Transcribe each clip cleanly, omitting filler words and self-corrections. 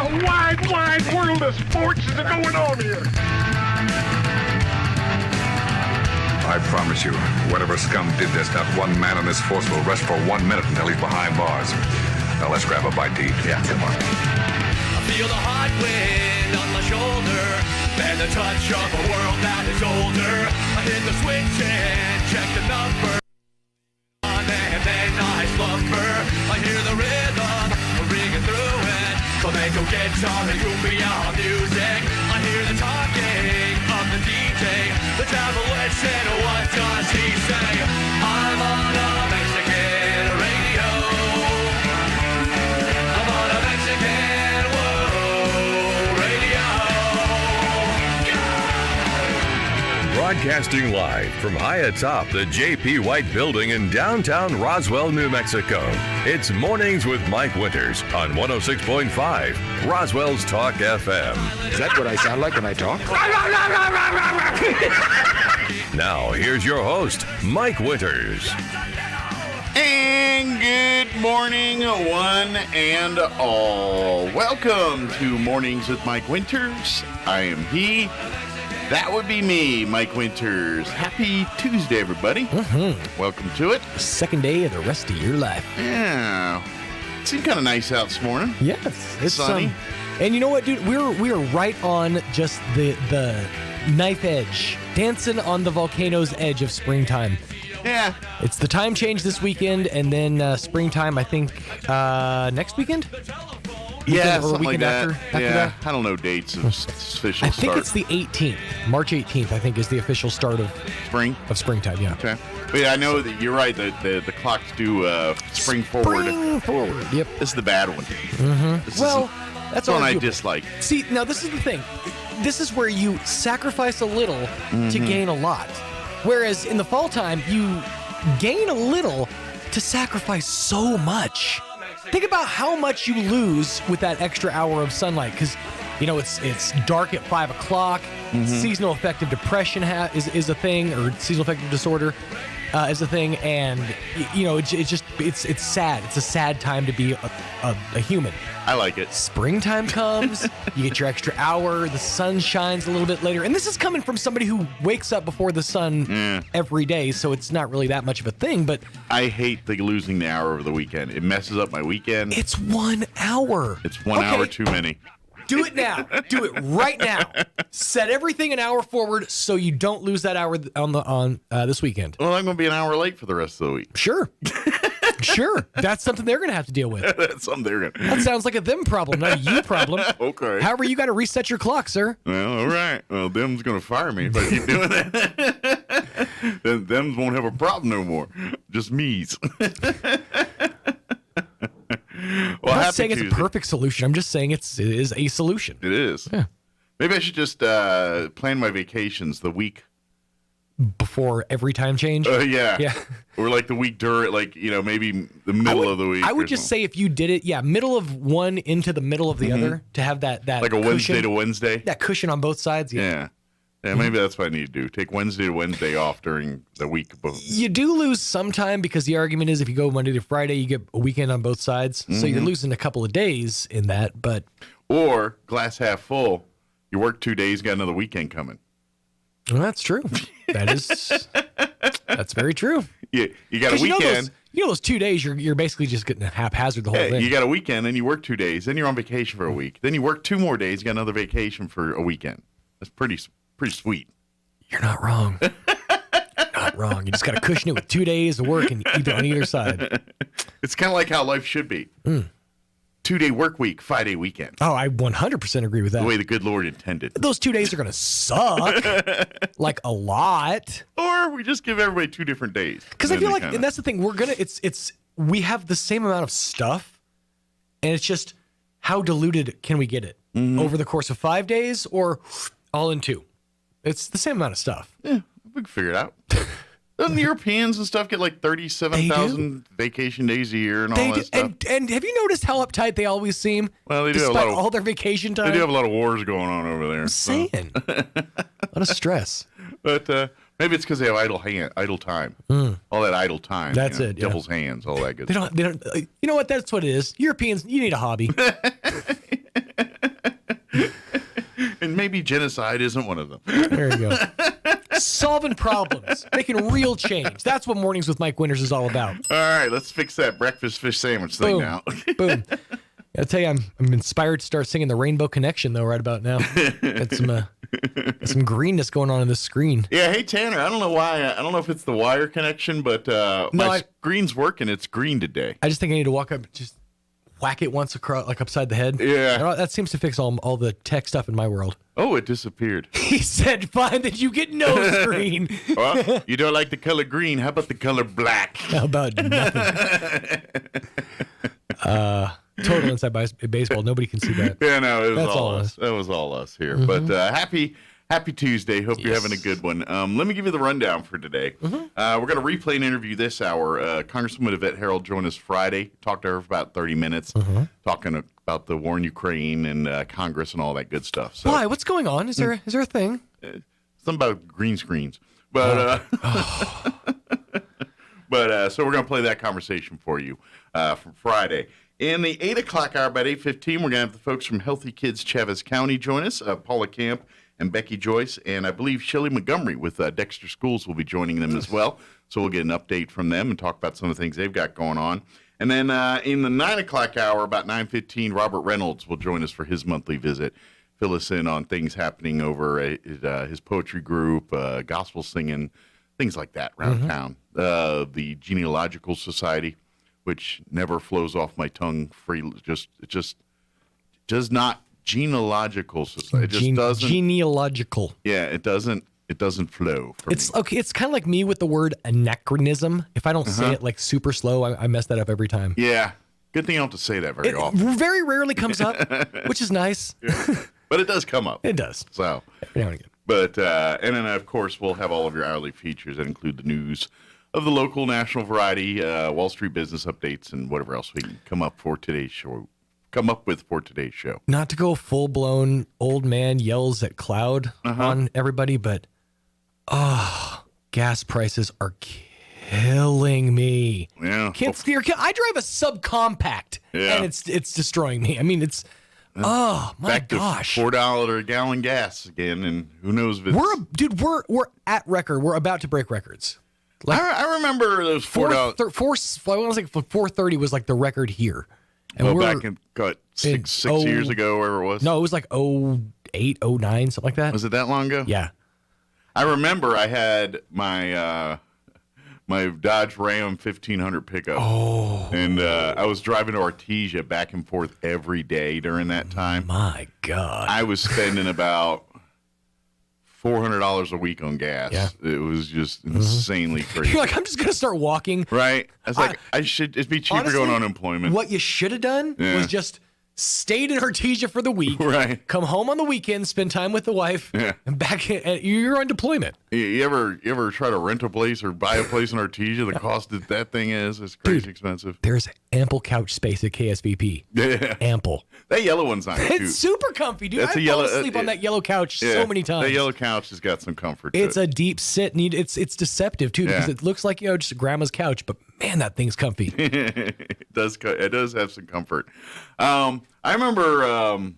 the wide, wide world of sports is going on here? I promise you, whatever scum did this, not one man in this force will rest for 1 minute until he's behind bars. Now let's grab a bite to eat. Yeah, come on. I feel the hot wind on my shoulder and the touch of a world that is older. I hit the switch and check the number, and then I slumber. I hear the rhythm ringing through it. Flamenco guitar and cumbia music. I hear the talking of the DJ. The devil listen, what does he say? I'm on a Mexican radio. I'm on a Mexican world radio. Yeah! Broadcasting live from high atop the J.P. White Building in downtown Roswell, New Mexico. It's Mornings with Mike Winters on 106.5 Roswell's Talk FM. Is that what I sound like when I talk? Now, here's your host, Mike Winters. And good morning, one and all. Welcome to Mornings with Mike Winters. I am he. That would be me, Mike Winters. Happy Tuesday, everybody. Welcome to it. Second day of the rest of your life. Yeah. It seemed kind of nice out this morning. Yes. It's sunny. And you know what, dude? We're right on just the knife edge, dancing on the volcano's edge of springtime. Yeah. It's the time change this weekend, and then springtime, I think, next weekend? Yeah, or something like that. After Yeah, that? I don't know dates of official I think start. it's the 18th. March 18th, I think, is the official start of springtime, yeah. Okay. But yeah, I know that you're right. The clocks do spring forward. Spring forward, yep. This is the bad one. Well, that's one I arguable. dislike. See, now this is the thing. This is where you sacrifice a little to gain a lot. Whereas in the fall time, you gain a little to sacrifice so much. Think about how much you lose with that extra hour of sunlight, because you know it's dark at 5 o'clock. Seasonal affective depression is a thing, or seasonal affective disorder is a thing, and you know it's sad. It's a sad time to be a human. I like it. Springtime comes, you get your extra hour, the sun shines a little bit later, and this is coming from somebody who wakes up before the sun every day, so it's not really that much of a thing. But I hate losing the hour of the weekend. It messes up my weekend. it's 1 hour. It's 1 hour too many. Do it now. Do it right now. Set everything an hour forward so you don't lose that hour on this weekend. Well, I'm going to be an hour late for the rest of the week. Sure. Sure. That's something they're going to have to deal with. That's something they're going to. That sounds like a them problem, not a you problem. Okay. However, you got to reset your clock, sir. Well, all right. Well, them's going to fire me if I keep doing that. Then them won't have a problem no more. Just me's. Well, I'm not happy saying it's Tuesday. a perfect solution. I'm just saying it is a solution. It is. Yeah. Maybe I should just plan my vacations the week. Before every time change? Yeah. Yeah. Or like the week during, maybe the middle of the week. I would or just something. say if you did it, middle of one into the middle of the other, to have that like a cushion, Wednesday to Wednesday. that cushion on both sides. Yeah. Yeah, maybe that's what I need to do. Take Wednesday to Wednesday off during the week. You do lose some time because the argument is if you go Monday to Friday, you get a weekend on both sides. So you're losing a couple of days in that. But Or glass half full, you work 2 days, got another weekend coming. well, that's true. That's very true. You got a 'Cause weekend. You know those 2 days, you're basically just getting haphazard the whole thing. You got a weekend, then you work 2 days, then you're on vacation for a week. Then you work 2 more days, you got another vacation for a weekend. That's pretty sweet. You're not wrong. You're not wrong. You just got to cushion it with 2 days of work on either side. It's kind of like how life should be. 2-day work week, 5-day weekend. Oh, I 100% agree with that. The way the good Lord intended. Those 2 days are going to suck, like a lot. Or we just give everybody 2 different days. Because I feel like, and that's the thing, we have the same amount of stuff, and it's just how diluted can we get it over the course of 5 days or all in 2? It's the same amount of stuff. Yeah, we can figure it out. Doesn't the Europeans and stuff get like 37,000 vacation days a year and all that stuff? And have you noticed how uptight they always seem? Well, they do have a despite lot of all their vacation time. They do have a lot of wars going on over there. I'm saying, a lot of stress. But maybe it's because they have idle time, all that idle time. That's it. Yeah. Devil's hands, all that good. They don't. You know what? That's what it is. Europeans, you need a hobby. And maybe genocide isn't one of them. There you go. Solving problems, making real change. That's what Mornings with Mike Winters is all about. All right, let's fix that breakfast fish sandwich thing now. Boom. I'll tell you, I'm inspired to start singing the Rainbow Connection, though, right about now. Got some greenness going on the screen. Yeah, hey, Tanner, I don't know why. I don't know if it's the wire connection, but my screen's working. It's green today. I just think I need to walk up, just whack it once across, like upside the head. Yeah. That seems to fix all the tech stuff in my world. Oh, it disappeared. He said, fine, that you get no screen. Well, you don't like the color green. How about the color black? How about nothing? Total inside baseball. Nobody can see that. Yeah, no, it was That's all all us. That was all us here. But happy Tuesday. Hope you're having a good one. Let me give you the rundown for today. We're going to replay an interview this hour. Congresswoman Yvette Harold joined us Friday. Talked to her for about 30 minutes, talking about the war in Ukraine and Congress and all that good stuff. So, why? What's going on? Is there a thing? something about green screens. But so we're going to play that conversation for you from Friday. In the 8 o'clock hour, about 8:15, we're going to have the folks from Healthy Kids Chavez County join us. Paula Camp and Becky Joyce, and I believe Shelley Montgomery with Dexter Schools will be joining them as well. So we'll get an update from them and talk about some of the things they've got going on. And then in the 9 o'clock hour, about 9:15, Robert Reynolds will join us for his monthly visit. Fill us in on things happening over his poetry group, gospel singing, things like that around town. The Genealogical Society, which never flows off my tongue freely, it just does not. Genealogical Society. It just doesn't. Genealogical. Yeah, it doesn't flow. For It's me. okay. It's kind of like me with the word anachronism. If I don't say it like super slow, I mess that up every time. Yeah. Good thing you don't have to say that very often. It very rarely comes up, which is nice. But it does come up. It does. So. Every now and again. But, and then, of course, we'll have all of your hourly features that include the news of the local, national variety, Wall Street business updates, and whatever else we can come up with for today's show. Not to go full blown old man yells at cloud on everybody, but gas prices are killing me. Yeah. I drive a subcompact and it's destroying me. I mean, it's my Back gosh. to $4 a gallon gas again, and who knows if it's... We're at record. We're about to break records. Like, I remember those $4. I want to say 430 was like the record here. And Back in six years ago, wherever it was. No, it was like 08, 09, something like that. Was it that long ago? Yeah. I remember I had my my Dodge Ram 1500 pickup. Oh. And I was driving to Artesia back and forth every day during that time. My God. I was spending about $400 a week on gas. Yeah. It was just insanely crazy. You're like, I'm just going to start walking. Right? I was like, it'd be cheaper honestly, going on unemployment. What you should have done was just stayed in Artesia for the week. Right. Come home on the weekend, spend time with the wife, and back you're on deployment. You ever try to rent a place or buy a place in Artesia? The cost that thing is crazy expensive. There's ample couch space at KSVP. Yeah. Ample. That yellow one's not cute. It's super comfy, dude. That's I've fallen asleep on that yellow couch so many times. That yellow couch has got some comfort. It's a deep sit. It's deceptive too because it looks like just grandma's couch, but man, that thing's comfy. It does have some comfort. I remember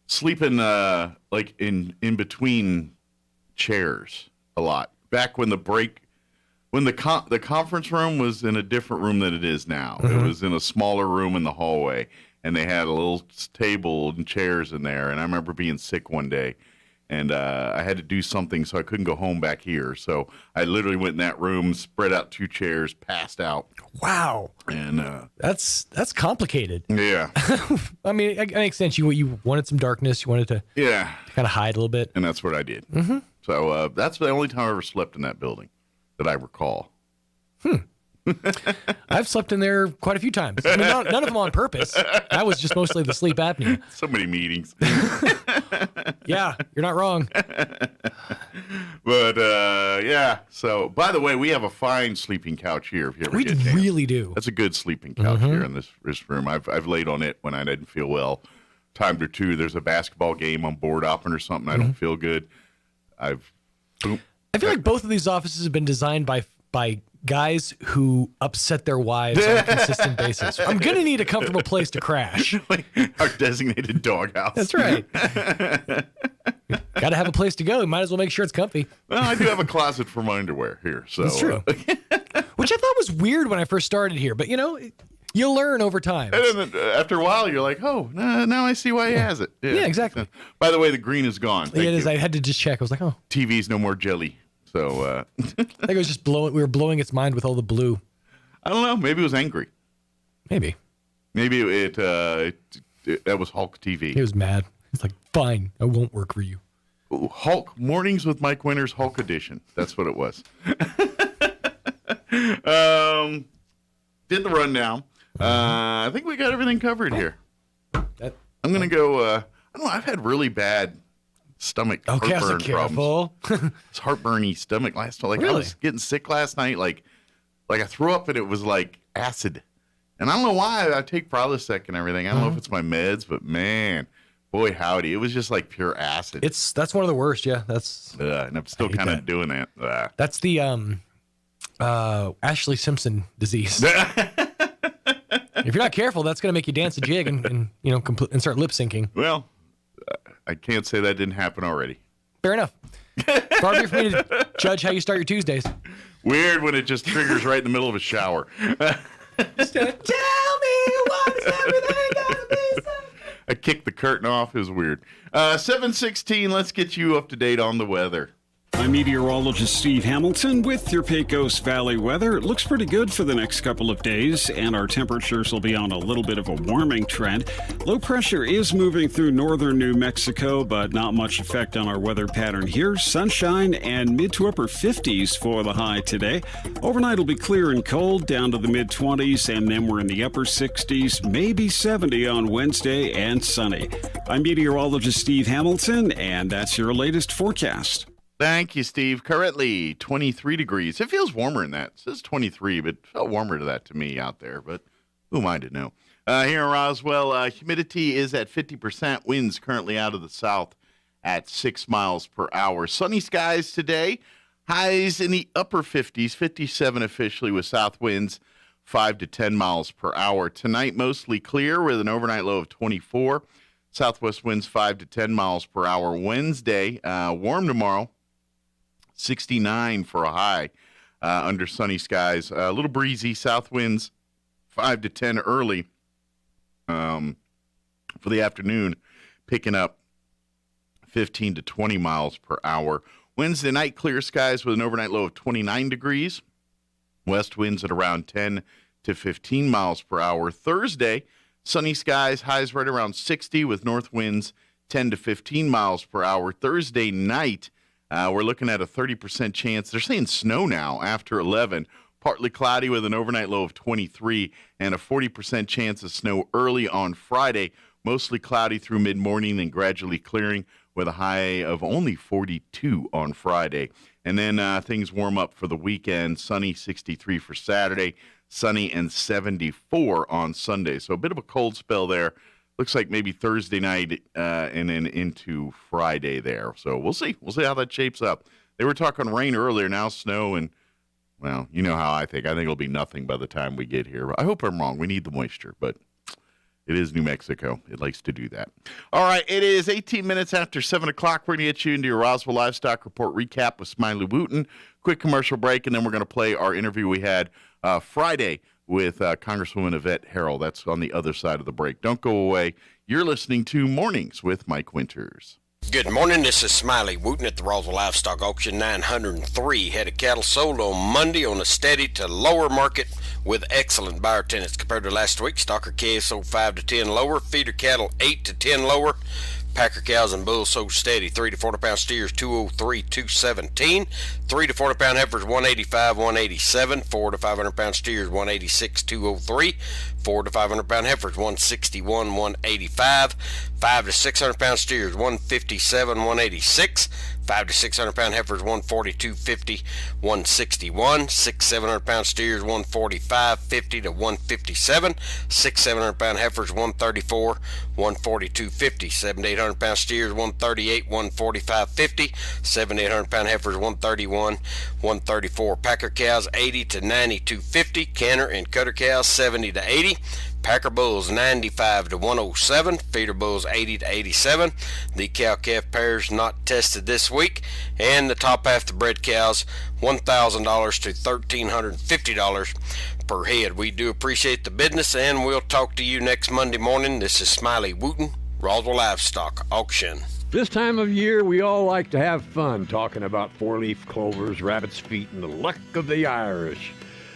sleeping like in between chairs a lot back when the conference room was in a different room than it is now. It was in a smaller room in the hallway, and they had a little table and chairs in there. And I remember being sick one day, and I had to do something, so I couldn't go home back here. So I literally went in that room, spread out 2 chairs, passed out. Wow. And that's complicated. yeah, I mean, it makes sense. You wanted some darkness. You wanted to kind of hide a little bit. and that's what I did. Mm-hmm. So that's the only time I ever slept in that building that I recall. I've slept in there quite a few times. I mean, none of them on purpose. That was just mostly the sleep apnea. So many meetings. Yeah, you're not wrong. But yeah. So, by the way, we have a fine sleeping couch here. If you ever We get a chance. really do. That's a good sleeping couch here in this room. I've laid on it when I didn't feel well. Time or two, there's a basketball game on board opping or something. I don't feel good. I feel like both of these offices have been designed by guys who upset their wives on a consistent basis. I'm going to need a comfortable place to crash. Our designated doghouse. That's right. Got to have a place to go. You might as well make sure it's comfy. Well, I do have a closet for my underwear here. So That's true. Which I thought was weird when I first started here, but you learn over time. And then after a while, you're like, oh, now I see why he has it. Yeah, exactly. By the way, the green is gone. It is. I had to just check. I was like, oh. TV's no more jelly. So I think it was just we were blowing its mind with all the blue. I don't know. Maybe it was angry. Maybe that was Hulk TV. He was mad. He's like, fine, I won't work for you. Ooh, Hulk Mornings with Mike Winters Hulk Edition. That's what it was. Did the rundown. I think we got everything covered here. I'm gonna go. I don't know. I've had really bad stomach heartburn problems. It's heartburny stomach last night. I was getting sick last night. Like I threw up and it was like acid. And I don't know why. I take Prilosec and everything. I don't know if it's my meds, but man, boy howdy, it was just like pure acid. That's one of the worst. Yeah, and I'm still kind of doing that. That's the Ashley Simpson disease. If you're not careful, that's going to make you dance a jig and start lip syncing. Well, I can't say that didn't happen already. Fair enough. Far be it for me to judge how you start your Tuesdays. Weird when it just triggers right in the middle of a shower. Tell me what's everything gonna be. I kicked the curtain off. It was weird. 7:16. Let's get you up to date on the weather. I'm meteorologist Steve Hamilton with your Pecos Valley weather. It looks pretty good for the next couple of days, and our temperatures will be on a little bit of a warming trend. Low pressure is moving through northern New Mexico, but not much effect on our weather pattern here. Sunshine and mid to upper 50s for the high today. Overnight will be clear and cold, down to the mid 20s, and then we're in the upper 60s, maybe 70 on Wednesday, and sunny. I'm meteorologist Steve Hamilton, and that's your latest forecast. Thank you, Steve. Currently 23 degrees. It feels warmer than that. It says 23, but it felt warmer to that to me out there, but who am I to know? Here in Roswell, humidity is at 50%. Winds currently out of the south at 6 miles per hour. Sunny skies today. Highs in the upper 50s, 57 officially with south winds 5 to 10 miles per hour. Tonight, mostly clear with an overnight low of 24. Southwest winds 5 to 10 miles per hour. Wednesday, warm tomorrow. 69 for a high under sunny skies. A little breezy, south winds 5 to 10 early for the afternoon, picking up 15 to 20 miles per hour. Wednesday night, clear skies with an overnight low of 29 degrees. West winds at around 10 to 15 miles per hour. Thursday, sunny skies, highs right around 60 with north winds 10 to 15 miles per hour. Thursday night, we're looking at a 30% chance. They're saying snow now after 11. Partly cloudy with an overnight low of 23 and a 40% chance of snow early on Friday. Mostly cloudy through mid-morning and gradually clearing with a high of only 42 on Friday. And then things warm up for the weekend. Sunny, 63 for Saturday. Sunny and 74 on Sunday. So a bit of a cold spell there. Looks like maybe Thursday night and then into Friday there. So we'll see. We'll see how that shapes up. They were talking rain earlier, now snow, and, well, you know how I think. I think it'll be nothing by the time we get here. I hope I'm wrong. We need the moisture, but it is New Mexico. It likes to do that. All right, it is 18 minutes after 7 o'clock. We're going to get you into your Roswell Livestock Report recap with Smiley Wooten. Quick commercial break, and then we're going to play our interview we had Friday with Congresswoman Yvette Harrell. That's on the other side of the break. Don't go away. You're listening to Mornings with Mike Winters. Good morning. This is Smiley Wooten at the Roswell Livestock Auction. 903 head of cattle sold on Monday on a steady to lower market with excellent buyer tenants compared to last week. Stocker calves sold 5 to 10 lower. Feeder cattle 8 to 10 lower. Packer cows and bulls sold steady. 3 to 40 pound steers 203, 217. 3 to 40 pound heifers 185, 187. 4 to 500 pound steers 186, 203. 4 to 500 pound heifers 161, 185. 5 to 600 pound steers 157, 186. 5 to 600 pound heifers 142.50, 161. 6 700 pound steers 145.50 to 157. 6 700 pound heifers 134, 142.50. 7 to 800 pound steers 138, 145.50. 7 to 800 pound heifers 131, 134. Packer cows 80 to 92.50. Canner and cutter cows 70 to 80. Packer bulls 95 to 107, feeder bulls 80 to 87. The cow-calf pairs not tested this week, and the top half the bred cows $1,000 to $1,350 per head. We do appreciate the business, and we'll talk to you next Monday morning. This is Smiley Wooten, Roswell Livestock Auction. This time of year, we all like to have fun talking about four-leaf clovers, rabbit's feet, and the luck of the Irish.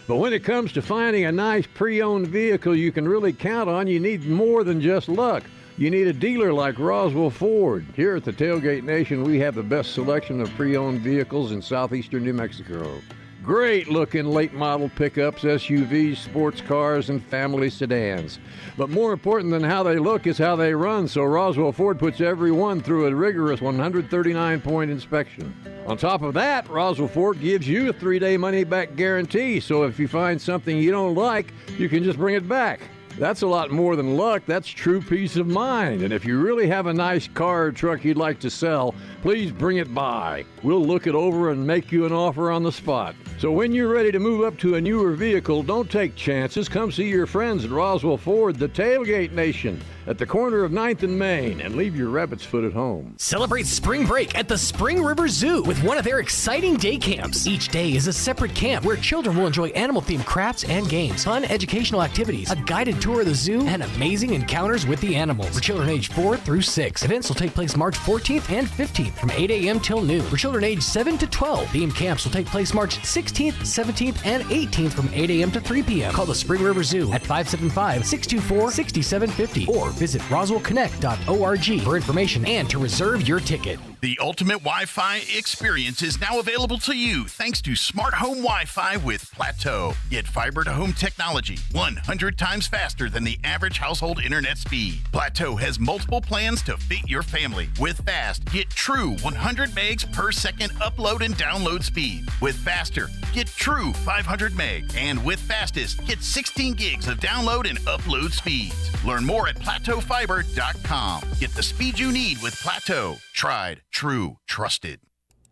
But when it comes to finding a nice pre-owned vehicle you can really count on, you need more than just luck. You need a dealer like Roswell Ford. Here at the Tailgate Nation, we have the best selection of pre-owned vehicles in southeastern New Mexico. Great-looking late-model pickups, SUVs, sports cars, and family sedans. But more important than how they look is how they run, so Roswell Ford puts every one through a rigorous 139-point inspection. On top of that, Roswell Ford gives you a 3-day money-back guarantee, so if you find something you don't like, you can just bring it back. That's a lot more than luck. That's true peace of mind. And if you really have a nice car or truck you'd like to sell, please bring it by. We'll look it over and make you an offer on the spot. So when you're ready to move up to a newer vehicle, don't take chances. Come see your friends at Roswell Ford, the Tailgate Nation, at the corner of 9th and Main, and leave your rabbit's foot at home. Celebrate spring break at the Spring River Zoo with one of their exciting day camps. Each day is a separate camp where children will enjoy animal-themed crafts and games, fun educational activities, a guided tour of the zoo, and amazing encounters with the animals. For children aged 4 through 6, events will take place March 14th and 15th from 8 a.m. till noon. For children aged 7 to 12, themed camps will take place March 16th, 17th, and 18th from 8 a.m. to 3 p.m. Call the Spring River Zoo at 575-624-6750 or visit roswellconnect.org for information and to reserve your ticket. The ultimate Wi-Fi experience is now available to you thanks to Smart Home Wi-Fi with Plateau. Get fiber-to-home technology 100 times faster than the average household internet speed. Plateau has multiple plans to fit your family. With Fast, get true 100 megs per second upload and download speed. With Faster, get true 500 meg. And with Fastest, get 16 gigs of download and upload speeds. Learn more at plateaufiber.com. Get the speed you need with Plateau. Tried, true, trusted.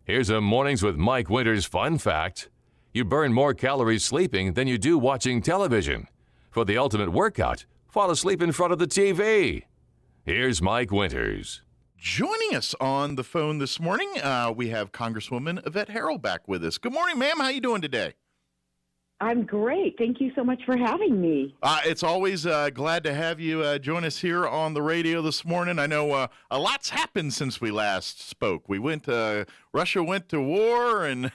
Here's a Mornings with Mike Winters fun fact. You burn more calories sleeping than you do watching television. For the ultimate workout, fall asleep in front of the TV. Here's Mike Winters. Joining us on the phone this morning, we have Congresswoman Yvette Harrell back with us. Good morning, ma'am. How you doing today? I'm great. Thank you so much for having me. It's always glad to have you join us here on the radio this morning. I know a lot's happened since we last spoke. Russia went to war and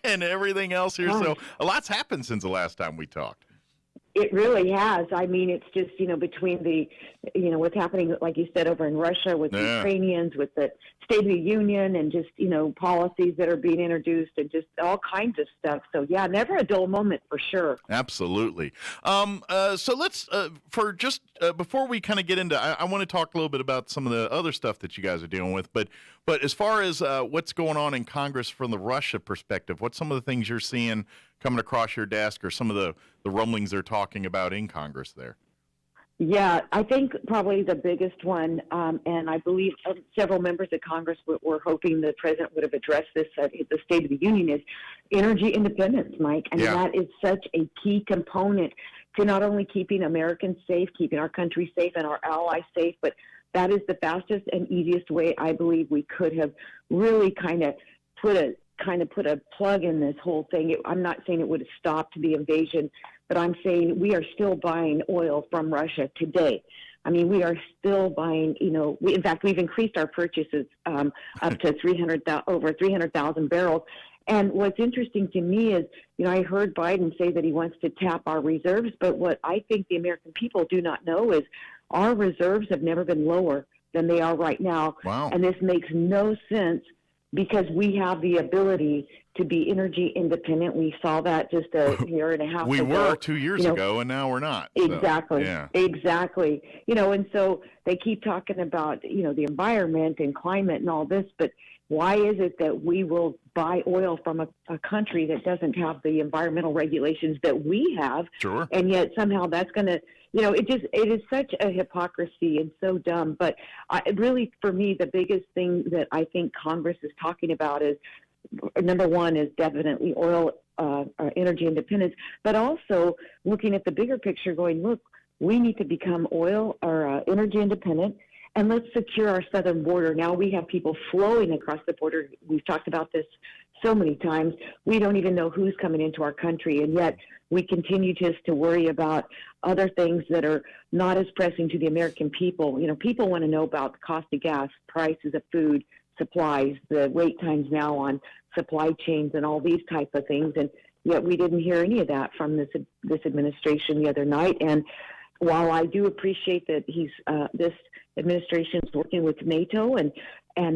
and everything else here. So a lot's happened since the last time we talked. It really has. I mean, it's just, between the, what's happening, like you said, over in Russia with the Ukrainians, with the State of the Union and just, policies that are being introduced and just all kinds of stuff. So, yeah, never a dull moment for sure. Absolutely. So let's, before we kind of get into, I want to talk a little bit about some of the other stuff that you guys are dealing with. But as far as what's going on in Congress from the Russia perspective, what's some of the things you're seeing coming across your desk or some of the rumblings they're talking about in Congress there? Yeah, I think probably the biggest one, and I believe several members of Congress were hoping the president would have addressed this at the State of the Union, is energy independence, Mike. I mean, that is such a key component to not only keeping Americans safe, keeping our country safe and our allies safe, but that is the fastest and easiest way I believe we could have really kind of put a plug in this whole thing. I'm not saying it would have stopped the invasion, but I'm saying we are still buying oil from Russia today. I mean, we are still buying, in fact, we've increased our purchases up to over 300,000 barrels. And what's interesting to me is, I heard Biden say that he wants to tap our reserves, but what I think the American people do not know is our reserves have never been lower than they are right now. Wow. And this makes no sense because we have the ability to be energy independent. We saw that just a year and a half ago. We were 2 years ago, and now we're not. Exactly. So, yeah. Exactly. And so they keep talking about, the environment and climate and all this, but, Why is it that we will buy oil from a country that doesn't have the environmental regulations that we have? Sure. And yet somehow that's going to, it is such a hypocrisy and so dumb. But really, for me, the biggest thing that I think Congress is talking about is, number one, is definitely oil energy independence, but also looking at the bigger picture going, look, we need to become oil or energy independent. And let's secure our southern border. Now we have people flowing across the border. We've talked about this so many times. We don't even know who's coming into our country, and yet we continue just to worry about other things that are not as pressing to the American people. People want to know about the cost of gas, prices of food, supplies, the wait times now on supply chains, and all these type of things. And yet we didn't hear any of that from this administration the other night. And while I do appreciate that this administration is working with NATO and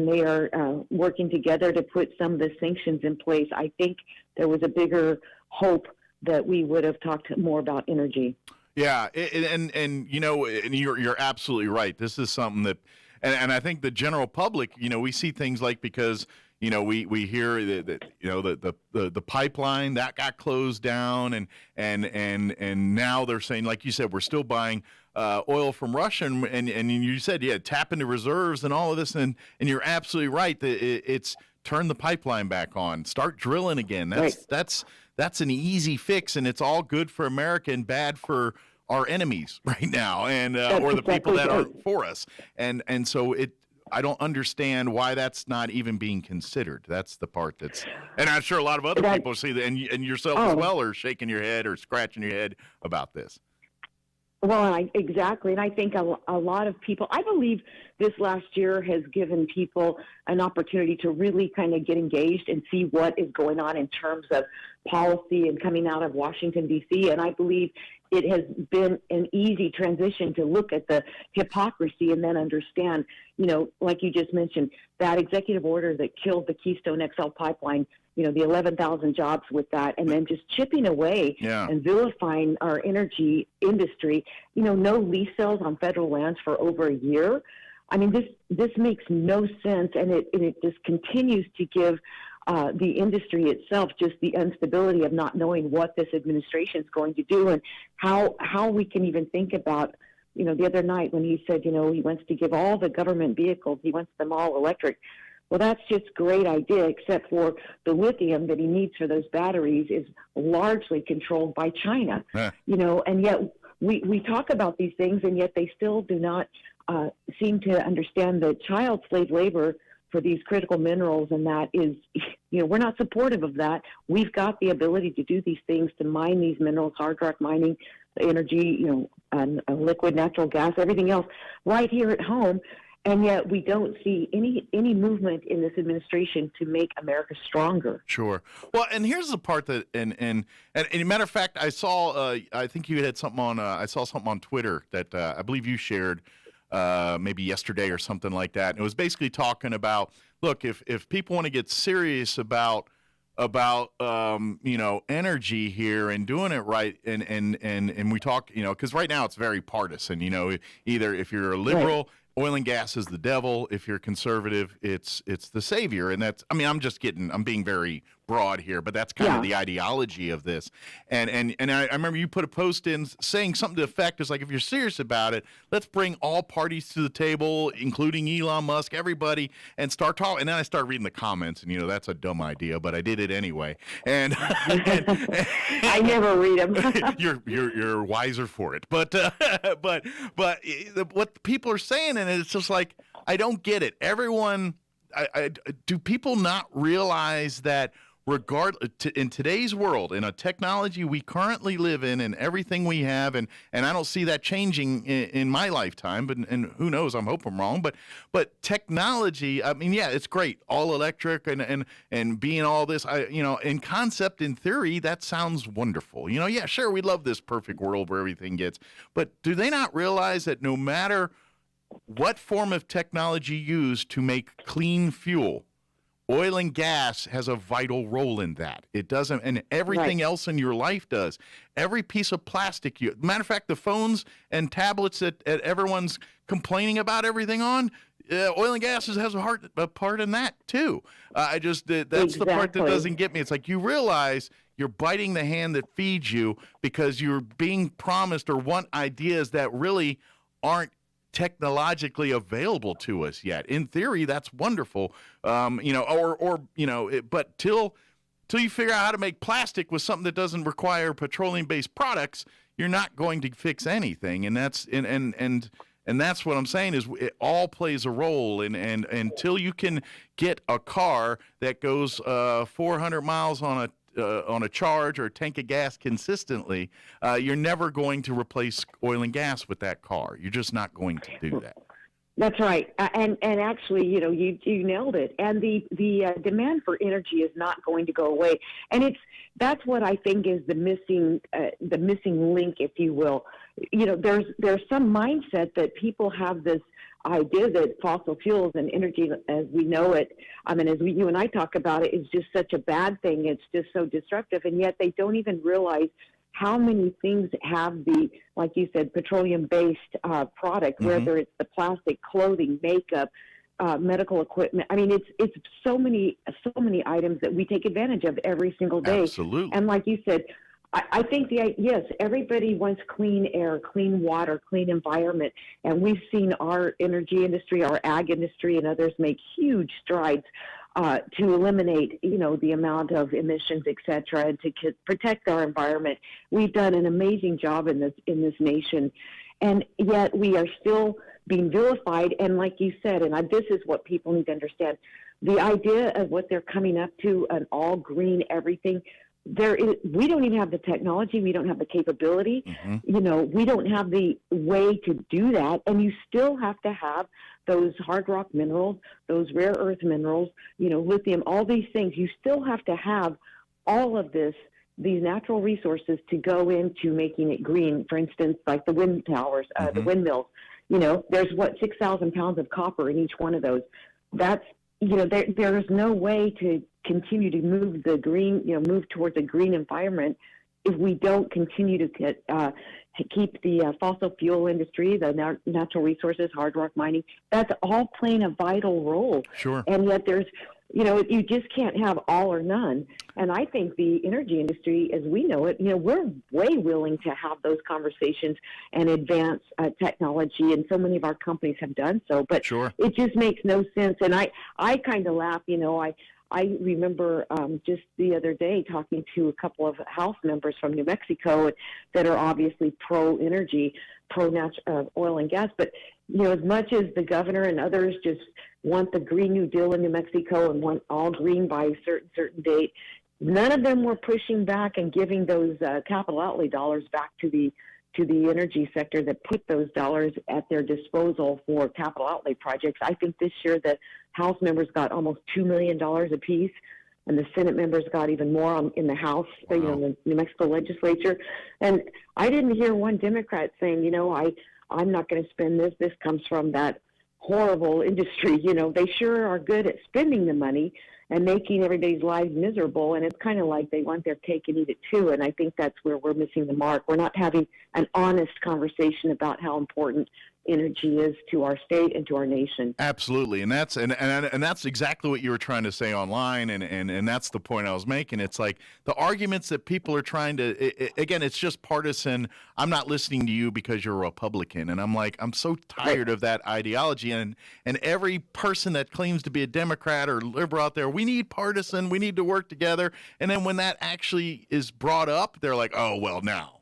they are working together to put some of the sanctions in place, I think there was a bigger hope that we would have talked more about energy. Yeah, and you're absolutely right. This is something that, and I think the general public, we see things like, because we hear that the pipeline that got closed down, and now they're saying, like you said, we're still buying oil from Russia, and you said, tap into reserves and all of this, and you're absolutely right that it's turn the pipeline back on, start drilling again. That's an easy fix, and it's all good for America and bad for our enemies right now, and or the people that aren't for us, and so I don't understand why that's not even being considered. That's the part that's, and I'm sure a lot of other people see that, and yourself as well are shaking your head or scratching your head about this. Well, exactly. And I think a lot of people, I believe this last year has given people an opportunity to really kind of get engaged and see what is going on in terms of policy and coming out of Washington, D.C. And I believe it has been an easy transition to look at the hypocrisy and then understand, like you just mentioned, that executive order that killed the Keystone XL pipeline, the 11,000 jobs with that, and then just chipping away and vilifying our energy industry, no lease sales on federal lands for over a year. I mean, this makes no sense, and it just continues to give the industry itself just the instability of not knowing what this administration is going to do, and how we can even think about, the other night when he said, he wants to give all the government vehicles, he wants them all electric. Well, that's just a great idea, except for the lithium that he needs for those batteries is largely controlled by China, and yet we talk about these things, and yet they still do not seem to understand that child slave labor for these critical minerals, and that is, we're not supportive of that. We've got the ability to do these things, to mine these minerals, hard rock mining, energy, and liquid natural gas, everything else right here at home. And yet we don't see any movement in this administration to make America stronger. Sure. Well, and here's the part that, and a matter of fact, I saw, I think you had something on, I saw something on Twitter that I believe you shared maybe yesterday or something like that. And it was basically talking about, look, if people want to get serious about energy here and doing it right, and we talk, because right now it's very partisan, either if you're a liberal, right, oil and gas is the devil. If you're conservative, it's the savior. And that's, I'm being very broad here, but that's kind of the ideology of this. And I remember you put a post in saying something to the effect is like, if you're serious about it, let's bring all parties to the table, including Elon Musk, everybody, and start talking. And then I started reading the comments, and that's a dumb idea, but I did it anyway. And I never read them. you're wiser for it. But what people are saying, and it's just like, I don't get it. Everyone, do people not realize that in today's world, in a technology we currently live in, and everything we have, and I don't see that changing in my lifetime, and who knows, I'm hoping I'm wrong, but technology, it's great, all electric and being all this, in concept, in theory, that sounds wonderful. Sure, we love this perfect world where everything gets, but do they not realize that no matter what form of technology used to make clean fuel, oil and gas has a vital role in that. It doesn't, and everything else in your life does. Every piece of plastic matter of fact, the phones and tablets that everyone's complaining about everything on, oil and gas has a part in that too. That's the part that Exactly. doesn't get me. It's like you realize you're biting the hand that feeds you because you're being promised or want ideas that really aren't technologically available to us yet. In theory, that's wonderful, but till you figure out how to make plastic with something that doesn't require petroleum-based products, you're not going to fix anything. And that's and that's what I'm saying is it all plays a role. And until you can get a car that goes 400 miles on a charge or a tank of gas consistently, you're never going to replace oil and gas with that car. You're just not going to do that. That's right, and actually, you nailed it. And the demand for energy is not going to go away, and that's what I think is the missing link, if you will. There's some mindset that people have this idea that fossil fuels and energy, as we know it, you and I talk about it, is just such a bad thing. It's just so disruptive, and yet they don't even realize how many things have the, like you said, petroleum-based product, whether it's the plastic, clothing, makeup, medical equipment. I mean, it's so many items that we take advantage of every single day. Absolutely. And like you said, I think yes, everybody wants clean air, clean water, clean environment, and we've seen our energy industry, our ag industry, and others make huge strides to eliminate, the amount of emissions, et cetera, and to protect our environment. We've done an amazing job in this nation, and yet we are still being vilified. And like you said, and this is what people need to understand: the idea of what they're coming up to, an all green everything. We don't even have the technology. We don't have the capability. We don't have the way to do that. And you still have to have those hard rock minerals, those rare earth minerals, lithium, all these things. You still have to have all of these natural resources to go into making it green. For instance, like the wind towers, the windmills. There's 6,000 pounds of copper in each one of those. That's, there is no way to continue to move the green, move towards a green environment if we don't continue to keep the fossil fuel industry, the natural resources, hard rock mining. That's all playing a vital role. Sure. And yet there's, you just can't have all or none. And I think the energy industry, as we know it, we're way willing to have those conversations and advance technology, and so many of our companies have done so. But Sure. It just makes no sense. And I kind of laugh, I remember just the other day talking to a couple of House members from New Mexico that are obviously pro-energy, oil and gas. But, as much as the governor and others just want the Green New Deal in New Mexico and want all green by a certain date, none of them were pushing back and giving those capital outlay dollars back to the energy sector that put those dollars at their disposal for capital outlay projects. I think this year the House members got almost $2 million apiece, and the Senate members got even more in the House, Wow. the New Mexico legislature. And I didn't hear one Democrat saying, I'm not going to spend this. This comes from that horrible industry. They sure are good at spending the money and making everybody's lives miserable. And it's kind of like they want their cake and eat it too. And I think that's where we're missing the mark. We're not having an honest conversation about how important energy is to our state and to our nation. Absolutely, and that's exactly what you were trying to say online, and that's the point I was making. It's like the arguments that people are trying to, again, it's just partisan. I'm not listening to you because you're a Republican, and I'm like, I'm so tired of that ideology, and every person that claims to be a Democrat or liberal out there, we need partisan, we need to work together, and then when that actually is brought up, they're like, oh, well, now.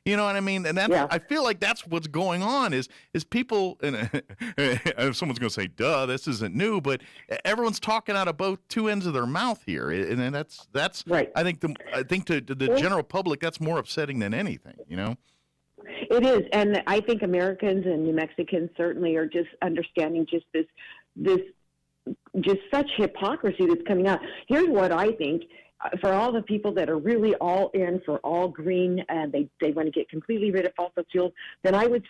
You know what I mean? And that's, I feel like that's what's going on is people, and if someone's going to say, duh, this isn't new, but everyone's talking out of both two ends of their mouth here. And that's right. I think to the general public, that's more upsetting than anything, It is. And I think Americans and New Mexicans certainly are just understanding just this just such hypocrisy that's coming out. Here's what I think. For all the people that are really all in for all green and they want to get completely rid of fossil fuels, then I would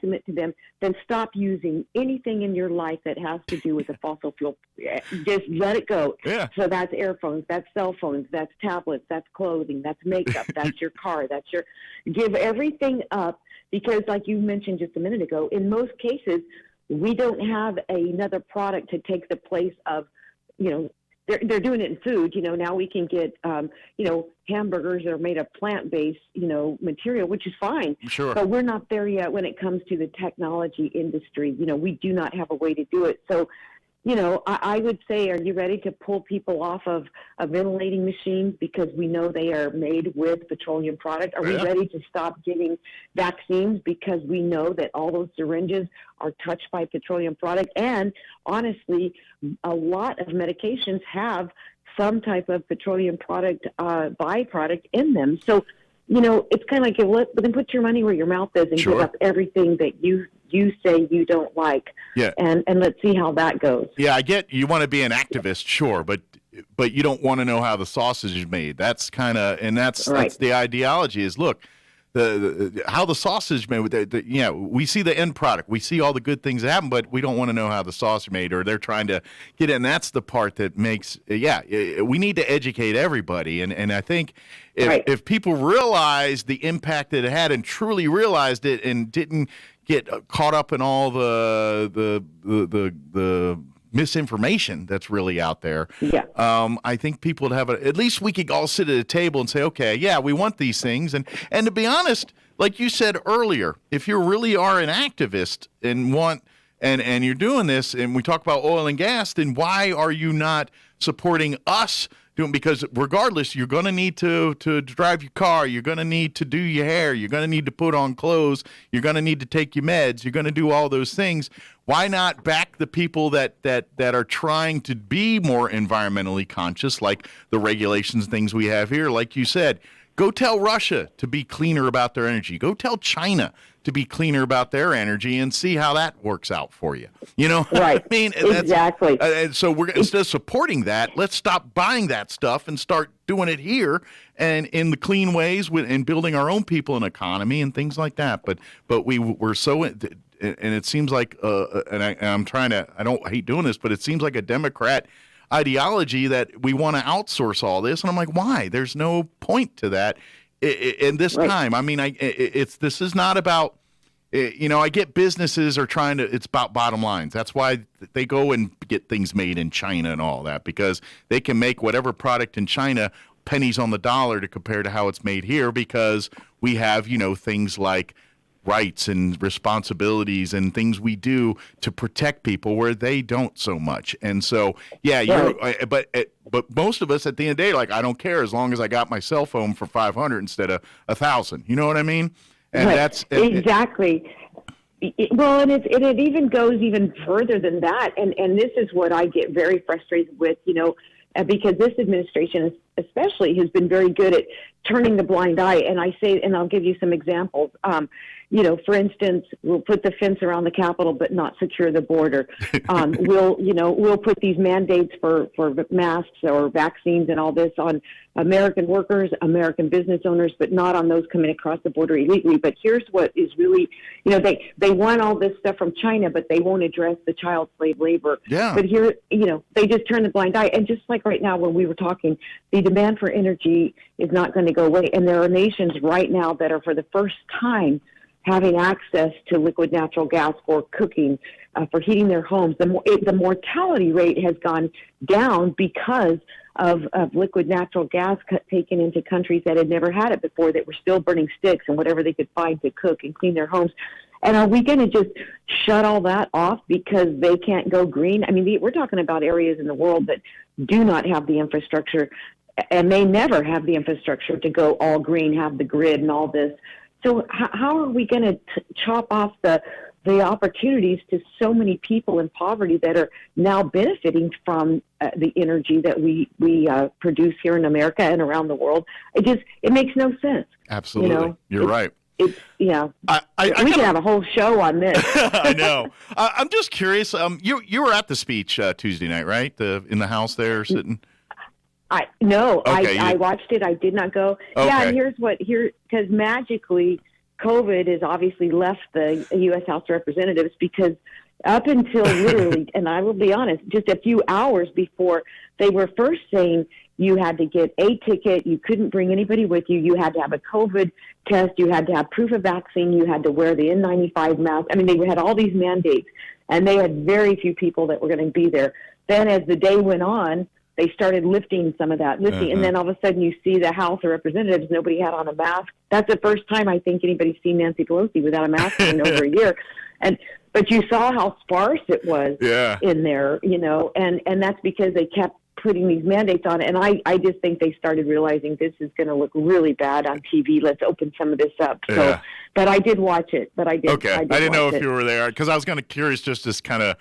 submit to them, then stop using anything in your life that has to do with a fossil fuel. Just let it go. Yeah. So that's earphones, that's cell phones, that's tablets, that's clothing, that's makeup, that's your car, give everything up, because like you mentioned just a minute ago, in most cases, we don't have another product to take the place of, they're doing it in food. Now we can get, hamburgers that are made of plant-based, material, which is fine. Sure. But we're not there yet when it comes to the technology industry. We do not have a way to do it. So, I would say, are you ready to pull people off of ventilating machines because we know they are made with petroleum product? Are we ready to stop giving vaccines because we know that all those syringes are touched by petroleum product? And honestly, a lot of medications have some type of petroleum product byproduct in them. So, it's kind of like, then put your money where your mouth is and give up everything that you say you don't like. Yeah. And let's see how that goes. Yeah, I get you want to be an activist, sure, but you don't want to know how the sausage is made. That's kind of, and that's the ideology is, look, the how the sausage is made. We see the end product. We see all the good things that happen, but we don't want to know how the sausage is made, or they're trying to get it. And that's the part that makes, we need to educate everybody. And I think if people realize the impact that it had and truly realized it and didn't get caught up in all the misinformation that's really out there. Yeah. I think people would have at least we could all sit at a table and say, okay, yeah, we want these things. And to be honest, like you said earlier, if you really are an activist and want and you're doing this, and we talk about oil and gas, then why are you not supporting us doing? Because regardless, you're going to need to drive your car, you're going to need to do your hair, you're going to need to put on clothes, you're going to need to take your meds, you're going to do all those things. Why not back the people that are trying to be more environmentally conscious, like the regulations, things we have here? Like you said, go tell Russia to be cleaner about their energy. Go tell China to be cleaner about their energy and see how that works out for you. Right. I mean, exactly. And so we're instead of supporting that, let's stop buying that stuff and start doing it here and in the clean ways and building our own people and economy and things like that. But we're so, and it seems like, I don't hate doing this, but it seems like a Democrat ideology that we want to outsource all this. And I'm like, why? There's no point to that in this time. I mean, this is not about, I get businesses are trying to, it's about bottom lines. That's why they go and get things made in China and all that, because they can make whatever product in China pennies on the dollar to compare to how it's made here, because we have, things like rights and responsibilities and things we do to protect people where they don't so much. And so, but most of us at the end of the day, like, I don't care as long as I got my cell phone for $500 instead of $1,000. You know what I mean? And that's exactly. And it even goes even further than that. And this is what I get very frustrated with, because this administration especially has been very good at turning the blind eye. And I'll give you some examples. For instance, we'll put the fence around the Capitol, but not secure the border. We'll put these mandates for masks or vaccines and all this on American workers, American business owners, but not on those coming across the border illegally. But here's what is really, they want all this stuff from China, but they won't address the child slave labor. Yeah. But here, they just turn the blind eye. And just like right now when we were talking, the demand for energy is not going to go away. And there are nations right now that are for the first time having access to liquid natural gas for cooking, for heating their homes. The mortality rate has gone down because of liquid natural gas taken into countries that had never had it before, that were still burning sticks and whatever they could find to cook and clean their homes. And are we going to just shut all that off because they can't go green? I mean, we're talking about areas in the world that do not have the infrastructure, and may never have the infrastructure to go all green, have the grid and all this. So how are we going to chop off the opportunities to so many people in poverty that are now benefiting from the energy that we produce here in America and around the world? It makes no sense. Absolutely. You're right. We can have a whole show on this. I know. I'm just curious. You were at the speech Tuesday night, right? In the House there sitting. Okay, I watched it. I did not go. Okay. Yeah, and because magically COVID has obviously left the U.S. House of Representatives, because up until literally, and I will be honest, just a few hours before, they were first saying you had to get a ticket, you couldn't bring anybody with you, you had to have a COVID test, you had to have proof of vaccine, you had to wear the N95 mask. I mean, they had all these mandates. and they had very few people that were going to be there. Then as the day went on, they started lifting some of that, and then all of a sudden you see the House of Representatives, nobody had on a mask. That's the first time I think anybody's seen Nancy Pelosi without a mask in over a year. But you saw how sparse it was in there, and that's because they kept putting these mandates on it. And I just think they started realizing this is going to look really bad on TV. Let's open some of this up. So, but I did watch it. Okay. I didn't know if you were there because I was kind of curious just to kind of,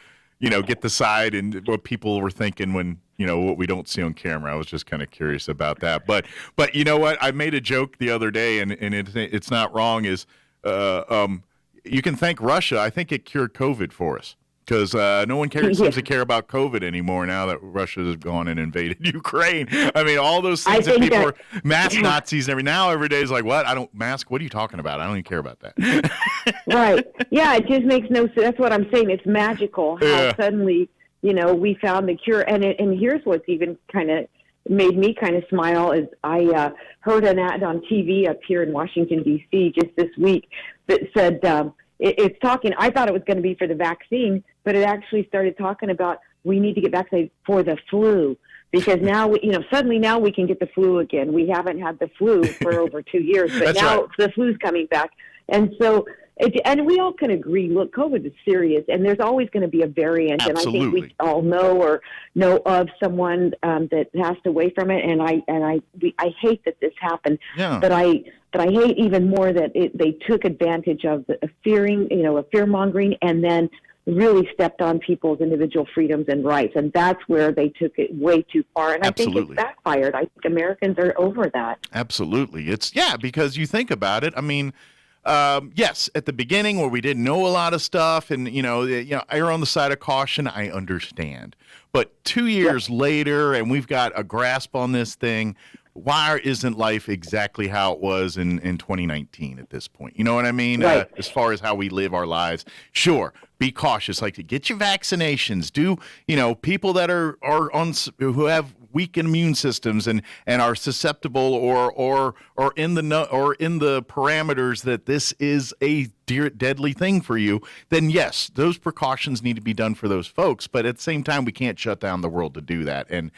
get the side and what people were thinking when, what we don't see on camera. I was just kind of curious about that. But you know what? I made a joke the other day, and it's not wrong, is you can thank Russia. I think it cured COVID for us because no one seems to care about COVID anymore now that Russia has gone and invaded Ukraine. I mean, all those things that people were mask Nazis and every day is like, what? I don't mask. What are you talking about? I don't even care about that. Right. Yeah, it just makes no sense. That's what I'm saying. It's magical how suddenly, we found the cure. And here's what's even kind of made me kind of smile is I heard an ad on TV up here in Washington, D.C. just this week that said it's talking. I thought it was going to be for the vaccine, but it actually started talking about we need to get vaccinated for the flu because now, suddenly now we can get the flu again. We haven't had the flu for over 2 years, but now the flu's coming back. And so, and we all can agree, look, COVID is serious, and there's always going to be a variant. Absolutely. And I think we all know of someone that passed away from it. And I hate that this happened. Yeah. But I hate even more that they took advantage of the fearing, fear mongering, and then really stepped on people's individual freedoms and rights. And that's where they took it way too far. And I think it's backfired. I think Americans are over that. Absolutely. Because you think about it. I mean, yes, at the beginning where we didn't know a lot of stuff and, err on the side of caution, I understand. But 2 years later, and we've got a grasp on this thing, why isn't life exactly how it was in 2019 at this point? You know what I mean? Right. As far as how we live our lives. Sure, be cautious. Like to get your vaccinations. Do, people that are on who have weak immune systems and are susceptible or in the parameters that this is a deadly thing for you, then yes, those precautions need to be done for those folks. But at the same time, we can't shut down the world to do that. And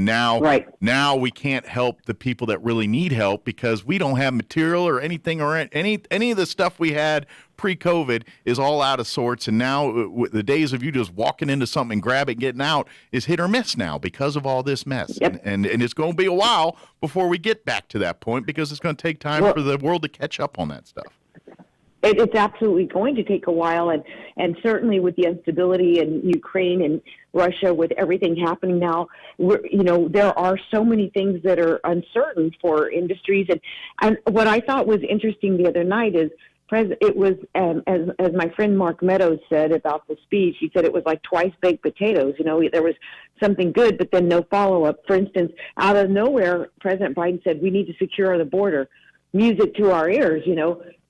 now we can't help the people that really need help because we don't have material or anything or any of the stuff we had pre-COVID is all out of sorts, and now the days of you just walking into something and grab it and getting out is hit or miss now because of all this mess. Yep. And it's going to be a while before we get back to that point because it's going to take time for the world to catch up on that stuff. It's absolutely going to take a while, and certainly with the instability in Ukraine and Russia, with everything happening now, there are so many things that are uncertain for industries. And what I thought was interesting the other night is it was, as my friend Mark Meadows said about the speech, he said it was like twice baked potatoes. There was something good, but then no follow-up. For instance, out of nowhere, President Biden said, we need to secure the border. Music to our ears,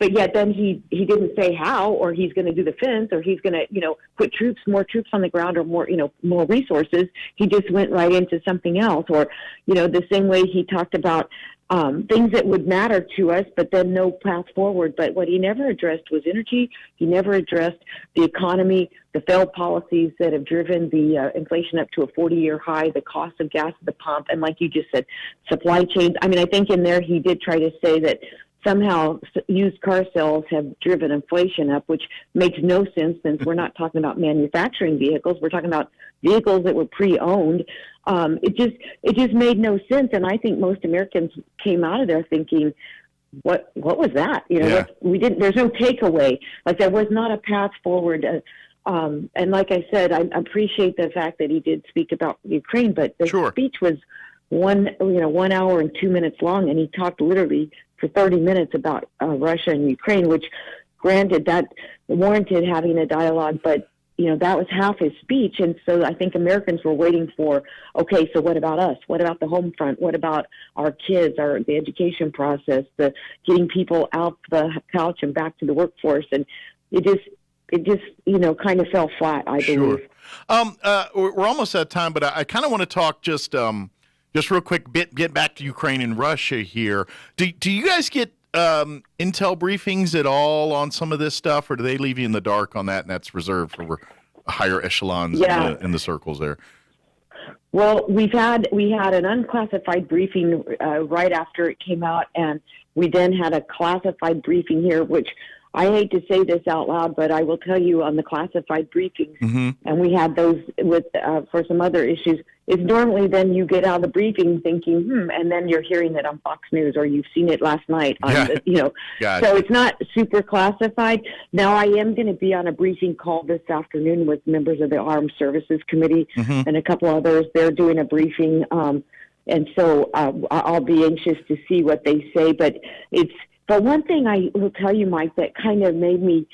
but yet then he didn't say how, or he's going to do the fence, or he's going to, put more troops on the ground, or more resources. He just went right into something else, or, the same way he talked about things that would matter to us, but then no path forward. But what he never addressed was energy. He never addressed the economy, the failed policies that have driven the inflation up to a 40-year high, the cost of gas at the pump, and like you just said, supply chains. I mean, I think in there he did try to say that somehow used car sales have driven inflation up, which makes no sense since we're not talking about manufacturing vehicles. We're talking about vehicles that were pre-owned. It just made no sense, and I think most Americans came out of there thinking, what was that? We didn't. There's no takeaway. Like there was not a path forward. And like I said, I appreciate the fact that he did speak about Ukraine, but the speech was 1 hour and 2 minutes long, and he talked literally for 30 minutes about Russia and Ukraine, which granted that warranted having a dialogue, but that was half his speech. And so I think Americans were waiting for, okay, so what about us? What about the home front? What about our kids, the education process, the getting people out the couch and back to the workforce? And it just kind of fell flat, I believe. We're almost out of time, but I kind of want to talk just real quick, get back to Ukraine and Russia here. Do you guys get intel briefings at all on some of this stuff, or do they leave you in the dark on that, and that's reserved for higher echelons in the circles there. Well, we had an unclassified briefing right after it came out, and we then had a classified briefing here, which I hate to say this out loud, but I will tell you on the classified briefings, and we had those with for some other issues, is normally then you get out of the briefing thinking, and then you're hearing it on Fox News or you've seen it last night. Gotcha. So it's not super classified. Now, I am going to be on a briefing call this afternoon with members of the Armed Services Committee and a couple others. They're doing a briefing, and so I'll be anxious to see what they say. But one thing I will tell you, Mike, that kind of made me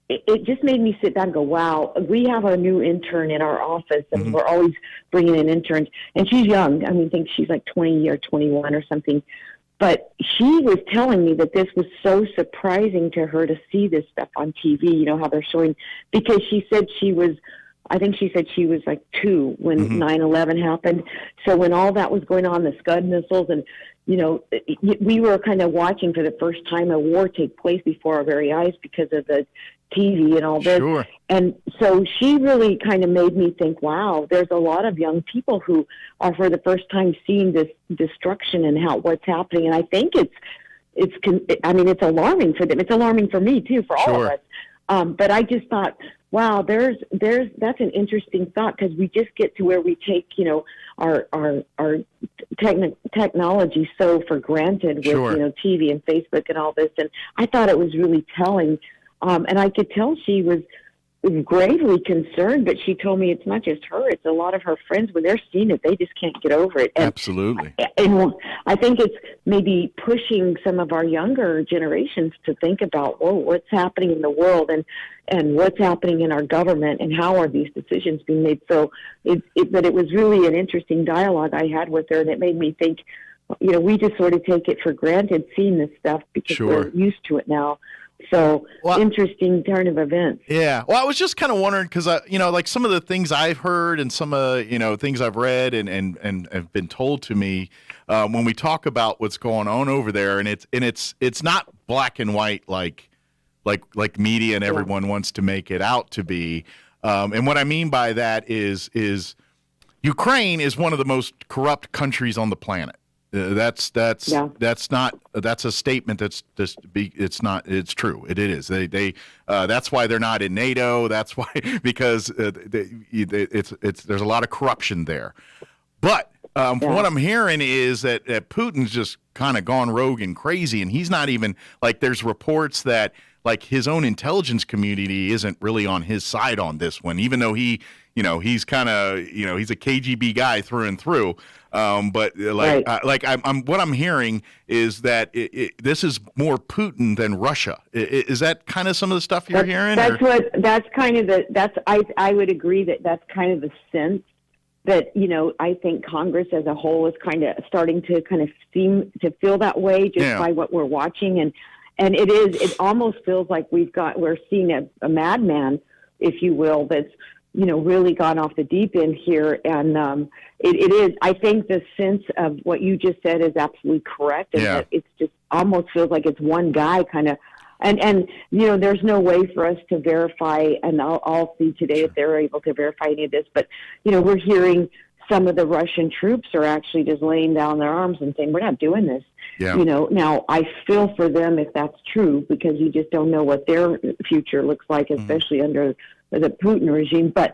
it just made me sit down and go, wow, we have a new intern in our office, and we're always bringing in interns. And she's young. I mean, I think she's like 20 or 21 or something. But she was telling me that this was so surprising to her to see this stuff on TV, how they're showing, because she said she was like 2 when 9/11 happened. So when all that was going on, the Scud missiles, and we were kind of watching for the first time a war take place before our very eyes because of the TV and all this. Sure. And so she really kind of made me think, wow, there's a lot of young people who are for the first time seeing this destruction and what's happening. And I think it's alarming for them. It's alarming for me too, for all of us. But I just thought, wow, that's an interesting thought, because we just get to where we take, our technology so for granted with, TV and Facebook and all this. And I thought it was really telling. And I could tell she was gravely concerned, but she told me it's not just her, it's a lot of her friends. When they're seeing it, they just can't get over it. And, absolutely. And I think it's maybe pushing some of our younger generations to think about, what's happening in the world and what's happening in our government and how are these decisions being made. So but it was really an interesting dialogue I had with her, and it made me think, we just sort of take it for granted seeing this stuff because we're used to it now. So interesting turn of events. Yeah. Well, I was just kind of wondering because, like some of the things I've heard and some things I've read and have been told to me when we talk about what's going on over there, and it's not black and white like media and everyone wants to make it out to be. And what I mean by that is Ukraine is one of the most corrupt countries on the planet. That's a statement it's true. It is. They that's why they're not in NATO. That's why, because there's a lot of corruption there. But what I'm hearing is that Putin's just kind of gone rogue and crazy, and he's not even there's reports that his own intelligence community isn't really on his side on this one, even though he's kind of he's a KGB guy through and through. But what I'm hearing is that this is more Putin than Russia. Is that kind of some of the stuff you're hearing? I would agree that's kind of the sense that, I think Congress as a whole is kind of starting to kind of seem to feel that way just by what we're watching. And it almost feels like we're seeing a madman, if you will, that's, really gone off the deep end here. And it is, I think the sense of what you just said is absolutely correct. And that it's just almost feels like it's one guy kind of, and there's no way for us to verify, and I'll see today if they're able to verify any of this, but, we're hearing some of the Russian troops are actually just laying down their arms and saying, we're not doing this. Yeah. Now I feel for them if that's true, because you just don't know what their future looks like, especially under the Putin regime. But,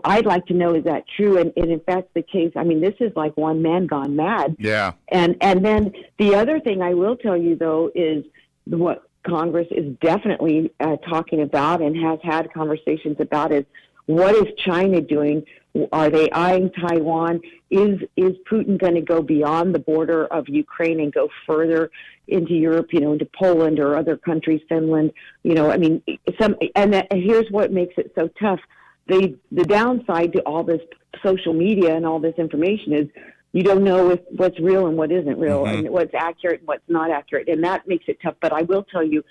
I'd like to know, is that true? And if that's the case, I mean, this is like one man gone mad. Yeah. And then the other thing I will tell you, though, is what Congress is definitely talking about and has had conversations about is, what is China doing? Are they eyeing Taiwan? Is Putin going to go beyond the border of Ukraine and go further into Europe, into Poland or other countries, Finland? And here's what makes it so tough. The downside to all this social media and all this information is you don't know what's real and what isn't real, and what's accurate and what's not accurate, and that makes it tough. But I will tell you,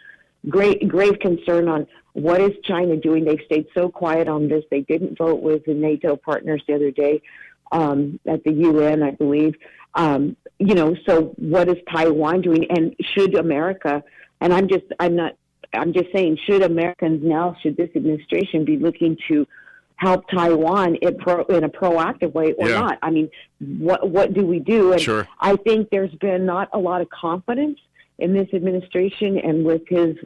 grave concern on what is China doing. They've stayed so quiet on this. They didn't vote with the NATO partners the other day at the UN, I believe. So what is Taiwan doing? And should America, and I'm I'm just saying, should Americans now, should this administration be looking to help Taiwan in a proactive way or not? I mean, what do we do? And I think there's been not a lot of confidence in this administration and with his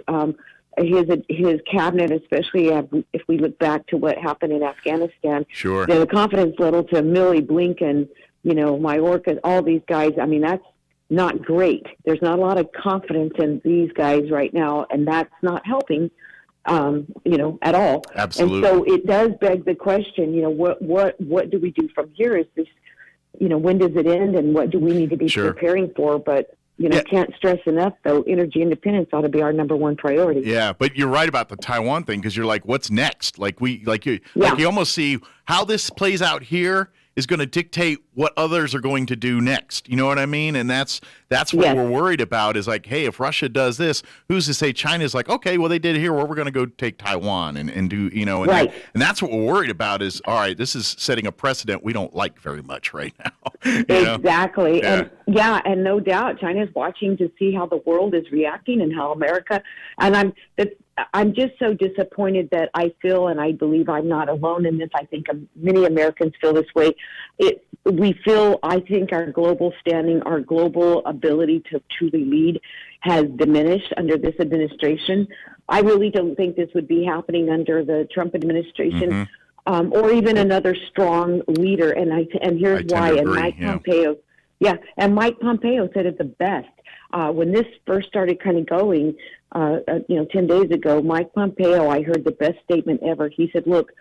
cabinet, especially if we look back to what happened in Afghanistan. The confidence level to Milley, Blinken, Mayorkas, all these guys, I mean, that's not great. There's not a lot of confidence in these guys right now, and that's not helping, at all. Absolutely. And so it does beg the question, what do we do from here? Is this, when does it end, and what do we need to be preparing for? But can't stress enough, though, energy independence ought to be our number one priority. Yeah, but you're right about the Taiwan thing, because you're like, what's next? You almost see how this plays out here is going to dictate what others are going to do next. You know what I mean? And that's what we're worried about, is like, hey, if Russia does this, who's to say China's like, okay, well, they did it here, well, we're going to go take Taiwan and do, and that's what we're worried about is, all right, this is setting a precedent we don't like very much right now. Exactly. Yeah. And no doubt China's watching to see how the world is reacting and how America, and I'm just so disappointed that I feel, and I believe I'm not alone in this, I think many Americans feel this way. We feel, I think, our global standing, our global ability to truly lead has diminished under this administration. I really don't think this would be happening under the Trump administration, or even another strong leader. And here's why. And Mike Pompeo, and Mike Pompeo said it the best. When this first started kind of going, 10 days ago, Mike Pompeo, I heard the best statement ever. He said, look,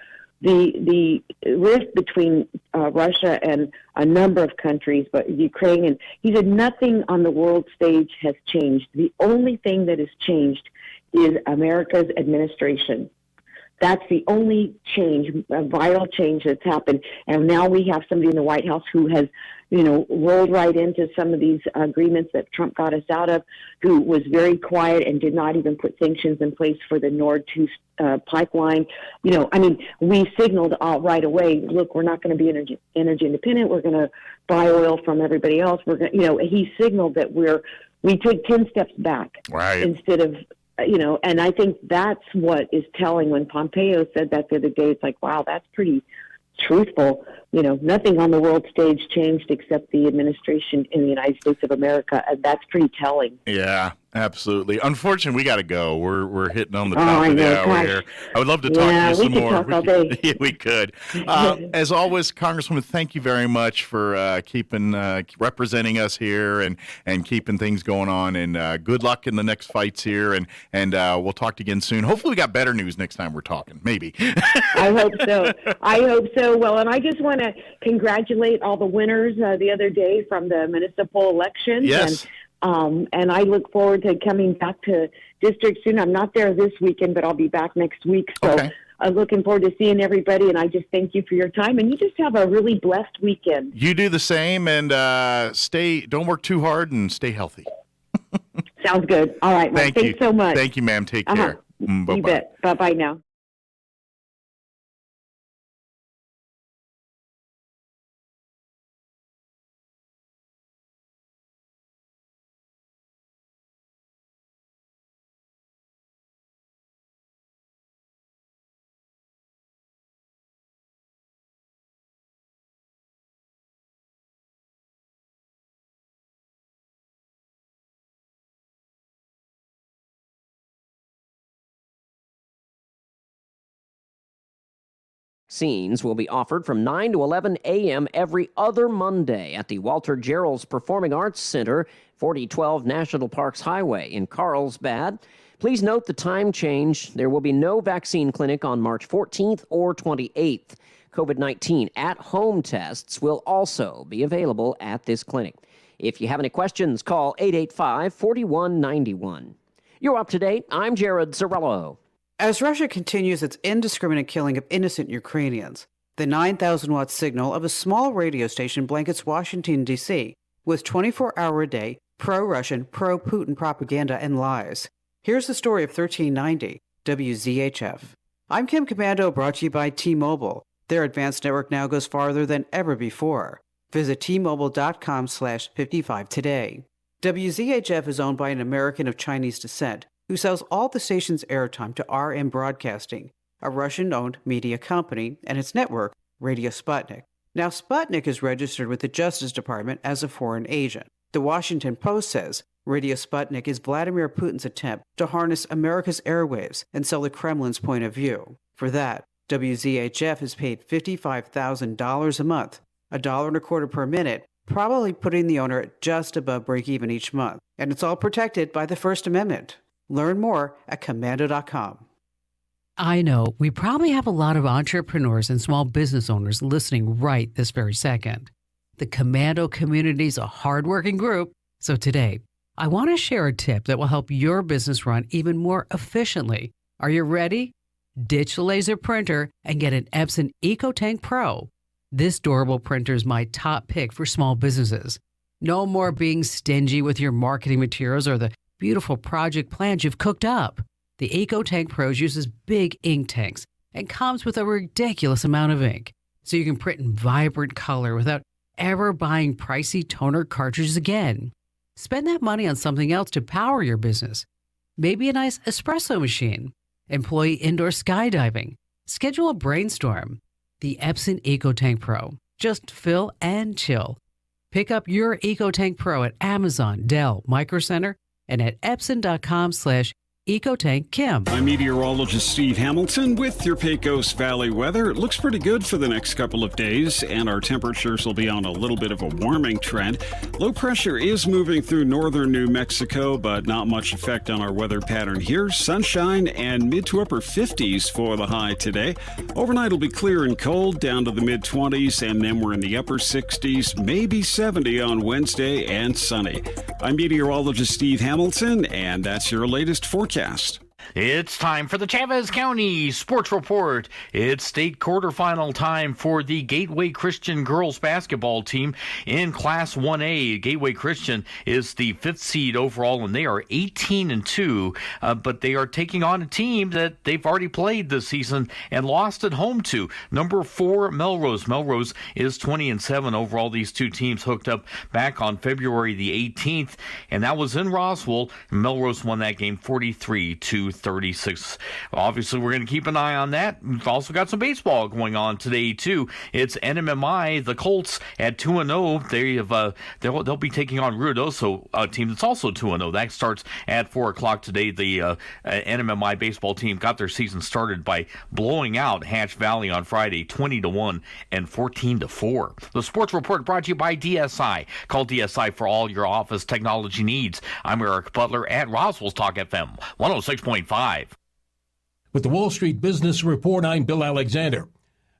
the rift between Russia and a number of countries, but Ukraine, and he said nothing on the world stage has changed. The only thing that has changed is America's administration. That's the only change, a vital change that's happened. And now we have somebody in the White House who has, rolled right into some of these agreements that Trump got us out of, who was very quiet and did not even put sanctions in place for the Nord 2 pipeline. We signaled right away, look, we're not going to be energy independent. We're going to buy oil from everybody else. We're going he signaled that we took 10 steps back instead of, and I think that's what is telling. When Pompeo said that the other day, it's like, wow, that's pretty truthful. Nothing on the world stage changed except the administration in the United States of America, and that's pretty telling. Yeah, absolutely. Unfortunately, we got to go. We're hitting on the top of the hour here. I would love to talk to you some more. Talk all day. Yeah, we could. As always, Congresswoman, thank you very much for keeping representing us here and keeping things going on. And good luck in the next fights here. And we'll talk to you again soon. Hopefully, we got better news next time we're talking. Maybe. I hope so. Well, and I just want to congratulate all the winners the other day from the municipal elections. Yes. And I look forward to coming back to district soon. I'm not there this weekend, but I'll be back next week. So I'm looking forward to seeing everybody, and I just thank you for your time. And you just have a really blessed weekend. You do the same, and don't work too hard, and stay healthy. Sounds good. All right, Mike. Thanks so much. Thank you, ma'am. Take care. Bye-bye. You bet. Bye-bye now. Scenes will be offered from 9 to 11 a.m. every other Monday at the Walter Gerald's Performing Arts Center, 4012 National Parks Highway in Carlsbad. Please note the time change. There will be no vaccine clinic on March 14th or 28th. COVID-19 at-home tests will also be available at this clinic. If you have any questions, call 885-4191. You're up to date. I'm Jared Sorello. As Russia continues its indiscriminate killing of innocent Ukrainians, the 9,000-watt signal of a small radio station blankets Washington, D.C., with 24-hour-a-day pro-Russian, pro-Putin propaganda and lies. Here's the story of 1390, WZHF. I'm Kim Commando, brought to you by T-Mobile. Their advanced network now goes farther than ever before. Visit T-Mobile.com/55 today. WZHF is owned by an American of Chinese descent who sells all the station's airtime to RM Broadcasting, a Russian-owned media company, and its network, Radio Sputnik. Now, Sputnik is registered with the Justice Department as a foreign agent. The Washington Post says Radio Sputnik is Vladimir Putin's attempt to harness America's airwaves and sell the Kremlin's point of view. For that, WZHF is paid $55,000 a month, $1.25 per minute, probably putting the owner at just above break-even each month. And it's all protected by the First Amendment. Learn more at commando.com. I know we probably have a lot of entrepreneurs and small business owners listening right this very second. The Commando community is a hardworking group, so today I want to share a tip that will help your business run even more efficiently. Are you ready? Ditch the laser printer and get an Epson EcoTank Pro. This durable printer is my top pick for small businesses. No more being stingy with your marketing materials or the beautiful project plans you've cooked up. The EcoTank Pro uses big ink tanks and comes with a ridiculous amount of ink, so you can print in vibrant color without ever buying pricey toner cartridges again. Spend that money on something else to power your business. Maybe a nice espresso machine. Employ indoor skydiving. Schedule a brainstorm. The Epson EcoTank Pro. Just fill and chill. Pick up your EcoTank Pro at Amazon, Dell, Micro Center, and at epson.com/EcoTankKim. I'm meteorologist Steve Hamilton with your Pecos Valley weather. It looks pretty good for the next couple of days, and our temperatures will be on a little bit of a warming trend. Low pressure is moving through northern New Mexico, but not much effect on our weather pattern here. Sunshine and mid to upper 50s for the high today. Overnight will be clear and cold, down to the mid-20s, and then we're in the upper 60s, maybe 70 on Wednesday, and sunny. I'm meteorologist Steve Hamilton, and that's your latest forecast. It's time for the Chavez County Sports Report. It's state quarterfinal time for the Gateway Christian girls basketball team in Class 1A. Gateway Christian is the 5th seed overall, and they are 18-2, but they are taking on a team that they've already played this season and lost at home to. Number 4, Melrose. Melrose is 20-7 overall. These two teams hooked up back on February the 18th, and that was in Roswell. Melrose won that game 43-36. Obviously, we're going to keep an eye on that. We've also got some baseball going on today, too. It's NMMI, the Colts, at 2-0. They have, they'll be taking on Ruidoso, a team that's also 2-0. That starts at 4 o'clock today. The NMMI baseball team got their season started by blowing out Hatch Valley on Friday, 20-1 and 14-4. The Sports Report brought to you by DSI. Call DSI for all your office technology needs. I'm Eric Butler at Roswell Talk FM 106.5. With the Wall Street Business Report, I'm Bill Alexander.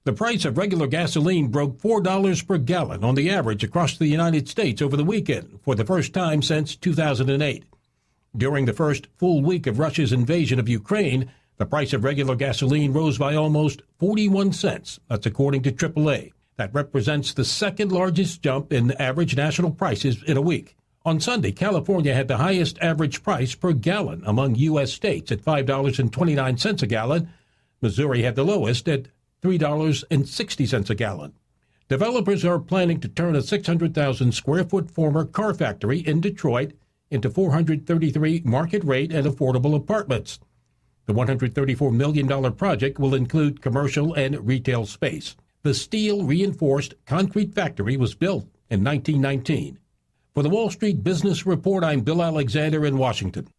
The price of regular gasoline broke $4 per gallon on the average across the United States over the weekend for the first time since 2008. During the first full week of Russia's invasion of Ukraine, the price of regular gasoline rose by almost 41 cents. That's according to AAA. That represents the second largest jump in average national prices in a week. On Sunday, California had the highest average price per gallon among U.S. states at $5.29 a gallon. Missouri had the lowest at $3.60 a gallon. Developers are planning to turn a 600,000-square-foot former car factory in Detroit into 433 market-rate and affordable apartments. The $134 million project will include commercial and retail space. The steel-reinforced concrete factory was built in 1919. For the Wall Street Business Report, I'm Bill Alexander in Washington.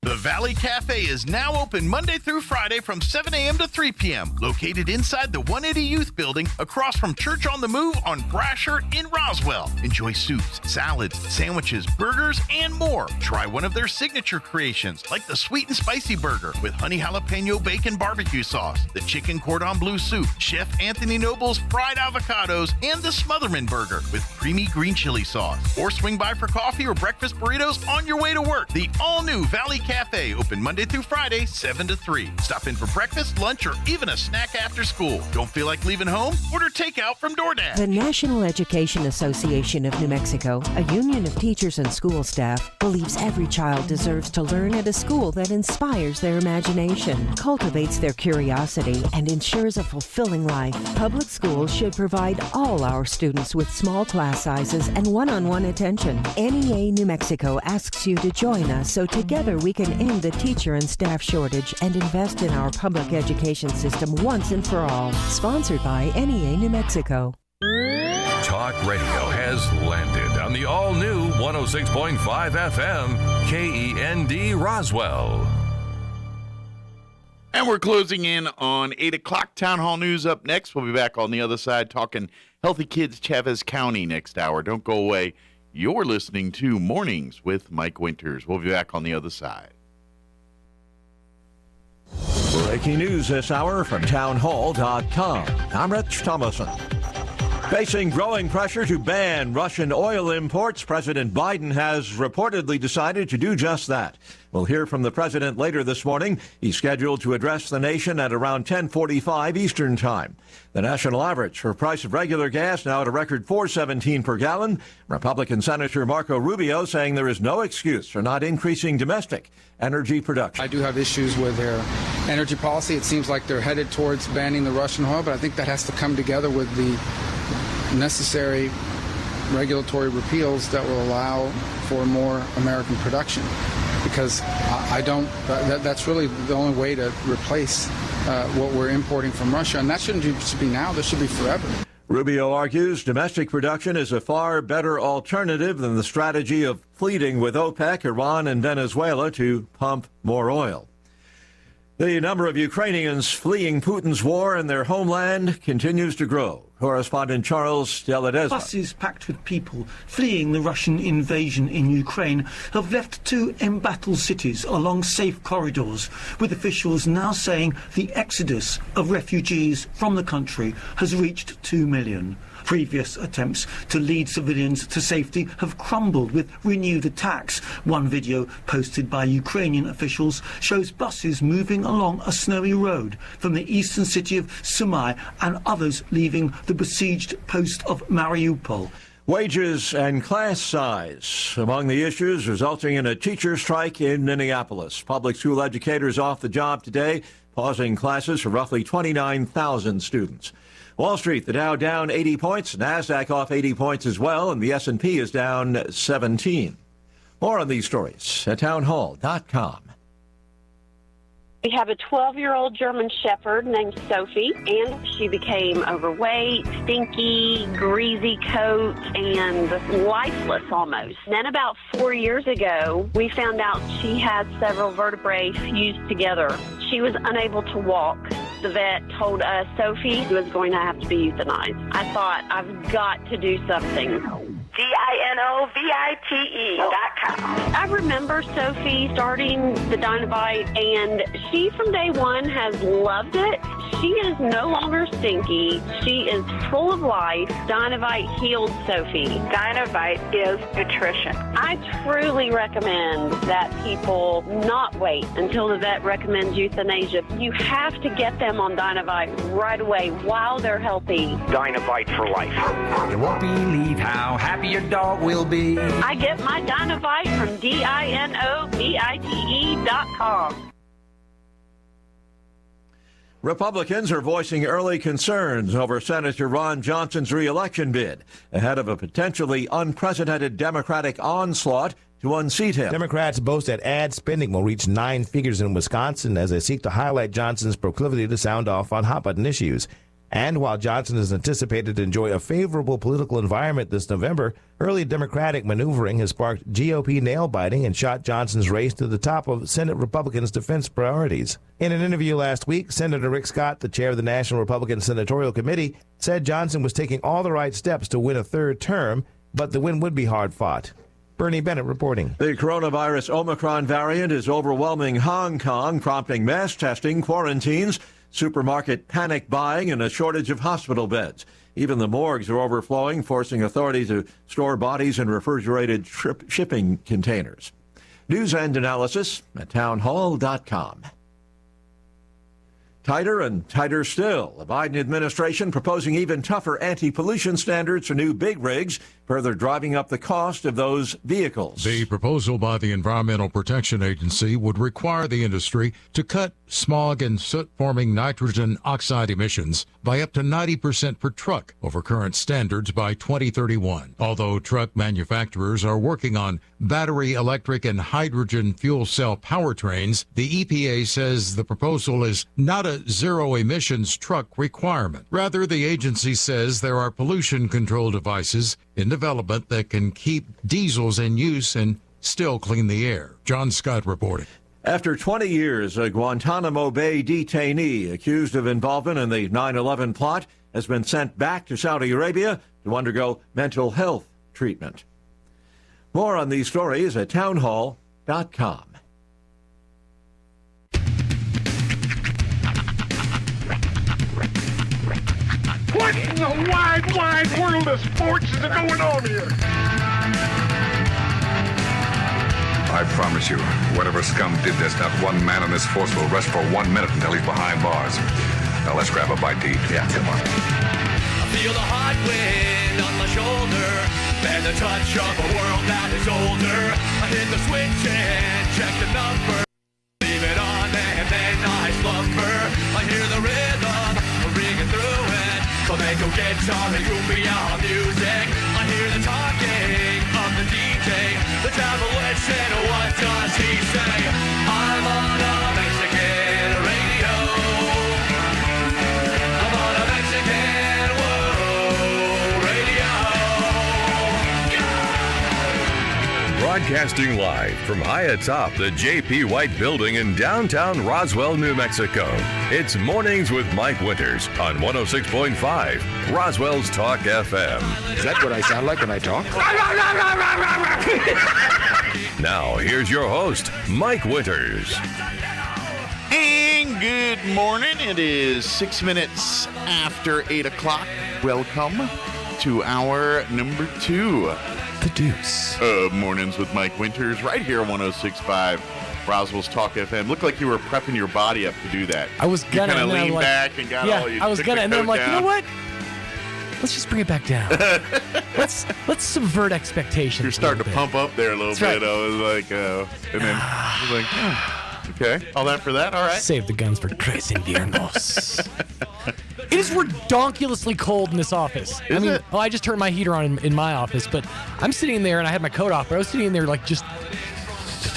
The Valley Cafe is now open Monday through Friday from 7 a.m. to 3 p.m. Located inside the 180 Youth Building across from Church on the Move on Brasher in Roswell. Enjoy soups, salads, sandwiches, burgers, and more. Try one of their signature creations like the Sweet and Spicy Burger with honey jalapeno bacon barbecue sauce, the chicken cordon bleu soup, Chef Anthony Noble's fried avocados, and the Smotherman Burger with creamy green chili sauce. Or swing by for coffee or breakfast burritos on your way to work. The all-new Valley Cafe, open Monday through Friday, 7 to 3. Stop in for breakfast, lunch, or even a snack after school. Don't feel like leaving home? Order takeout from DoorDash. The National Education Association of New Mexico, a union of teachers and school staff, believes every child deserves to learn at a school that inspires their imagination, cultivates their curiosity, and ensures a fulfilling life. Public schools should provide all our students with small class sizes and one-on-one attention. NEA New Mexico asks you to join us so together we can end the teacher and staff shortage and invest in our public education system once and for all. Sponsored by NEA New Mexico. Talk radio has landed on the all-new 106.5 FM KEND Roswell. And we're closing in on 8 o'clock. Town Hall News up next. We'll be back on the other side talking Healthy Kids Chavez County next hour. Don't go away. You're listening to Mornings with Mike Winters. We'll be back on the other side. Breaking news this hour from townhall.com. I'm Rich Thomason. Facing growing pressure to ban Russian oil imports, President Biden has reportedly decided to do just that. We'll hear from the president later this morning. He's scheduled to address the nation at around 10:45 Eastern Time. The national average for price of regular gas now at a record $4.17 per gallon. Republican Senator Marco Rubio saying there is no excuse for not increasing domestic energy production. I do have issues with their energy policy. It seems like they're headed towards banning the Russian oil, but I think that has to come together with the necessary regulatory repeals that will allow for more American production, because that's really the only way to replace what we're importing from Russia, and that shouldn't just be now, that should be forever. Rubio argues domestic production is a far better alternative than the strategy of pleading with OPEC, Iran, and Venezuela to pump more oil. The number of Ukrainians fleeing Putin's war in their homeland continues to grow. Correspondent Charles Deladesma. Buses packed with people fleeing the Russian invasion in Ukraine have left two embattled cities along safe corridors, with officials now saying the exodus of refugees from the country has reached 2 million. Previous attempts to lead civilians to safety have crumbled with renewed attacks. One video posted by Ukrainian officials shows buses moving along a snowy road from the eastern city of Sumy and others leaving the besieged post of Mariupol. Wages and class size among the issues resulting in a teacher strike in Minneapolis. Public school educators off the job today, pausing classes for roughly 29,000 students. Wall Street, the Dow down 80 points, NASDAQ off 80 points as well, and the S&P is down 17. More on these stories at townhall.com. We have a 12-year-old German Shepherd named Sophie, and she became overweight, stinky, greasy coat, and lifeless almost. Then about 4 years ago, we found out she had several vertebrae fused together. She was unable to walk. The vet told us Sophie was going to have to be euthanized. I thought, I've got to do something. DINOVITE.com. I remember Sophie starting the Dynovite, and she from day one has loved it. She is no longer stinky. She is full of life. Dynovite healed Sophie. Dynovite is nutrition. I truly recommend that people not wait until the vet recommends euthanasia. You have to get them on Dynovite right away while they're healthy. Dynovite for life. You won't believe how happy your dog will be. I get my Dynovite from DINOVITE.com. Republicans are voicing early concerns over Senator Ron Johnson's re-election bid ahead of a potentially unprecedented Democratic onslaught to unseat him. Democrats boast that ad spending will reach 9 figures in Wisconsin as they seek to highlight Johnson's proclivity to sound off on hot-button issues. And while Johnson is anticipated to enjoy a favorable political environment this November, early Democratic maneuvering has sparked GOP nail-biting and shot Johnson's race to the top of Senate Republicans' defense priorities. In an interview last week, Senator Rick Scott, the chair of the National Republican Senatorial Committee, said Johnson was taking all the right steps to win a third term, but the win would be hard-fought. Bernie Bennett reporting. The coronavirus Omicron variant is overwhelming Hong Kong, prompting mass testing, quarantines, supermarket panic buying, and a shortage of hospital beds. Even the morgues are overflowing, forcing authorities to store bodies in refrigerated shipping containers. News and analysis at townhall.com. Tighter and tighter still. The Biden administration proposing even tougher anti-pollution standards for new big rigs, further driving up the cost of those vehicles. The proposal by the Environmental Protection Agency would require the industry to cut smog and soot-forming nitrogen oxide emissions by up to 90% per truck over current standards by 2031. Although truck manufacturers are working on battery, electric, and hydrogen fuel cell powertrains, the EPA says the proposal is not a zero-emissions truck requirement. Rather, the agency says there are pollution control devices in development that can keep diesels in use and still clean the air. John Scott reporting. After 20 years, a Guantanamo Bay detainee accused of involvement in the 9/11 plot has been sent back to Saudi Arabia to undergo mental health treatment. More on these stories at townhall.com. What in the wide, wide world of sports is going on here? I promise you, whatever scum did this, not one man in this force will rest for 1 minute until he's behind bars. Now let's grab a bite to eat. Yeah, come on. I feel the hot wind on my shoulder and the touch of a world that is older. I hit the switch and check the number. Leave it on and then I slumber. I hear the rhythm ringing through it. Flamenco guitar and cumbia music. I hear the talking of the DJ. The demolition, what does he say? I'm on a Mexican radio. I'm on a Mexican radio. Broadcasting live from high atop the J.P. White Building in downtown Roswell, New Mexico. It's Mornings with Mike Winters on 106.5 Roswell's Talk FM. Is that what I sound like when I talk? Now, here's your host, Mike Winters. And good morning. It is 6 minutes after 8 o'clock. Welcome to hour number 2. The Deuce. Mornings with Mike Winters, right here on 106.5 Roswell's Talk FM. Looked like you were prepping your body up to do that. I was gonna. You kind of leaned back and got all you. I was gonna, and then I'm like, down. you know what? Let's just bring it back down. let's subvert expectations. You're starting to pump up there a little bit. Right. I was like, and then I was like, okay, all that for that. All right. Save the guns for Tres Inviernos. It is redonkulously cold in this office. Is it? Well, I just turned my heater on in my office, but I'm sitting there and I had my coat off, but I was sitting there like just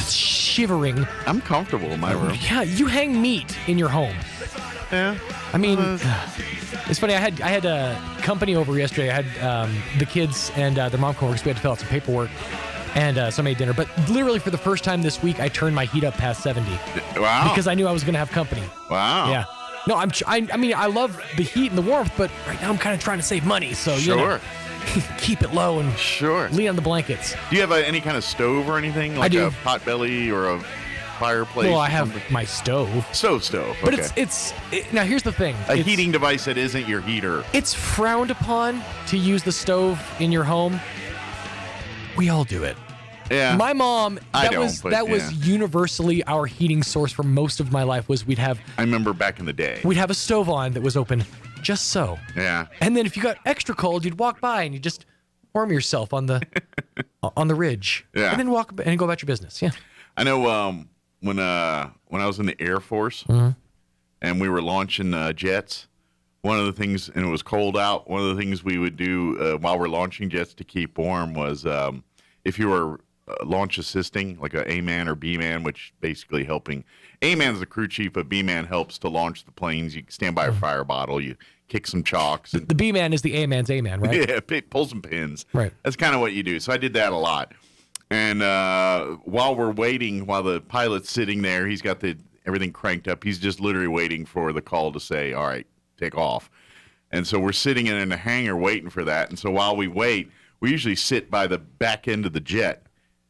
shivering. I'm comfortable in my room. Yeah, you hang meat in your home. Yeah. I mean, it's funny. I had a company over yesterday. I had the kids and their mom come over because we had to fill out some paperwork. And so I made dinner. But literally for the first time this week, I turned my heat up past 70. Wow. Because I knew I was going to have company. Wow. Yeah. No, I mean, I love the heat and the warmth, but right now I'm kind of trying to save money. So, Sure. keep it low and lean on the blankets. Do you have any kind of stove or anything? Like I do. a potbelly or a fireplace? Well, I or have something? my stove. Stove. But Okay. it's now here's the thing. A heating device that isn't your heater. It's frowned upon to use the stove in your home. We all do it. Yeah. My mom, that was yeah. universally our heating source for most of my life was we'd have I remember back in the day. We'd have a stove on that was open just so. Yeah. And then if you got extra cold, you'd walk by and you just warm yourself on the ridge. Yeah. And then walk and go about your business. Yeah. I know when I was in the Air Force and we were launching jets, one of the things, and it was cold out, one of the things we would do while we're launching jets to keep warm was if you were launch assisting, like a A-man or B-man, which basically helping. A-man's the crew chief, but B-man helps to launch the planes. You stand by a fire bottle, you kick some chalks. And, the B-man is the A-man's A-man, right? Yeah, pull some pins. Right. That's kind of what you do. So I did that a lot. And while we're waiting, while the pilot's sitting there, he's got everything cranked up. He's just literally waiting for the call to say, all right, take off. And so we're sitting in the hangar waiting for that. And so while we wait, we usually sit by the back end of the jet.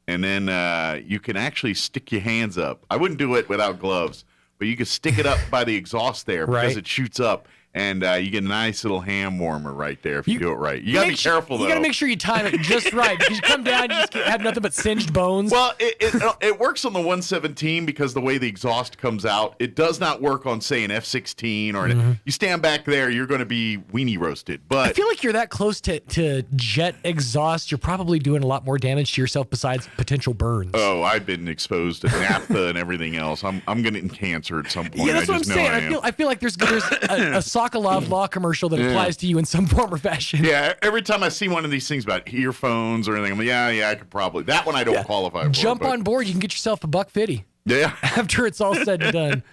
And then you can actually stick your hands up. I wouldn't do it without gloves, but you can stick it up by the exhaust there because it shoots up. And you get a nice little ham warmer right there if you do it right. You got to be careful, though. You got to make sure you time it just right because you come down, you just have nothing but singed bones. Well, it works on the 117 because the way the exhaust comes out. It does not work on, say, an F-16 or you stand back there, you're going to be weenie roasted. But I feel like you're that close to jet exhaust. You're probably doing a lot more damage to yourself besides potential burns. Oh, I've been exposed to naphtha and everything else. I'm going to get cancer at some point. Yeah, that's what I'm saying. I feel like there's a Sokolov Law commercial that applies to you in some form or fashion. Yeah, every time I see one of these things about earphones or anything, I'm like, yeah, I could probably. That one I don't qualify for. Jump on board. You can get yourself $150. Yeah. After it's all said and done.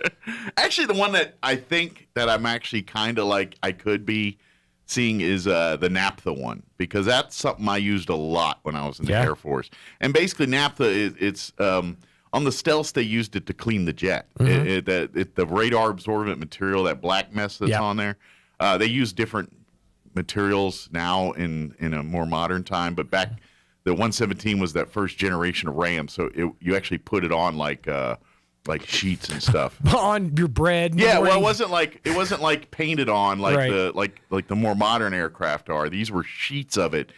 Actually, the one that I think that I'm actually kind of like I could be seeing is the naphtha one, because that's something I used a lot when I was in the Air Force. And basically, naphtha it's on the stealths, they used it to clean the jet. The radar absorbent material, that black mess that's on there, they use different materials now in a more modern time. But back, the 117 was that first generation of RAM, so you actually put it on like sheets and stuff on your bread. Yeah, well, it wasn't like painted on like the more modern aircraft are. These were sheets of it,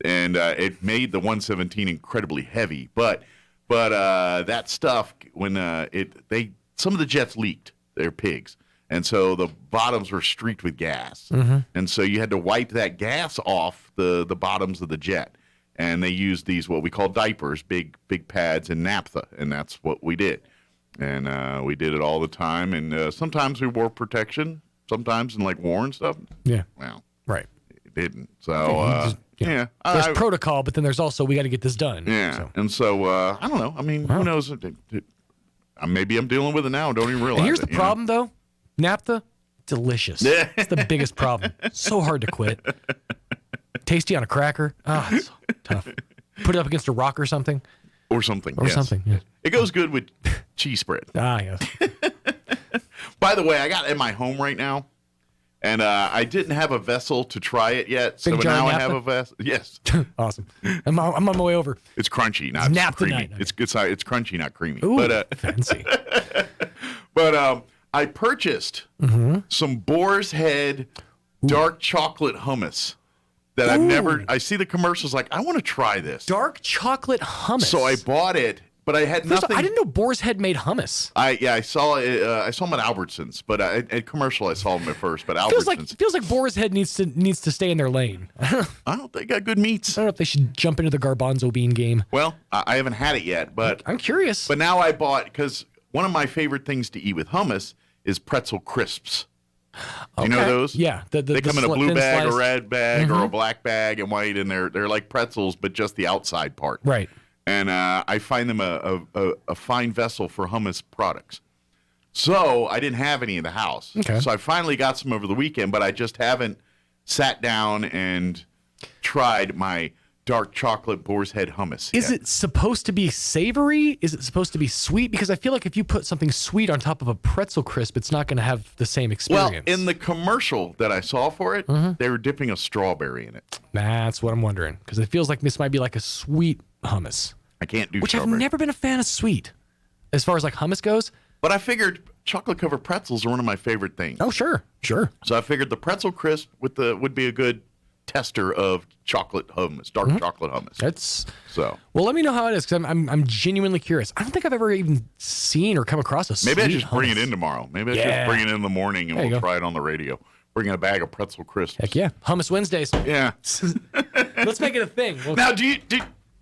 and it made the 117 incredibly heavy. But that stuff, when some of the jets leaked, they're pigs, and so the bottoms were streaked with gas, and so you had to wipe that gas off the bottoms of the jet, and they used these what we call diapers, big pads, and naphtha, and that's what we did, and we did it all the time, and sometimes we wore protection, sometimes in like war and stuff. Yeah. Well, right. It didn't. So yeah. There's protocol, but then there's also we got to get this done. Yeah. So. And so I don't know. I mean, who knows? Maybe I'm dealing with it now. Don't even realize. And here's the problem, though. Naphtha, delicious. It's the biggest problem. So hard to quit. Tasty on a cracker. It's so tough. Put it up against a rock or something. Or something. Yeah. It goes good with cheese spread. Yes. By the way, I got it in my home right now. And I didn't have a vessel to try it yet, so now I have a vessel. Yes. Awesome. I'm on my way over. It's crunchy, not creamy. It's crunchy, not creamy. Ooh, fancy. But I purchased some Boar's Head dark chocolate hummus that I've never. I see the commercials like I want to try this dark chocolate hummus. So I bought it. But I had nothing. I didn't know Boar's Head made hummus. I saw it. I saw them at Albertsons, but at commercial I saw them at first. But Albertsons feels like Boar's Head needs to stay in their lane. I don't think they got good meats. I don't know if they should jump into the garbanzo bean game. Well, I haven't had it yet, but I'm curious. But now I bought, because one of my favorite things to eat with hummus is pretzel crisps. Do you know those? Yeah, they come in a blue bag, a red bag, or a black bag and white, and they're like pretzels, but just the outside part. Right. And I find them a fine vessel for hummus products. So I didn't have any in the house. Okay. So I finally got some over the weekend, but I just haven't sat down and tried my dark chocolate Boar's Head hummus. Is it supposed to be savory? Is it supposed to be sweet? Because I feel like if you put something sweet on top of a pretzel crisp, it's not going to have the same experience. Well, in the commercial that I saw for it, they were dipping a strawberry in it. That's what I'm wondering, because it feels like this might be like a sweet hummus. I can't do Which strawberry. I've never been a fan of sweet, as far as like hummus goes. But I figured chocolate-covered pretzels are one of my favorite things. Oh, sure. So I figured the pretzel crisp would be a good tester of chocolate hummus, dark chocolate hummus. That's so. Well, let me know how it is, because I'm genuinely curious. I don't think I've ever even seen or come across a sweet Maybe I just hummus. bring it in tomorrow. Maybe I just bring it in the morning and we'll try it on the radio. Bring in a bag of pretzel crisps. Heck yeah, Hummus Wednesdays. Yeah. Let's make it a thing. Now,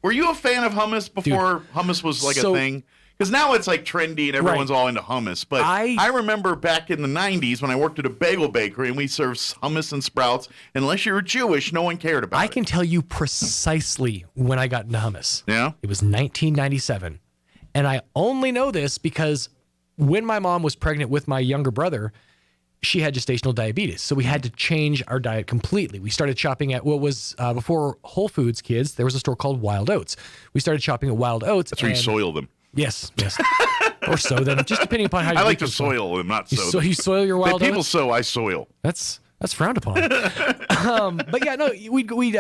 were you a fan of hummus before hummus was like a thing? Because now it's like trendy and everyone's all into hummus. But I remember back in the 90s when I worked at a bagel bakery and we served hummus and sprouts. Unless you were Jewish, no one cared about it. I can tell you precisely when I got into hummus. Yeah? It was 1997. And I only know this because when my mom was pregnant with my younger brother, she had gestational diabetes. So we had to change our diet completely. We started shopping at what was before Whole Foods Kids, there was a store called Wild Oats. We started shopping at Wild Oats. That's where you soil them. Yes. Or sow them, just depending upon how you I like to soil them, not sow them. You soil your wild people oats? sow, I soil. That's frowned upon. But yeah, no, we'd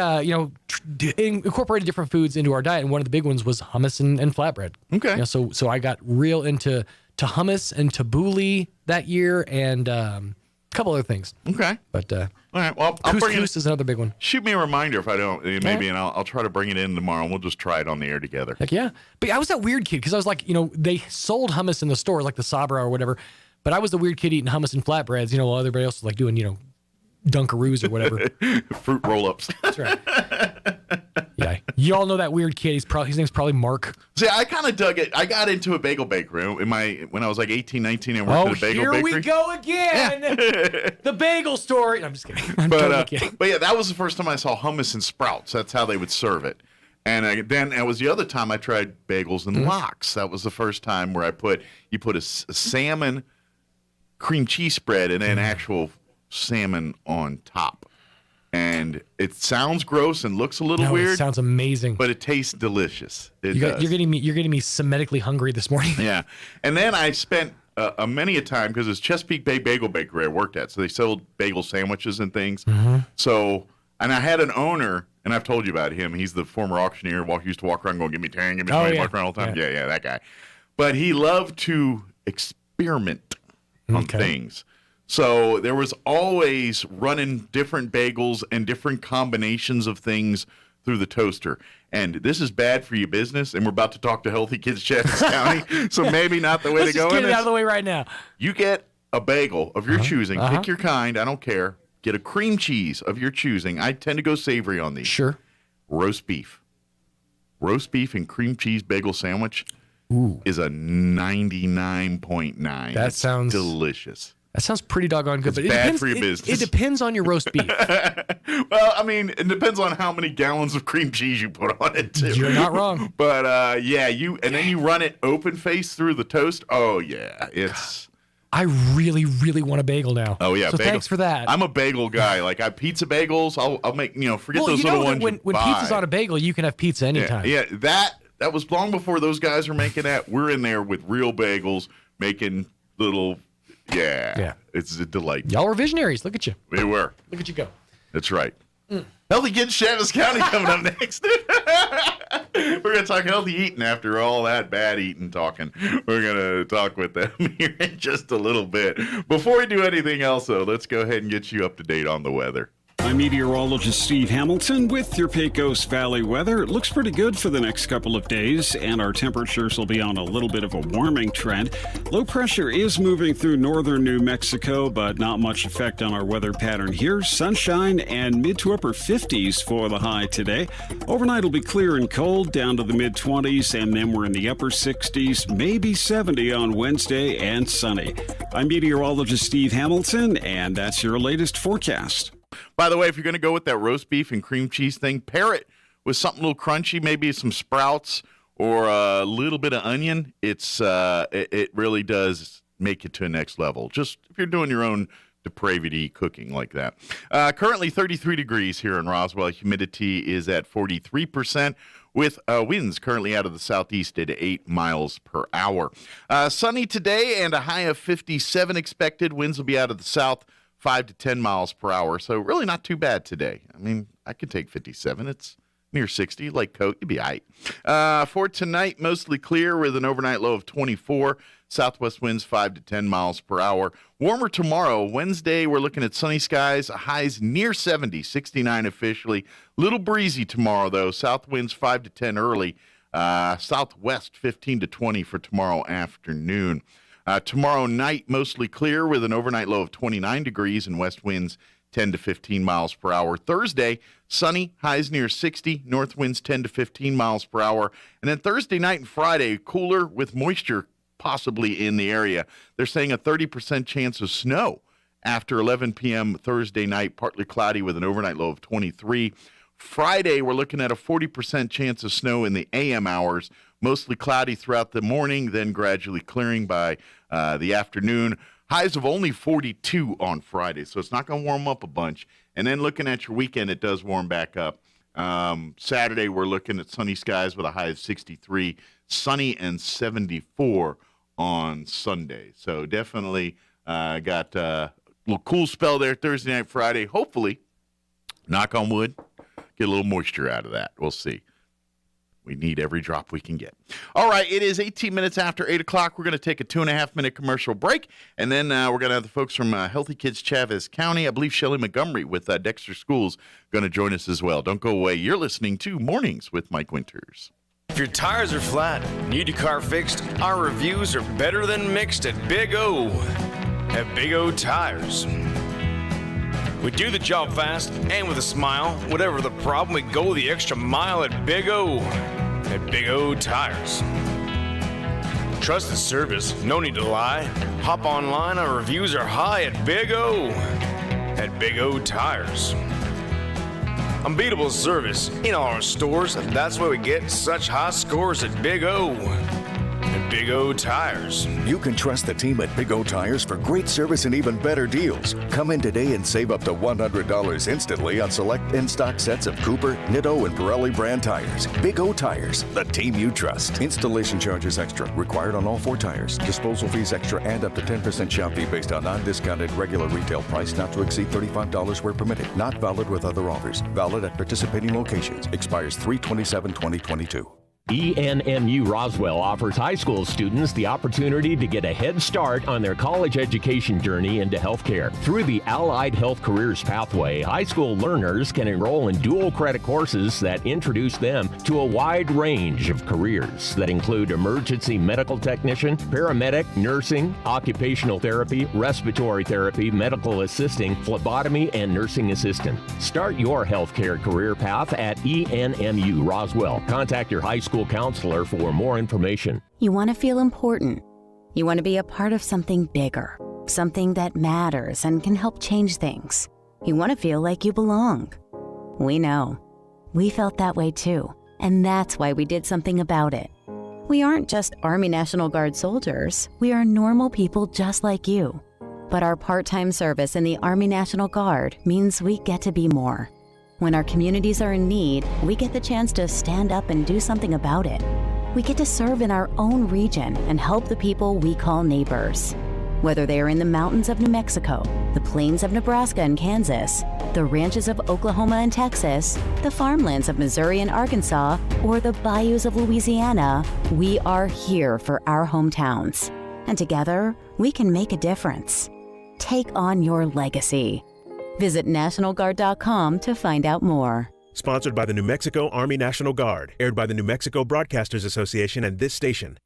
incorporated different foods into our diet, and one of the big ones was hummus and flatbread. Okay. So I got real into hummus and tabbouleh that year, and couple other things. Okay. But all right. Well, I'll bring couscous is another big one. Shoot me a reminder if I don't, maybe, and I'll try to bring it in tomorrow, and we'll just try it on the air together. Heck yeah. But I was that weird kid because I was like, they sold hummus in the store, like the Sabra or whatever. But I was the weird kid eating hummus and flatbreads, while everybody else was like doing, Dunkaroos or whatever. Fruit roll-ups. That's right. Yeah. You all know that weird kid. His name's probably Mark. See, I kind of dug it. I got into a bagel bakery when I was like 18, 19 and worked at a bagel bakery. Here we go again. Yeah. The bagel story. I'm just kidding. I'm totally kidding. But yeah, that was the first time I saw hummus and sprouts. That's how they would serve it. And then it was the other time I tried bagels and lox. That was the first time where you put a salmon cream cheese spread and then actual salmon on top. And it sounds gross and looks a little weird. It sounds amazing, but it tastes delicious. You're getting me Semitically hungry this morning. Yeah, and then I spent many a time because it's Chesapeake Bay Bagel Bakery I worked at, so they sold bagel sandwiches and things. Mm-hmm. So, and I had an owner, and I've told you about him. He's the former auctioneer. He used to walk around going, "Give me 10, give me 20," walk around all the time. Yeah, that guy. But he loved to experiment on things. So there was always running different bagels and different combinations of things through the toaster. And this is bad for your business, and we're about to talk to Healthy Kids Chatham County, so maybe not the way to go. Let's just get it out of the way right now. You get a bagel of your choosing. Pick your kind. I don't care. Get a cream cheese of your choosing. I tend to go savory on these. Sure. Roast beef. Roast beef and cream cheese bagel sandwich is a 99.9. That sounds delicious. That sounds pretty doggone good. It's but it bad depends, for your business. It depends on your roast beef. Well, I mean, it depends on how many gallons of cream cheese you put on it, too. You're not wrong. But, then you run it open face through the toast. Oh, yeah. It's... I really, really want a bagel now. Oh, yeah. So bagel. Thanks for that. I'm a bagel guy. Like, pizza bagels, I'll make, forget those little ones when pizza's on a bagel, you can have pizza anytime. Yeah, that was long before those guys were making that. We're in there with real bagels, making little... Yeah. It's a delight. Y'all were visionaries. Look at you. We were. Look at you go. That's right. Healthy Kids Chatham County coming up next. We're going to talk healthy eating after all that bad eating talking. We're going to talk with them here in just a little bit. Before we do anything else, though, let's go ahead and get you up to date on the weather. I'm meteorologist Steve Hamilton with your Pecos Valley weather. It looks pretty good for the next couple of days, and our temperatures will be on a little bit of a warming trend. Low pressure is moving through northern New Mexico, but not much effect on our weather pattern here. Sunshine and mid to upper 50s for the high today. Overnight will be clear and cold, down to the mid-20s, and then we're in the upper 60s, maybe 70 on Wednesday, and sunny. I'm meteorologist Steve Hamilton, and that's your latest forecast. By the way, if you're going to go with that roast beef and cream cheese thing, pair it with something a little crunchy, maybe some sprouts or a little bit of onion. It really does make it to a next level. Just if you're doing your own depravity cooking like that. Currently 33 degrees here in Roswell. Humidity is at 43%. With winds currently out of the southeast at 8 miles per hour. Sunny today and a high of 57 expected. Winds will be out of the south 5 to 10 miles per hour. So really not too bad today. I mean, I could take 57. It's near 60. Like Coke, you'd be all right. For tonight, mostly clear with an overnight low of 24. Southwest winds 5 to 10 miles per hour. Warmer tomorrow. Wednesday, we're looking at sunny skies. Highs near 70, 69 officially. Little breezy tomorrow, though. South winds 5 to 10 early. Southwest 15 to 20 for tomorrow afternoon. Tomorrow night, mostly clear with an overnight low of 29 degrees and west winds 10 to 15 miles per hour. Thursday, sunny, highs near 60, north winds 10 to 15 miles per hour. And then Thursday night and Friday, cooler with moisture possibly in the area. They're saying a 30% chance of snow after 11 p.m. Thursday night, partly cloudy with an overnight low of 23. Friday, we're looking at a 40% chance of snow in the AM hours. Mostly cloudy throughout the morning, then gradually clearing by the afternoon. Highs of only 42 on Friday, so it's not going to warm up a bunch. And then looking at your weekend, it does warm back up. Saturday, we're looking at sunny skies with a high of 63, sunny and 74 on Sunday. So definitely got a little cool spell there Thursday night, Friday. Hopefully, knock on wood, get a little moisture out of that. We'll see. We need every drop we can get. All right, it is 18 minutes after 8 o'clock. We're going to take a 2.5-minute commercial break, and then we're going to have the folks from Healthy Kids Chavez County. I believe Shelley Montgomery with Dexter Schools going to join us as well. Don't go away. You're listening to Mornings with Mike Winters. If your tires are flat, need your car fixed, our reviews are better than mixed at Big O. At Big O Tires. We do the job fast and with a smile. Whatever the problem, we go the extra mile at Big O. At Big O Tires. Trusted service, no need to lie. Hop online, our reviews are high at Big O. At Big O Tires. Unbeatable service in all our stores. That's why we get such high scores at Big O. At Big O Tires. You can trust the team at Big O Tires for great service and even better deals. Come in today and save up to $100 instantly on select in-stock sets of Cooper, Nitto, and Pirelli brand tires. Big O Tires, the team you trust. Installation charges extra, required on all 4 tires. Disposal fees extra and up to 10% shop fee based on non-discounted regular retail price not to exceed $35 where permitted. Not valid with other offers. Valid at participating locations. Expires 3/27/2022. ENMU Roswell offers high school students the opportunity to get a head start on their college education journey into healthcare. Through the Allied Health Careers Pathway, high school learners can enroll in dual credit courses that introduce them to a wide range of careers that include emergency medical technician, paramedic, nursing, occupational therapy, respiratory therapy, medical assisting, phlebotomy, and nursing assistant. Start your healthcare career path at ENMU Roswell. Contact your high school counselor for more information. You want to feel important. You want to be a part of something bigger, something that matters and can help change things. You want to feel like you belong. We know. We felt that way too, and that's why we did something about it. We aren't just Army National Guard soldiers. We are normal people just like you. But our part-time service in the Army National Guard means we get to be more. When our communities are in need, we get the chance to stand up and do something about it. We get to serve in our own region and help the people we call neighbors. Whether they are in the mountains of New Mexico, the plains of Nebraska and Kansas, the ranches of Oklahoma and Texas, the farmlands of Missouri and Arkansas, or the bayous of Louisiana, we are here for our hometowns. And together, we can make a difference. Take on your legacy. Visit NationalGuard.com to find out more. Sponsored by the New Mexico Army National Guard. Aired by the New Mexico Broadcasters Association and this station.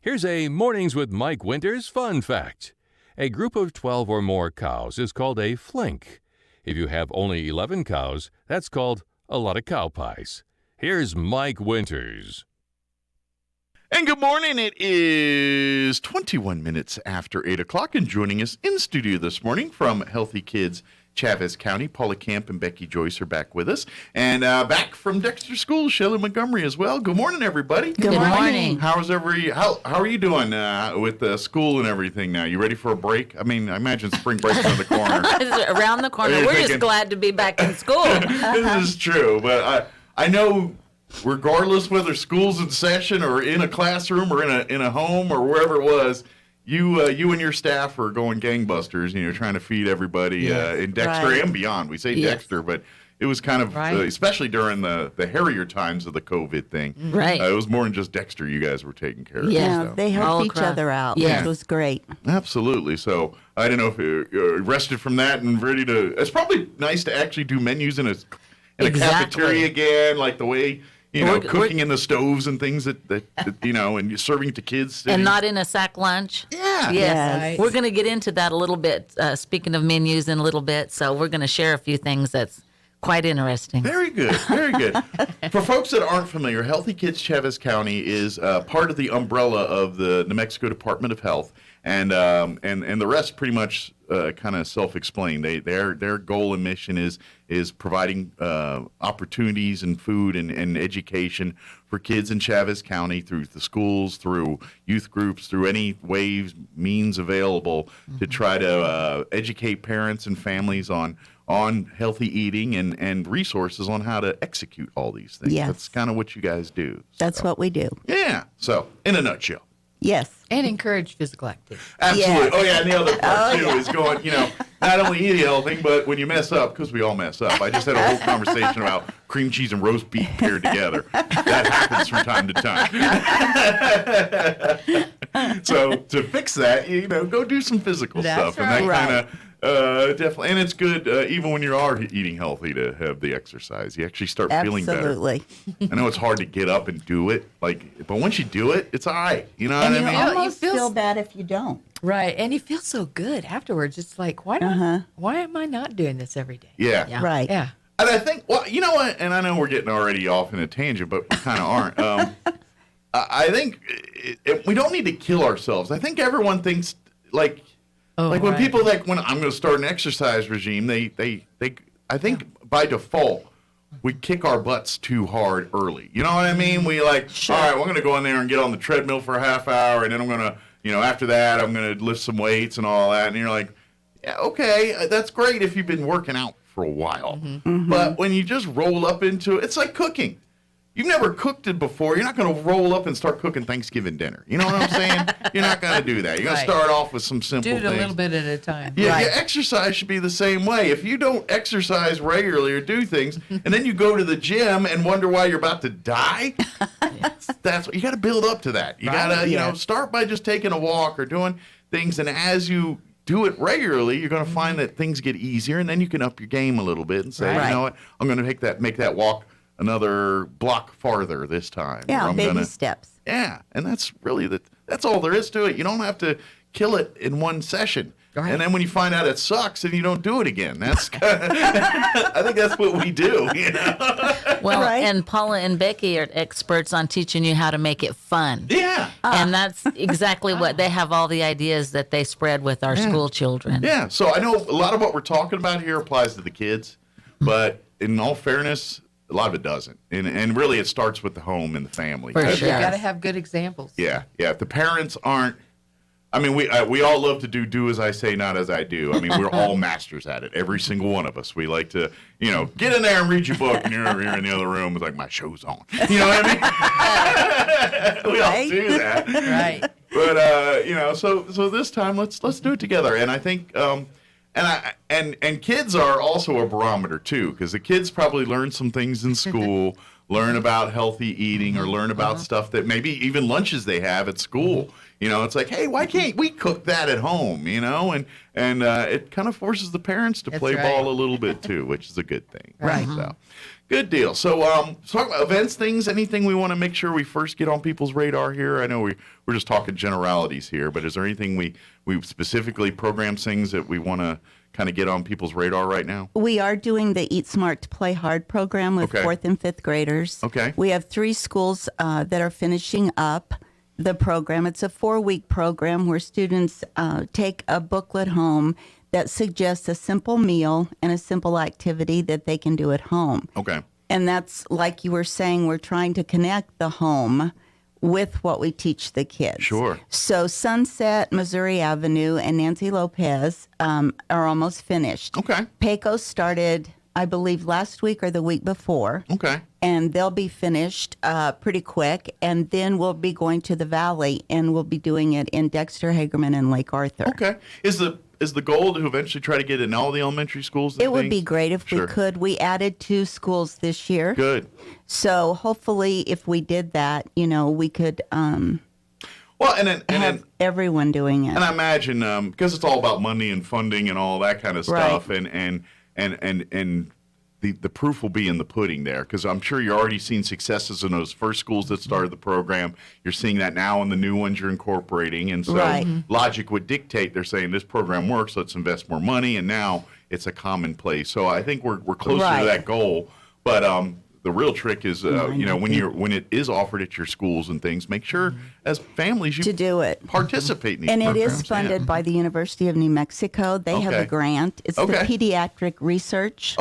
Here's a Mornings with Mike Winters fun fact. A group of 12 or more cows is called a flink. If you have only 11 cows, that's called a lot of cow pies. Here's Mike Winters. And good morning. It is 21 minutes after 8 o'clock, and joining us in studio this morning from Healthy Kids Chavez County, Paula Camp and Becky Joyce are back with us. And back from Dexter Schools, Shelley Montgomery as well. Good morning, everybody. Good morning. How are you doing with school and everything now? You ready for a break? I mean, I imagine spring break's around the corner. It's around the corner. We're just glad to be back in school. This is true, but I know regardless whether school's in session or in a classroom or in a home or wherever it was, you and your staff are going gangbusters, and you're trying to feed everybody in Dexter and beyond. We say Dexter, but it was kind of, especially during the hairier times of the COVID thing. Right. It was more than just Dexter you guys were taking care of. Yeah, So. they helped each other out, which was great. Absolutely. So I don't know if you're rested from that and ready to. It's probably nice to actually do menus in a cafeteria again, like the way. Cooking in the stoves and things that and you're serving to kids. And not in a sack lunch. Yeah. Yes. Right. We're going to get into that a little bit, speaking of menus in a little bit. So we're going to share a few things that's quite interesting. Very good. Very good. For folks that aren't familiar, Healthy Kids Chavez County is part of the umbrella of the New Mexico Department of Health. And the rest pretty much kind of self-explained. Their goal and mission is providing opportunities and food and education for kids in Chavez County through the schools, through youth groups, through any means available to try to educate parents and families on healthy eating and resources on how to execute all these things. Yes. That's kind of what you guys do. That's what we do. Yeah. So in a nutshell. Yes. And encourage physical activity. Absolutely. Yes. Oh, yeah, and the other part, too, is going, not only eating healthy, but when you mess up, because we all mess up. I just had a whole conversation about cream cheese and roast beef paired together. That happens from time to time. So to fix that, go do some physical stuff, and that kind of. Definitely, and it's good even when you are eating healthy to have the exercise. You actually start feeling better. Absolutely. I know it's hard to get up and do it, but once you do it, it's all right. You know And what I you mean? almost feel bad if you don't. Right, and you feel so good afterwards. It's like, why am I not doing this every day? Yeah. Right. Yeah. And I think, well, you know what? And I know we're getting already off in a tangent, but we kind of aren't. I think we don't need to kill ourselves. I think everyone thinks when people when I'm going to start an exercise regime, they I think by default we kick our butts too hard early. You know what I mean? We all right, we're going to go in there and get on the treadmill for a half hour, and then I'm going to, after that I'm going to lift some weights and all that. And you're like, yeah, okay, that's great if you've been working out for a while. Mm-hmm. But when you just roll up into it, it's like cooking. You've never cooked it before. You're not going to roll up and start cooking Thanksgiving dinner. You know what I'm saying? You're not going to do that. You're going to start off with some simple things. Do it a little bit at a time. Yeah, your exercise should be the same way. If you don't exercise regularly or do things, and then you go to the gym and wonder why you're about to die, that's what you got to build up to that. You got to, start by just taking a walk or doing things, and as you do it regularly, you're going to find that things get easier, and then you can up your game a little bit and say, you know what, I'm going to make that walk another block farther this time. Yeah, baby steps. Yeah, and that's really that's all there is to it. You don't have to kill it in one session. Right. And then when you find out it sucks, then you don't do it again. That's I think that's what we do. Well, and Paula and Becky are experts on teaching you how to make it fun. Yeah. And that's exactly what they have, all the ideas that they spread with our school children. Yeah, so I know a lot of what we're talking about here applies to the kids, but in all fairness, a lot of it doesn't. And really it starts with the home and the family. For sure. You got to have good examples. Yeah. If the parents aren't, I mean, we all love to do as I say, not as I do. I mean, we're all masters at it. Every single one of us. We like to, get in there and read your book, and you're in the other room. It's like, my show's on. You know what I mean? We all do that. Right. But, so this time, let's do it together. And I think, and kids are also a barometer too, because the kids probably learn some things in school, learn about healthy eating, or learn about stuff that maybe even lunches they have at school. It's like, hey, why can't we cook that at home? And it kind of forces the parents to play ball a little bit too, which is a good thing. Right. So, good deal. So, talk about events, things, anything we want to make sure we first get on people's radar here. I know we're just talking generalities here, but is there anything we specifically program things that we want to kind of get on people's radar right now? We are doing the Eat Smart to Play Hard program with 4th and 5th graders. Okay. We have 3 schools that are finishing up the program. It's a 4-week program where students take a booklet home that suggests a simple meal and a simple activity that they can do at home. Okay. And that's, like you were saying, we're trying to connect the home with what we teach the kids. Sure. So Sunset, Missouri Avenue, and Nancy Lopez are almost finished. Okay. Pecos started, I believe, last week or the week before. Okay. And they'll be finished pretty quick. And then we'll be going to the Valley, and we'll be doing it in Dexter, Hagerman, and Lake Arthur. Okay. Is the goal to eventually try to get in all the elementary schools? It would be great if we could. We added 2 schools this year. Good. So hopefully, if we did that, we could have everyone doing it. And I imagine because it's all about money and funding and all that kind of stuff, and the proof will be in the pudding there, because I'm sure you're already seeing successes in those first schools that started the program. You're seeing that now in the new ones you're incorporating. And so logic would dictate they're saying this program works, let's invest more money. And now it's a commonplace. So I think we're closer to that goal. But the real trick is, when it is offered at your schools and things, make sure as families you to do it, participate in these and programs. it is funded by the University of New Mexico. They have a grant. It's the Pediatric Research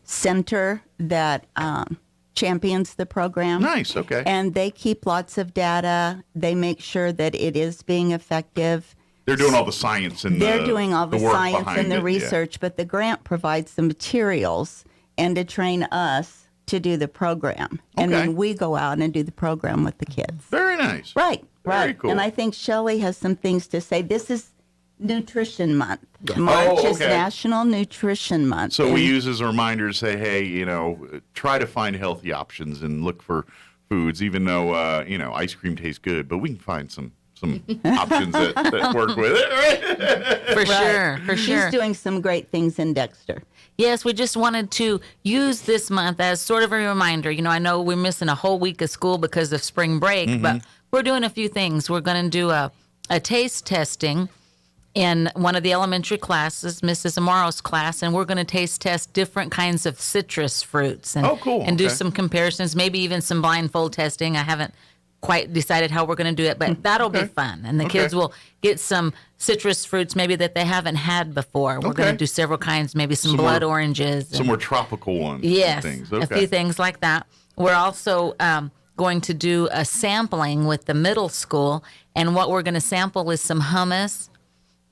Center that champions the program. Nice. Okay. And they keep lots of data. They make sure that it is being effective. They're doing all the science and they're doing all the work science and the behind it, research, but the grant provides the materials and to train us to do the program. And then we go out and do the program with the kids. Very nice. Right. Very cool. And I think Shelley has some things to say. This is Nutrition Month. March is National Nutrition Month. So we use as a reminder to say, hey, you know, try to find healthy options and look for foods, even though, you know, ice cream tastes good, but we can find some options that work with it, right? For sure. She's doing some great things in Dexter. Yes, we just wanted to use this month as sort of a reminder. You know, I know we're missing a whole week of school because of spring break, but we're doing a few things. We're going to do a taste testing in one of the elementary classes, Mrs. Amaro's class, and we're going to taste test different kinds of citrus fruits and, and do some comparisons, maybe even some blindfold testing. I haven't quite decided how we're going to do it, but that'll be fun. And the kids will get some citrus fruits maybe that they haven't had before. We're going to do several kinds, maybe some blood oranges. Some more tropical ones. Yes, things. a few things like that. We're also going to do a sampling with the middle school, and what we're going to sample is some hummus,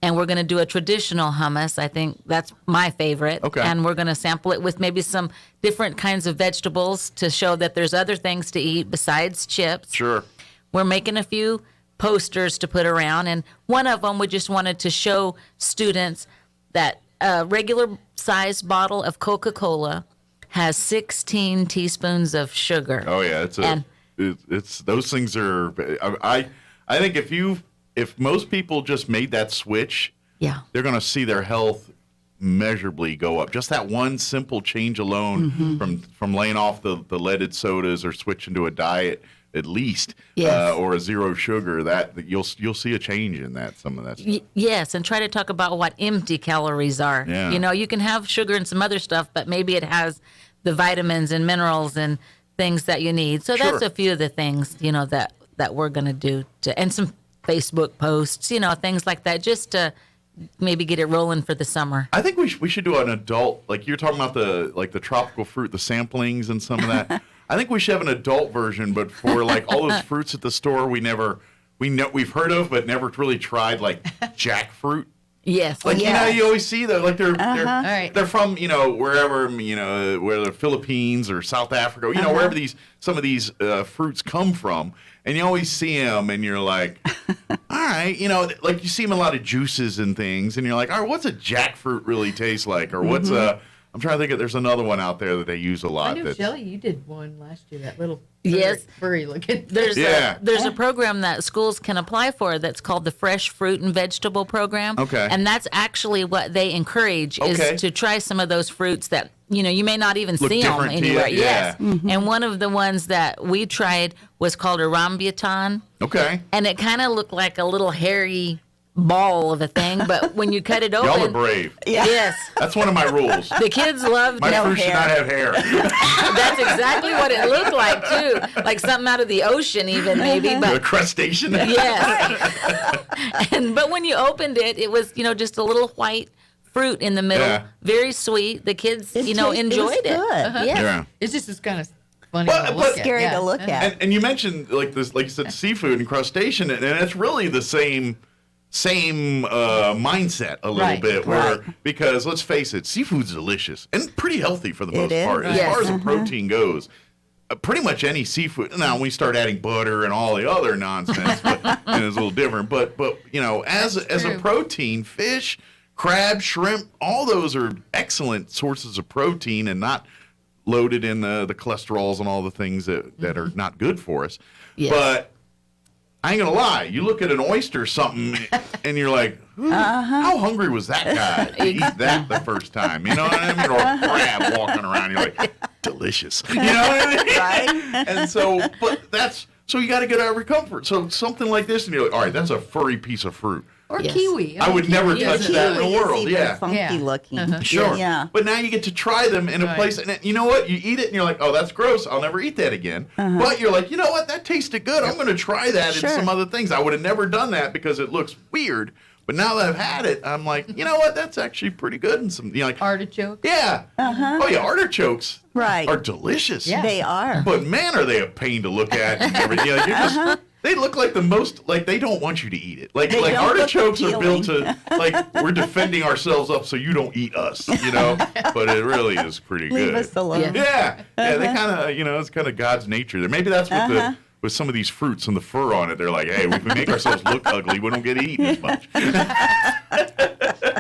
and we're going to do a traditional hummus. I think that's my favorite. And we're going to sample it with maybe some different kinds of vegetables to show that there's other things to eat besides chips. Sure. We're making a few posters to put around, and one of them we just wanted to show students that a regular size bottle of Coca-Cola has 16 teaspoons of sugar. Oh yeah, it's those things are. I think if most people just made that switch, they're going to see their health measurably go up. Just that one simple change alone from laying off the leaded sodas or switching to a diet at least, or a zero sugar, that you'll see a change in that, some of that stuff. Yes, and try to talk about what empty calories are. Yeah. You know, you can have sugar and some other stuff, but maybe it has the vitamins and minerals and things that you need. So that's a few of the things, you know, that we're going to do, and some Facebook posts, you know, things like that, just to maybe get it rolling for the summer. I think we should do an adult, like you're talking about the tropical fruit, the samplings and some of that. I think we should have an adult version, but for like all those fruits at the store we've heard of but never really tried, like jackfruit. Yes. Like, you know, you always see that, like they're from, you know, wherever, you know, where the Philippines or South Africa, you know, wherever some of these fruits come from, and you always see them and you're like, all right, you know, like you see them in a lot of juices and things, and you're like, all right, what's a jackfruit really taste like? Or what's I'm trying to think there's another one out there that they use a lot. I know, Shelley, you did one last year, that little furry looking. There's a program that schools can apply for that's called the Fresh Fruit and Vegetable Program. Okay. And that's actually what they encourage is to try some of those fruits that, you know, you may not even see them anywhere. Yes. And one of the ones that we tried was called a rambutan. Okay. And it kind of looked like a little hairy ball of a thing, but when you cut it open, y'all are brave. Yes, that's one of my rules. The kids love my fruit should not have hair. That's exactly what it looked like too, like something out of the ocean, even maybe. But a crustacean. Yes. But when you opened it, it was, you know, just a little white fruit in the middle, very sweet. The kids, you know, enjoyed it. Yeah. It's just kind of funny to look at. Scary to look at. And you mentioned like this, like you said, seafood and crustacean, and it's really the same mindset a little bit, where because let's face it, seafood's delicious and pretty healthy for the most part. As far as the protein goes, pretty much any seafood. Now we start adding butter and all the other nonsense, but and it's a little different. But you know, as a protein, fish, crab, shrimp, all those are excellent sources of protein and not loaded in the cholesterols and all the things that are not good for us. Yes. But I ain't gonna lie, you look at an oyster or something and you're like, how hungry was that guy to eat that the first time? You know what I mean? Or a crab walking around, you're like, delicious. You know what I mean? Right. And so, so you got to get out of your comfort. So something like this, and you're like, all right, that's a furry piece of fruit. Or kiwi. I would never touch that in the world. Funky looking. Sure. Yeah. But now you get to try them in a place, and you know what? You eat it, and you're like, oh, that's gross. I'll never eat that again. But you're like, you know what? That tasted good. I'm going to try that in some other things. I would have never done that because it looks weird. But now that I've had it, I'm like, you know what? That's actually pretty good. And some, you know, like artichokes. Yeah. Oh yeah, artichokes. Right. Are delicious. Yeah. They are. But man, are they a pain to look at? And everything. You know, you're just, they look like the most, like they don't want you to eat it. Like artichokes are built to, like, we're defending ourselves up so you don't eat us, you know? But it really is pretty good. Leave us alone. Yeah. They kind of, you know, it's kind of God's nature there. Maybe that's what with some of these fruits and the fur on it, they're like, hey, if we make ourselves look ugly, we don't get eaten as much.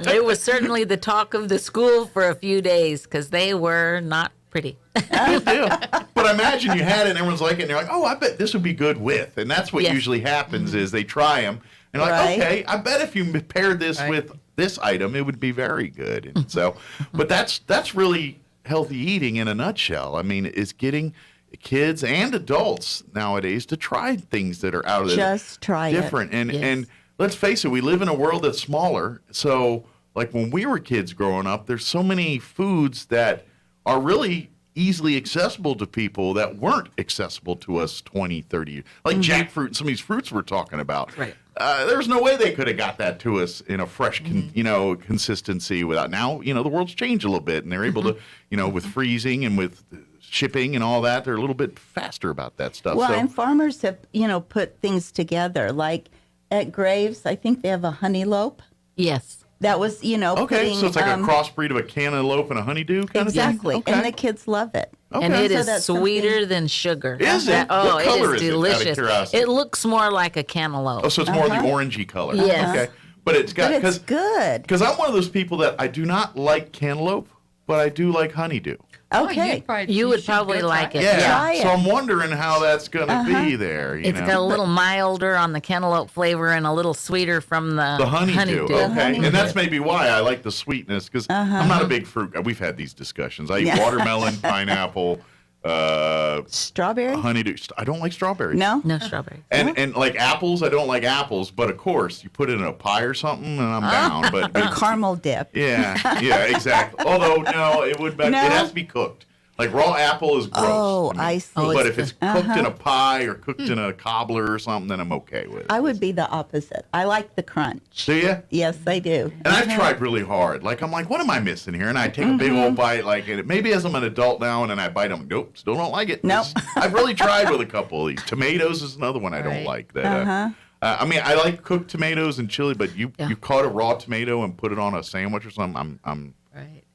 It was certainly the talk of the school for a few days because they were not pretty. But imagine you had it and everyone's like it, and you're like, oh, I bet this would be good with. And that's what Yes. usually happens is they try them. And like, Right. okay, I bet if you paired this with this item, it would be very good. And so, but that's really healthy eating in a nutshell. I mean, it's getting kids and adults nowadays to try things that are out of Just try it. different. And Yes. and let's face it, we live in a world that's smaller. So like when we were kids growing up, there's so many foods that are really easily accessible to people that weren't accessible to us 20, 30 years. Like jackfruit and some of these fruits we're talking about. Right. There's no way they could have got that to us in a fresh, consistency without. Now, the world's changed a little bit, and they're able to, with freezing and with shipping and all that, they're a little bit faster about that stuff. Well, so, and farmers have, put things together. Like at Graves, I think they have a honeylope. Yes. That was, okay, putting, so it's like a crossbreed of a cantaloupe and a honeydew kind exactly. of thing? And the kids love it. And it So is that's sweeter than sugar. Is it? Oh, What color it is is it, out of delicious. curiosity? It looks more like a cantaloupe. Oh, so it's more the orangey color. Yes. Okay. But it's got, But it's good. Because I'm one of those people that I do not like cantaloupe, but I do like honeydew. Okay. You would probably like it. Yeah. So I'm wondering how that's going to be there. It's got a little milder on the cantaloupe flavor and a little sweeter from the honeydew. Okay. And that's maybe why I like the sweetness because I'm not a big fruit. We've had these discussions. I eat watermelon, pineapple, strawberry, honeydew. I don't like strawberries. No strawberries. And like apples, I don't like apples. But of course, you put it in a pie or something, and I'm down. But caramel dip. Yeah, exactly. Although no, it would. It has to be cooked. Like raw apple is gross. Oh, I see. But if it's cooked in a pie or cooked in a cobbler or something, then I'm okay with it. I would be the opposite. I like the crunch. Do you? Yes, I do. And I've tried really hard. Like I'm like, what am I missing here? And I take a big old bite. Like and maybe as I'm an adult now, and then I bite them. Nope, still don't like it. Nope. I've really tried with a couple of these. Tomatoes is another one I don't like. That. I mean, I like cooked tomatoes and chili, but you caught a raw tomato and put it on a sandwich or something.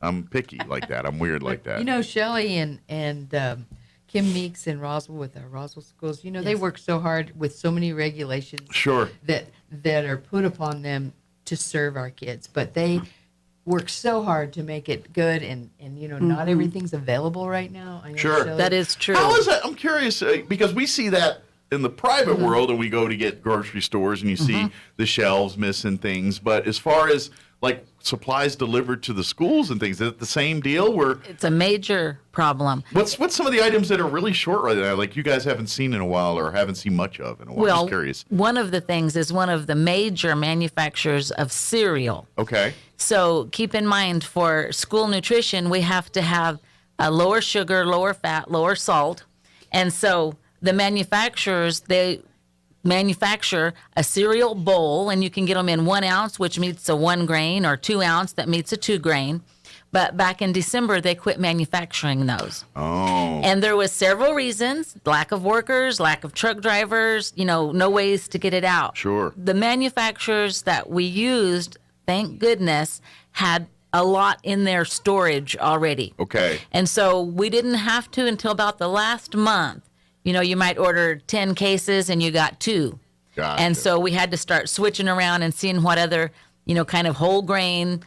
I'm picky like that. I'm weird like that. Shelley and Kim Meeks in Roswell with our Roswell schools, they work so hard with so many regulations that are put upon them to serve our kids. But they work so hard to make it good and not everything's available right now. I know, Shelley. That is true. How is that? I'm curious because we see that in the private world and we go to get grocery stores and you see the shelves missing things. But as far as like supplies delivered to the schools and things, is it the same deal? Where it's a major problem. What's some of the items that are really short right now, like you guys haven't seen in a while or haven't seen much of in a while? Well, Just curious. One of the things is one of the major manufacturers of cereal. Okay. So keep in mind for school nutrition, we have to have a lower sugar, lower fat, lower salt. And so the manufacturers, they manufacture a cereal bowl, and you can get them in 1 ounce, which meets a 1 grain, or 2 ounce that meets a 2 grain. But back in December, they quit manufacturing those. Oh. And there was several reasons: lack of workers, lack of truck drivers, no ways to get it out. Sure. The manufacturers that we used, thank goodness, had a lot in their storage already. Okay. And so we didn't have to until about the last month. You might order 10 cases and you got 2. Gotcha. And so we had to start switching around and seeing what other, kind of whole grain,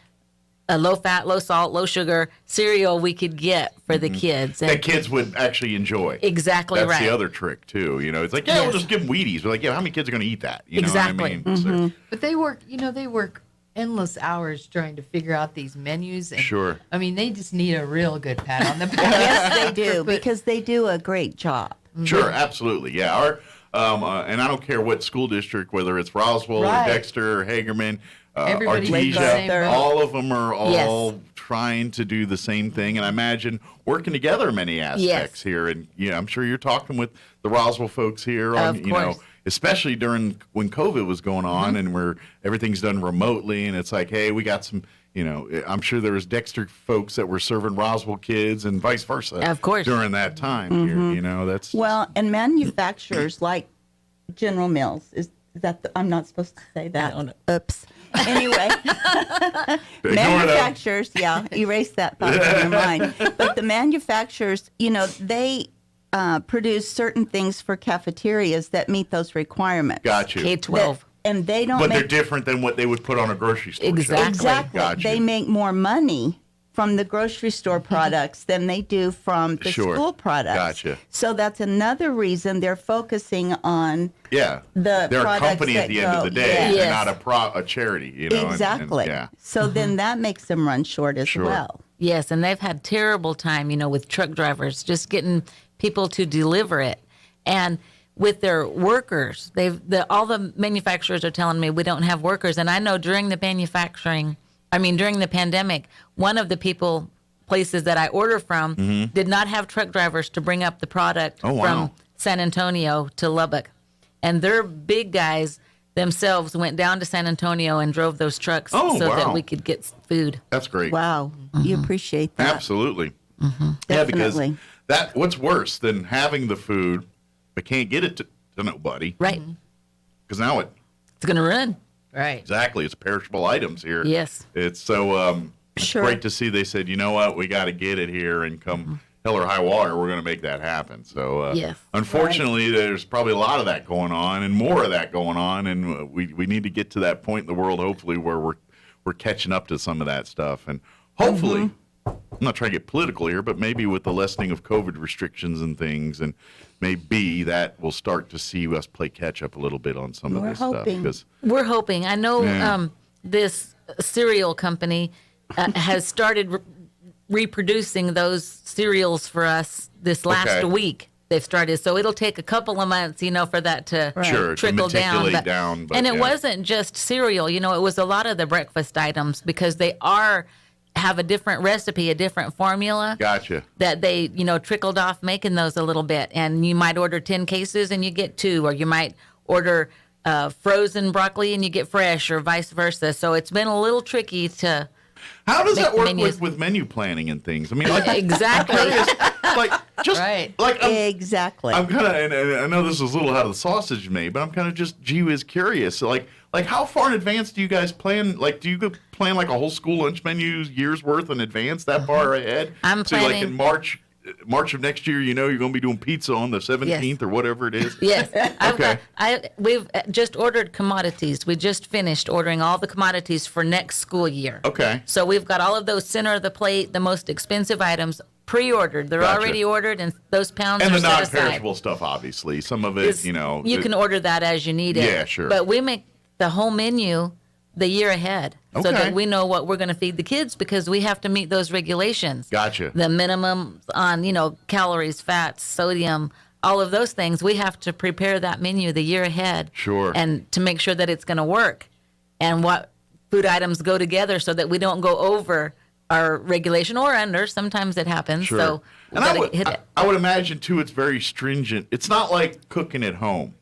low fat, low salt, low sugar cereal we could get for the kids. And that kids would actually enjoy. Exactly That's right. the other trick, too. It's like, we'll just give them Wheaties. But like, how many kids are going to eat that? You exactly. know what I mean? So, But they work endless hours trying to figure out these menus. And, sure. I mean, they just need a real good pat on the back. Yes, they do, because they do a great job. Sure, absolutely. Yeah. Our and I don't care what school district, whether it's Roswell Right. or Dexter or Hagerman, Everybody makes the same Artesia, boat. all of them are all trying to do the same thing. And I imagine working together in many aspects here. And I'm sure you're talking with the Roswell folks here on, Of course. especially during when COVID was going on and where everything's done remotely. And it's like, hey, we got some, I'm sure there was Dexter folks that were serving Roswell kids and vice versa. Of course. During that time here, that's. Well, and manufacturers like General Mills, is that I'm not supposed to say that. Oops. Anyway, manufacturers, erase that thought from your mind. But the manufacturers, they produce certain things for cafeterias that meet those requirements. Gotcha. K-12. And they don't But make... they're different than what they would put on a grocery store. Exactly. Gotcha. They make more money from the grocery store products than they do from the school products. Gotcha. So that's another reason they're focusing on Yeah. the They're a products company at that the end of go- the day. Yes. They're not a charity, you know. Exactly. Yeah. So then that makes them run short as well. Yes, and they've had terrible time, with truck drivers just getting people to deliver it, and with their workers, all the manufacturers are telling me we don't have workers, and I know during the pandemic, one of the places that I order from did not have truck drivers to bring up the product from San Antonio to Lubbock, and their big guys themselves went down to San Antonio and drove those trucks that we could get food. That's great. Wow. You appreciate that. Absolutely. Definitely. Yeah, because what's worse than having the food but can't get it to nobody? Right. Because now it's going to run. Right. Exactly. It's perishable items here. Yes. It's so great to see they said, you know what, we got to get it here and come hell or high water, we're going to make that happen. So yes. Unfortunately, there's probably a lot of that going on and more of that going on. And we need to get to that point in the world, hopefully, where we're catching up to some of that stuff. And hopefully, I'm not trying to get political here, but maybe with the lessening of COVID restrictions and things, and maybe that we'll start to see us play catch up a little bit on some of this stuff. Because We're hoping. I know this cereal company has started reproducing those cereals for us this last week. They've started, so it'll take a couple of months, for that to trickle down. And it wasn't just cereal, it was a lot of the breakfast items because they have a different recipe, a different formula. Gotcha. That they, trickled off making those a little bit, and you might order 10 cases and you get 2, or you might order frozen broccoli and you get fresh, or vice versa. So it's been a little tricky to. How does that work with menu planning and things? I mean, exactly. Exactly. I'm kind of, and I know this is a little how the sausage made, but I'm kind of just gee whiz curious. So like how far in advance do you guys plan? Like, do you plan like a whole school lunch menu years worth in advance, that far ahead? I'm planning. So like in March of next year, you're going to be doing pizza on the 17th or whatever it is? Yes. Okay. We've just ordered commodities. We just finished ordering all the commodities for next school year. Okay. So we've got all of those center of the plate, the most expensive items pre-ordered. They're already ordered, and those pounds and are the set aside. non-perishable stuff, obviously. Some of it, You can order that as you need it. Yeah, sure. But we make the whole menu the year ahead so Okay. that we know what we're going to feed the kids, because we have to meet those regulations. Gotcha. The minimum on, calories, fats, sodium, all of those things. We have to prepare that menu the year ahead. Sure. And to make sure that it's going to work, and what food items go together so that we don't go over our regulation or under. Sometimes it happens. Sure. So we and gotta hit it. I would imagine, too, it's very stringent. It's not like cooking at home.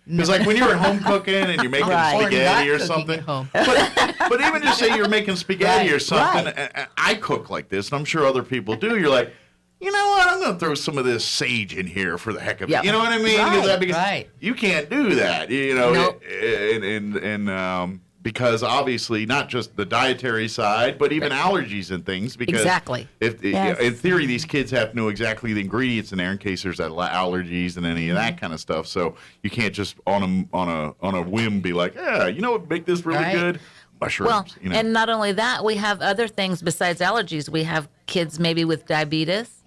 Because like when you're at home cooking and you're making spaghetti or something, but even just say you're making spaghetti or something, and I cook like this, and I'm sure other people do. You're like, you know what? I'm going to throw some of this sage in here for the heck of it. You know what I mean? Because you can't do that. And because obviously not just the dietary side, but even allergies and things. Because exactly. In theory, these kids have to know exactly the ingredients in there in case there's allergies and any of that kind of stuff. So you can't just on a whim be like, yeah, what make this really good? Mushrooms. Well, and not only that, we have other things besides allergies. We have kids maybe with diabetes.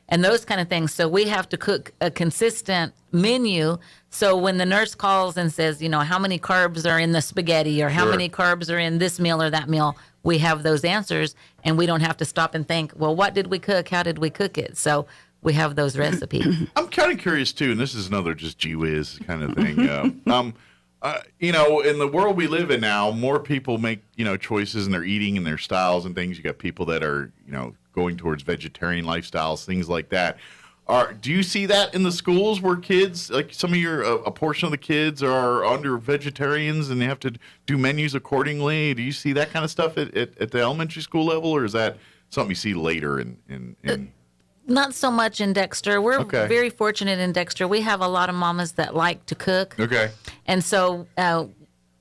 And those kind of things. So we have to cook a consistent menu. So when the nurse calls and says, how many carbs are in the spaghetti, or how many carbs are in this meal or that meal, we have those answers, and we don't have to stop and think, well, what did we cook? How did we cook it? So we have those recipes. I'm kind of curious too, and this is another just gee whiz kind of thing. In the world we live in now, more people make, choices in their eating and their styles and things. You got people that are, going towards vegetarian lifestyles, things like that. Do you see that in the schools where kids, like some of a portion of the kids are under vegetarians and they have to do menus accordingly? Do you see that kind of stuff at the elementary school level, or is that something you see later in Not so much in Dexter. We're very fortunate in Dexter. We have a lot of mamas that like to cook. Okay. And so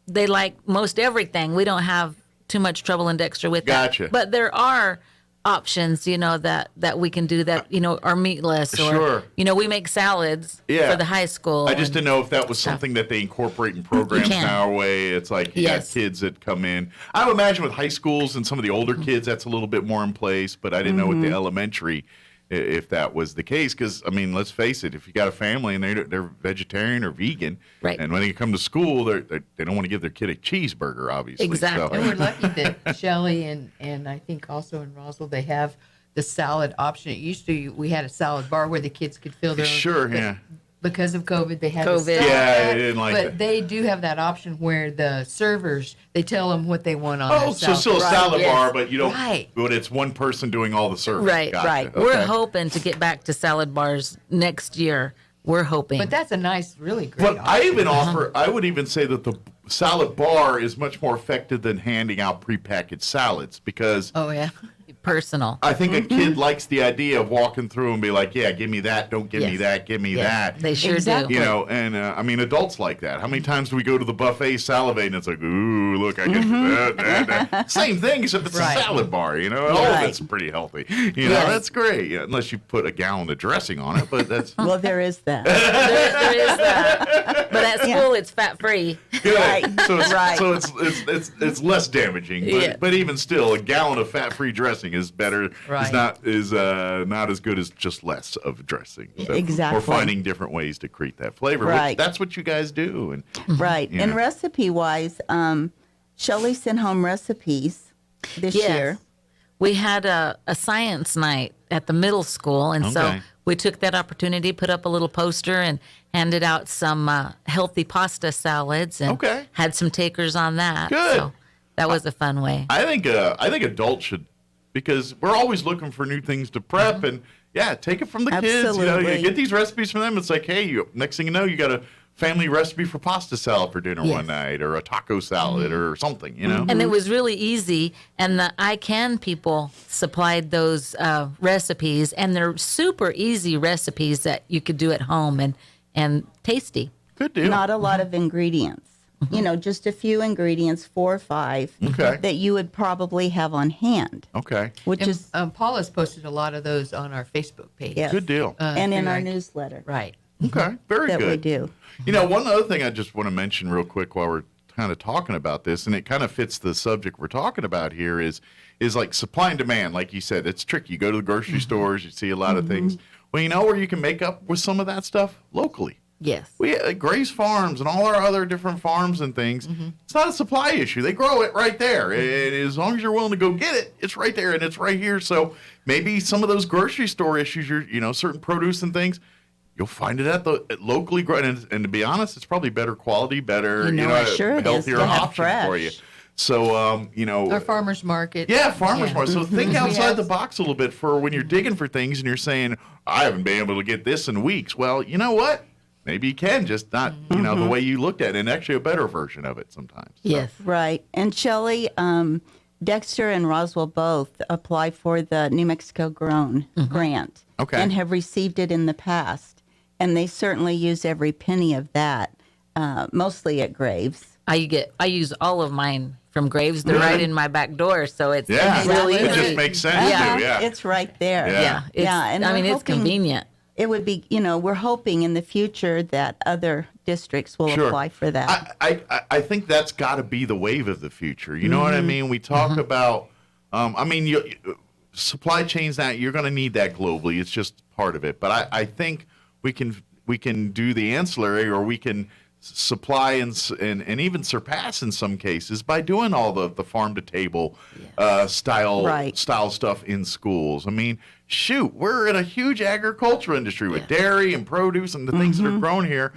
they like most everything. We don't have too much trouble in Dexter with that. Gotcha. But there are options, that we can do that, are meatless or, Sure. We make salads Yeah. for the high school. I just didn't know if that was something that they incorporate in programs can. now way. It's like you got kids that come in. I would imagine with high schools and some of the older kids, that's a little bit more in place, but I didn't know with the elementary if that was the case. Because, I mean, let's face it, if you got a family and they're vegetarian or vegan, right. and when they come to school, they don't want to give their kid a cheeseburger, obviously. Exactly. So. And we're lucky that Shelley and I think also in Roswell, they have the salad option. It used to, we had a salad bar where the kids could fill their own. Sure, yeah. Because of COVID, they had to stop Yeah, that. they didn't like but that. they do have that option where the servers, they tell them what they want on Oh, their so salad. still a salad yes. bar, but you don't. Right. But it's one person doing all the serving. Right, Gotcha. right. Okay. We're hoping to get back to salad bars next year. We're hoping. But that's a nice, really great But I option. even offer. I would even say that the salad bar is much more effective than handing out prepackaged salads because. Oh yeah. Personal. I think a kid likes the idea of walking through and be like, "Yeah, give me that. Don't give me Yes. that. Give me that." They sure Exactly. You know, and I mean, adults like that. How many times do we go to the buffet salivate and it's like, "Ooh, look, I get that. Same thing, except it's Right. a salad bar. You know, Right. that's pretty healthy. You know, that's great. Yeah, unless you put a gallon of dressing on it, but that's Well, there is that. there is that. But at school, it's fat free. good. Right. So it's Right. so it's less damaging, but, Yeah. but even still, a gallon of fat-free dressing is better. Right. Is not as good as just less of dressing. So Exactly. We're finding different ways to create that flavor. Right. Which, that's what you guys do. And Right. You And know. recipe-wise, Shelley sent home recipes this Yes. year. We had a science night at the middle school, and so Okay. we took that opportunity, put up a little poster, and handed out some healthy pasta salads, and Okay. had some takers on that. Good. So that was a fun way. I think adults should, because we're always looking for new things to prep and take it from the kids. You know, Absolutely. you get these recipes from them. It's like, hey, next thing you know, you got a family recipe for pasta salad for dinner one night, or a taco salad, or something. You know, And it was really easy, and the ICANN people supplied those recipes, and they're super easy recipes that you could do at home and tasty. good deal. Not a lot of ingredients. You know, just a few ingredients, 4 or 5, Okay. that you would probably have on hand, Okay, which And, is Paula's posted a lot of those on our Facebook page. yes. good deal. and in through our our- newsletter Right. Okay, very that good. we do. You know, one other thing I just want to mention real quick while we're kind of talking about this, and it kind of fits the subject we're talking about here, is like supply and demand. Like you said, it's tricky. You go to the grocery stores, you see a lot of things. Well, you know where you can make up with some of that stuff? Locally. Yes. We Grace Farms and all our other different farms and things. It's not a supply issue. They grow it right there. And as long as you're willing to go get it, it's right there and it's right here. So maybe some of those grocery store issues, certain produce and things, you'll find it at locally grown. And to be honest, it's probably better quality, better, sure it is healthier to have option fresh. for you. So, Our farmers market. yeah, farmers market. So think We outside have- the box a little bit for when you're digging for things and you're saying, I haven't been able to get this in weeks. Well, you know what? Maybe you can, just not, the way you looked at it, and actually a better version of it sometimes. So. Yes. Right. And Shelley, Dexter and Roswell both apply for the New Mexico Grown grant Okay. and have received it in the past. And they certainly use every penny of that, mostly at Graves. I use all of mine from Graves. They're right in my back door, so it's really it easy. just makes sense Yeah. too, yeah. It's right there. Yeah. And we're it's hoping convenient. It would be, we're hoping in the future that other districts will Sure. apply for that. I think that's got to be the wave of the future. You know what I mean? We talk about, supply chains. That you're going to need that globally. It's just part of it. But I think we can do the ancillary, or we can supply and even surpass in some cases by doing all the farm to table style stuff in schools. I mean, shoot, we're in a huge agriculture industry with dairy and produce and the things that are grown here.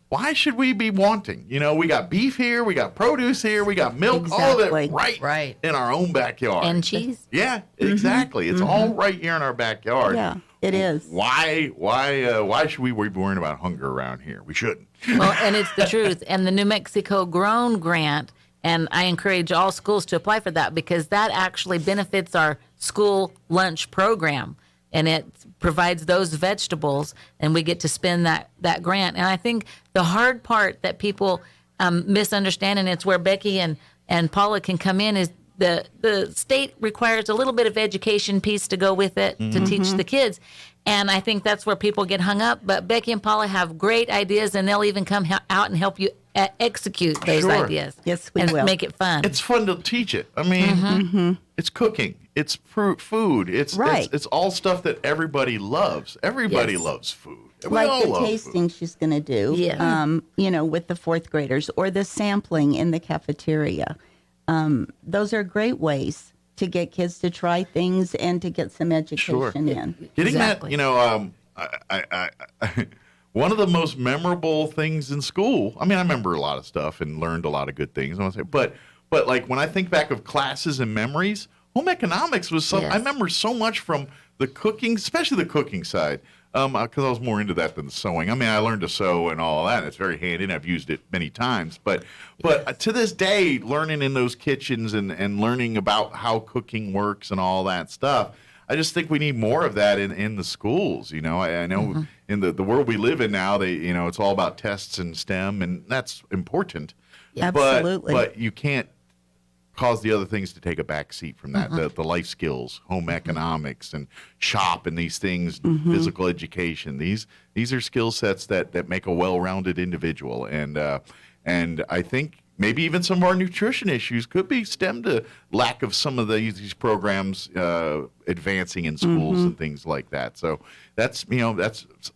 Why should we be wanting? We got beef here, we got produce here, we got milk, all of it right in our own backyard. And cheese. Yeah, exactly. It's all right here in our backyard. Yeah, it is. Why should we be worrying about hunger around here? We shouldn't. Well, and it's the truth. And the New Mexico Grown Grant, and I encourage all schools to apply for that because that actually benefits our school lunch program. And it provides those vegetables, and we get to spend that grant. And I think the hard part that people misunderstand, and it's where Becky and Paula can come in, is the state requires a little bit of education piece to go with it to teach the kids. And I think that's where people get hung up. But Becky and Paula have great ideas, and they'll even come out and help you execute those ideas. Yes, we and will. make it fun. It's fun to teach it. I mean, it's cooking. It's food. It's all stuff that everybody loves. Everybody loves food. We all Like the love tasting food. she's going to do, with the fourth graders, or the sampling in the cafeteria. Those are great ways to get kids to try things and to get some education in. Getting that, one of the most memorable things in school. I mean, I remember a lot of stuff and learned a lot of good things. I want to say, but like when I think back of classes and memories, home economics was I remember so much from the cooking, especially the cooking side. Because I was more into that than the sewing. I mean, I learned to sew and all that. And it's very handy, and I've used it many times. But to this day, learning in those kitchens and learning about how cooking works and all that stuff, I just think we need more of that in the schools. I know in the world we live in now, it's all about tests and STEM, and that's important. Absolutely. But you can't cause the other things to take a back seat from that. The life skills, home economics, and shop, and these things, physical education. These are skill sets that make a well-rounded individual. And I think maybe even some of our nutrition issues could be stemmed to lack of some of these programs advancing in schools and things like that. So that's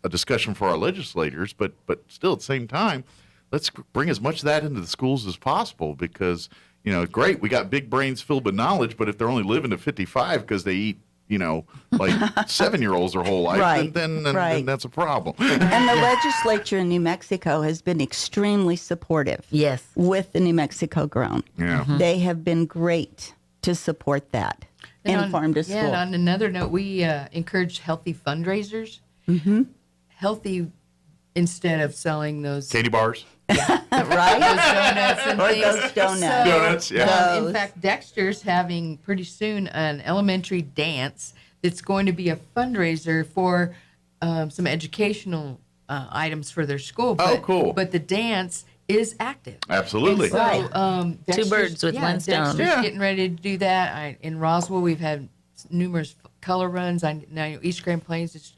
a discussion for our legislators. But still, at the same time, let's bring as much of that into the schools as possible, because great, we got big brains filled with knowledge, but if they're only living to 55 because they eat, like 7-year-olds their whole life, then that's a problem. And the legislature in New Mexico has been extremely supportive. Yes. With the New Mexico grown. Yeah. They have been great to support that and farm to school. Yeah, and on another note, we encourage healthy fundraisers. Healthy instead of selling those candy bars. Right? Those donuts and things. Those donuts. Donuts, yeah. In fact, Dexter's having pretty soon an elementary dance that's going to be a fundraiser for some educational items for their school. But, cool. But the dance is active. Absolutely. And so, Two birds with one stone. Dexter's getting ready to do that. In Roswell, we've had numerous color runs. I know East Grand Plains is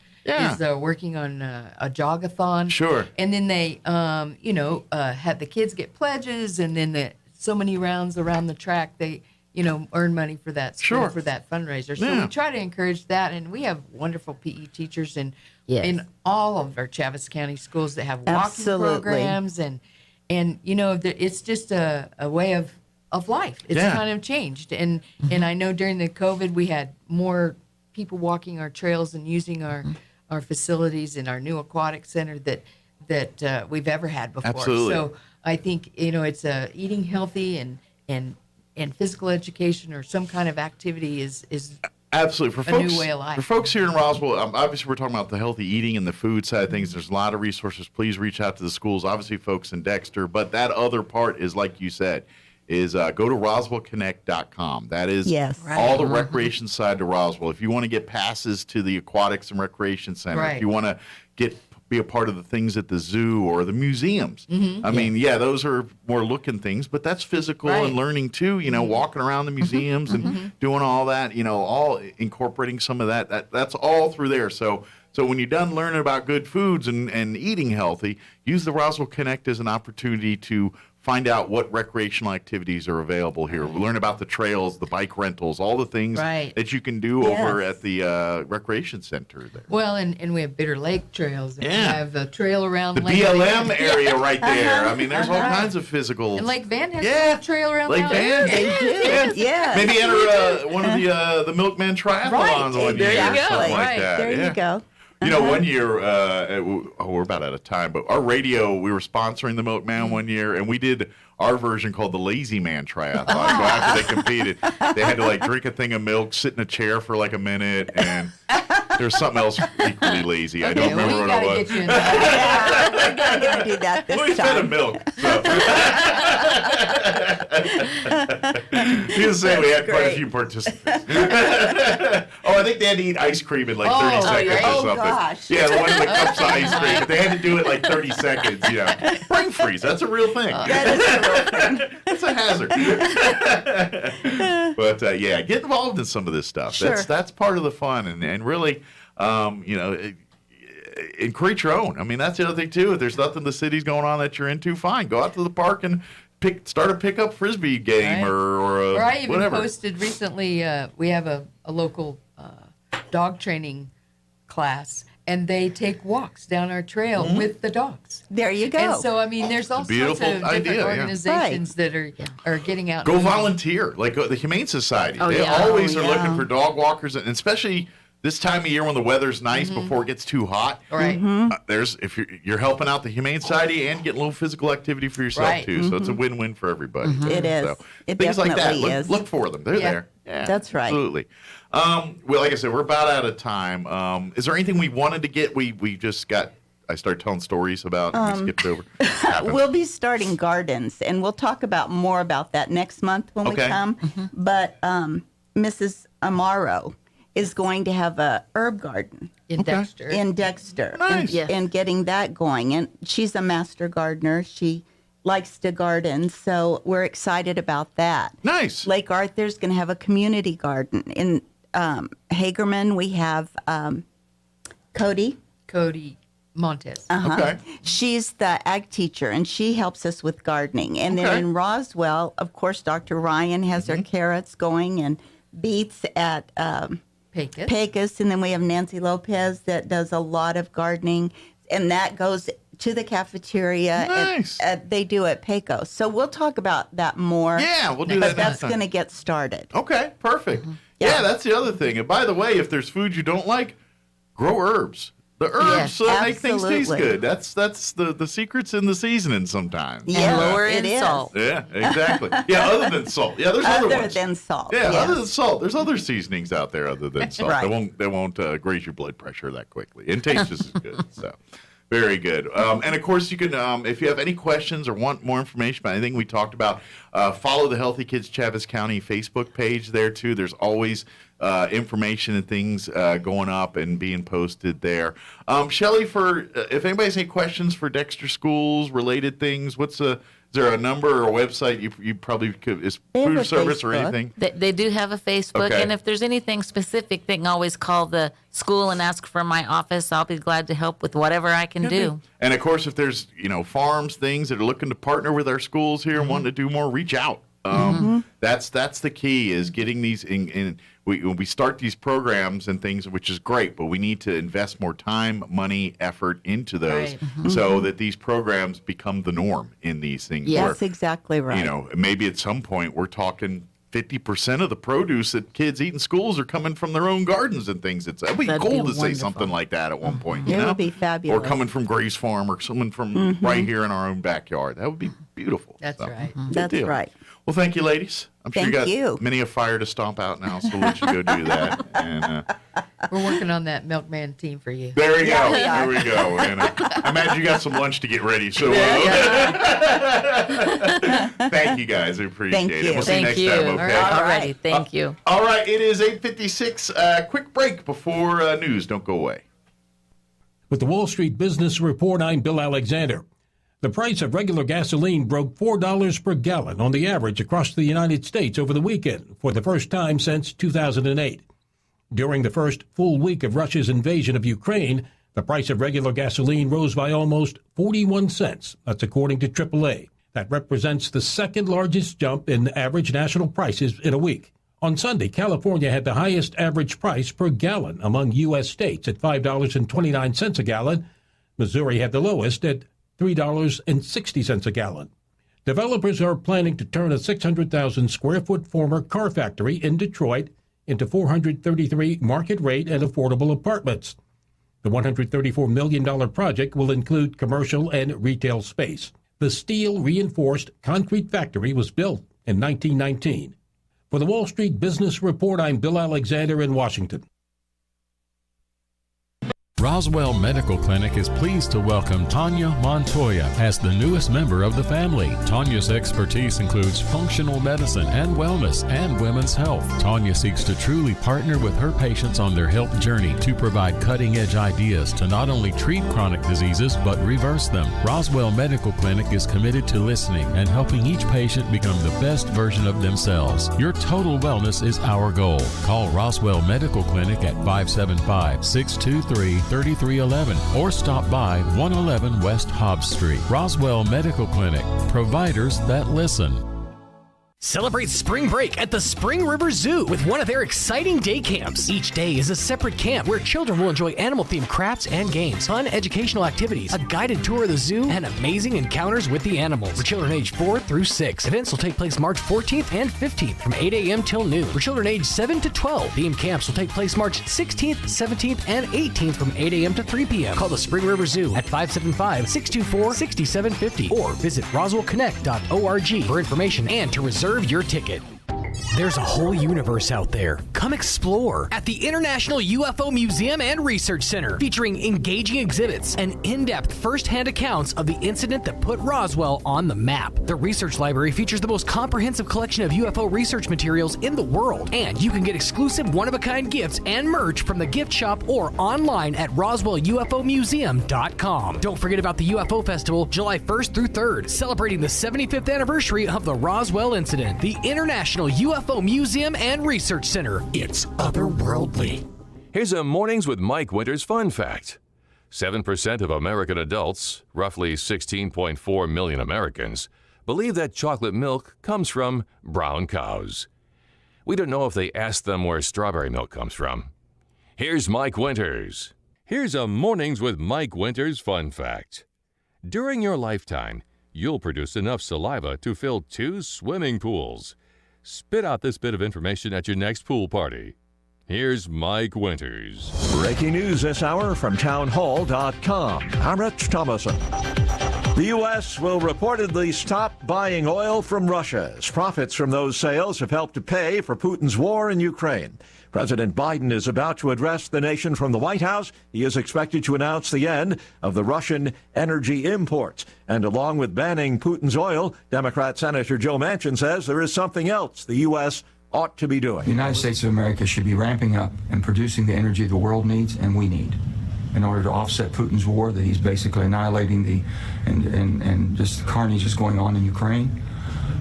working on a jogathon. Sure. And then they, had the kids get pledges, and then so many rounds around the track, they, earn money for that school, for that fundraiser. So we try to encourage that, and we have wonderful PE teachers in all of our Chaves County schools that have walking programs, and it's just a way of life. It's kind of changed, and I know during the COVID we had more people walking our trails and using our facilities in our new aquatic center that we've ever had before. Absolutely. So I think it's eating healthy and physical education or some kind of activity is absolutely for a folks, new way of life. For folks here in Roswell, obviously we're talking about the healthy eating and the food side of things. There's a lot of resources. Please reach out to the schools. Obviously, folks in Dexter, but that other part is, like you said, is go to RoswellConnect.com. That is all the recreation side to Roswell. If you want to get passes to the Aquatics and Recreation Center, if you want to be a part of the things at the zoo or the museums. I mean, those are more looking things, but that's physical and learning too, walking around the museums and doing all that, all incorporating some of that's all through there. So when you're done learning about good foods and eating healthy, use the Roswell Connect as an opportunity to find out what recreational activities are available here. We'll learn about the trails, the bike rentals, all the things that you can do over at the recreation center there. Well, and we have Bitter Lake trails. And we have a trail around the Lake BLM Van. area right there. I mean, there's all kinds of physical. And Lake Van has a trail around Lake Van. Maybe enter one of the Milkman Triathlons one year. There you go. Something like that. There you go. One year, we're about out of time, but our radio, we were sponsoring the Milkman one year, and we did our version called the Lazy Man Triathlon. So after they competed, they had to drink a thing of milk, sit in a chair for a minute, and there's something else equally lazy. I don't remember what it was. We're going to do that this time. We fed him milk. So. He was saying we had quite a few participants. I think they had to eat ice cream in like 30 seconds or something. Gosh. Yeah, the one in the cups of ice cream. But they had to do it like 30 seconds. Brain freeze. That's a real thing. That is a real thing. It's a hazard. But get involved in some of this stuff. Sure. That's part of the fun, and really, and create your own. I mean, that's the other thing too. If there's nothing the city's going on that you're into, fine. Go out to the park and start a pickup frisbee game or I even whatever. posted recently. We have a local dog training class, and they take walks down our trail with the dogs. There you go. And so, I mean, there's all sorts of different organizations that are getting out. Go volunteer, like the Humane Society. Oh, they yeah. always Oh, are yeah. looking for dog walkers, and especially this time of year when the weather's nice before it gets too hot. Right. If you're helping out the Humane Society and getting a little physical activity for yourself too, so it's a win-win for everybody. It is. So, It things like that. definitely is. Look for them. They're there. Yeah, That's right. Absolutely. Well, like I said, we're about out of time. Is there anything we wanted to get? We just got. I started telling stories about. And we skipped over. We'll be starting gardens, and we'll talk more about that next month when we come. But Mrs. Amaro is going to have a herb garden in Dexter. Nice. And getting that going. And she's a master gardener. She likes to garden, so we're excited about that. Nice. Lake Arthur's going to have a community garden. In Hagerman, we have Cody Montez. Okay. She's the ag teacher, and she helps us with gardening. And then in Roswell, of course, Dr. Ryan has her carrots going and beets at Pecos. And then we have Nancy Lopez that does a lot of gardening, and that goes to the cafeteria. Nice. They do at Pecos. So we'll talk about that more. Yeah, we'll do but that that's next time. going to get started. Okay, perfect. Yeah, that's the other thing. And by the way, if there's food you don't like, grow herbs. The herbs make things taste good. That's the secrets in the seasoning sometimes. Yeah, lower it in is. salt. Yeah, exactly. Yeah, other than salt. Yeah, there's other ones. Other than salt. Yeah, yes. other than salt. There's other seasonings out there other than salt. Right. They won't raise your blood pressure that quickly. And taste just as good. So, very good. And of course, you can, if you have any questions or want more information about anything we talked about, follow the Healthy Kids Chaves County Facebook page there too. There's always information and things going up and being posted there. Shelley, if anybody has any questions for Dexter Schools related things, is there a number or a website you probably could, is food service or anything? They do have a Facebook, and if there's anything specific, they can always call the school and ask for my office. I'll be glad to help with whatever I can do. And of course, if there's farms, things that are looking to partner with our schools here and wanting to do more, reach out. That's the key, is getting these in. We start these programs and things, which is great, but we need to invest more time, money, effort into those so that these programs become the norm in these things. Yes, that's exactly right. Maybe at some point we're talking 50% of the produce that kids eat in schools are coming from their own gardens and things. It'd be cool to say something like that at one point. It would be fabulous. Or coming from Gray's Farm or someone from right here in our own backyard. That would be beautiful. That's right. That's deal. right. Well, thank you, ladies. I'm sure Thank you you. got many a fire to stomp out now, so we'll let you go do that. And We're working on that milkman team for you. there you go. There we go. And I imagine you got some lunch to get ready. So thank you, guys. I appreciate it. We'll see you next time. Okay. All righty. Thank you. All right. It is 8:56. Quick break before news. Don't go away. With the Wall Street Business Report, I'm Bill Alexander. The price of regular gasoline broke $4 per gallon on the average across the United States over the weekend for the first time since 2008. During the first full week of Russia's invasion of Ukraine, the price of regular gasoline rose by almost 41 cents. That's according to AAA. That represents the second largest jump in average national prices in a week. On Sunday, California had the highest average price per gallon among U.S. states at $5.29 a gallon. Missouri had the lowest at $3.60 a gallon. Developers are planning to turn a 600,000 square foot former car factory in Detroit into 433 market rate and affordable apartments. The $134 million project will include commercial and retail space. The steel reinforced concrete factory was built in 1919. For the Wall Street Business Report, I'm Bill Alexander in Washington. Roswell Medical Clinic is pleased to welcome Tanya Montoya as the newest member of the family. Tanya's expertise includes functional medicine and wellness and women's health. Tanya seeks to truly partner with her patients on their health journey to provide cutting-edge ideas to not only treat chronic diseases but reverse them. Roswell Medical Clinic is committed to listening and helping each patient become the best version of themselves. Your total wellness is our goal. Call Roswell Medical Clinic at 575-623-3311 or stop by 111 West Hobbs Street. Roswell Medical Clinic, providers that listen. Celebrate spring break at the Spring River Zoo with one of their exciting day camps. Each day is a separate camp where children will enjoy animal-themed crafts and games, fun educational activities, a guided tour of the zoo, and amazing encounters with the animals for children aged 4 through 6. Events will take place March 14th and 15th from 8 a.m. till noon. For children aged 7 to 12, themed camps will take place March 16th, 17th, and 18th from 8 a.m. to 3 p.m. Call the Spring River Zoo at 575-624-6750 or visit roswellconnect.org for information and to reserve your ticket. There's a whole universe out there. Come explore at the International UFO Museum and Research Center, featuring engaging exhibits and in-depth first-hand accounts of the incident that put Roswell on the map. The research library features the most comprehensive collection of UFO research materials in the world, and you can get exclusive one-of-a-kind gifts and merch from the gift shop or online at roswellufomuseum.com. Don't forget about the UFO Festival, July 1st through 3rd, celebrating the 75th anniversary of the Roswell incident. The International UFO Museum and Research Center. It's otherworldly. Here's a Mornings with Mike Winters fun fact. 7% of American adults, roughly 16.4 million Americans, believe that chocolate milk comes from brown cows. We don't know if they asked them where strawberry milk comes from. Here's Mike Winters. Here's a Mornings with Mike Winters fun fact. During your lifetime, you'll produce enough saliva to fill 2 swimming pools. Spit out this bit of information at your next pool party. Here's Mike Winters. Breaking news this hour from townhall.com. I'm Rich Thomason. The U.S. will reportedly stop buying oil from Russia as profits from those sales have helped to pay for Putin's war in Ukraine. President Biden is about to address the nation from the White House. He is expected to announce the end of the Russian energy imports. And along with banning Putin's oil, Democrat Senator Joe Manchin says there is something else the U.S. ought to be doing. The United States of America should be ramping up and producing the energy the world needs and we need in order to offset Putin's war that he's basically annihilating and just carnage is going on in Ukraine.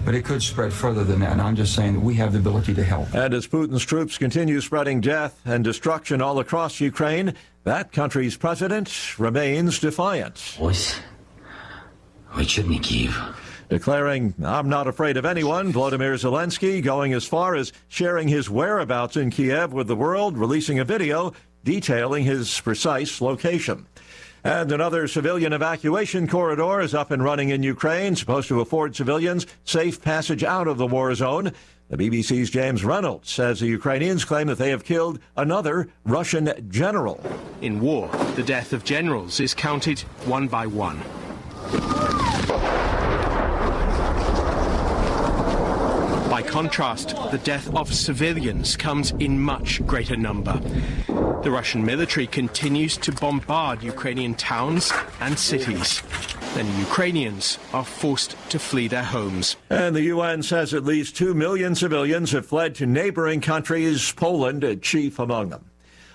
But it could spread further than that, and I'm just saying that we have the ability to help. And as Putin's troops continue spreading death and destruction all across Ukraine, that country's president remains defiant. Declaring, "I'm not afraid of anyone," Volodymyr Zelensky going as far as sharing his whereabouts in Kiev with the world, releasing a video detailing his precise location. And another civilian evacuation corridor is up and running in Ukraine, supposed to afford civilians safe passage out of the war zone. The BBC's James Reynolds says the Ukrainians claim that they have killed another Russian general. In war, the death of generals is counted one by one. By contrast, the death of civilians comes in much greater number. The Russian military continues to bombard Ukrainian towns and cities. Then Ukrainians are forced to flee their homes. And the UN says at least 2 million civilians have fled to neighboring countries, Poland chief among them.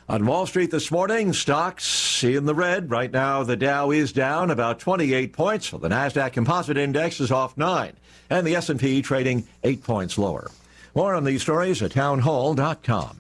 On Wall Street this morning, stocks in the red. Right now, the Dow is down about 28 points. The NASDAQ Composite Index is off 9. And the S&P trading 8 points lower. More on these stories at townhall.com.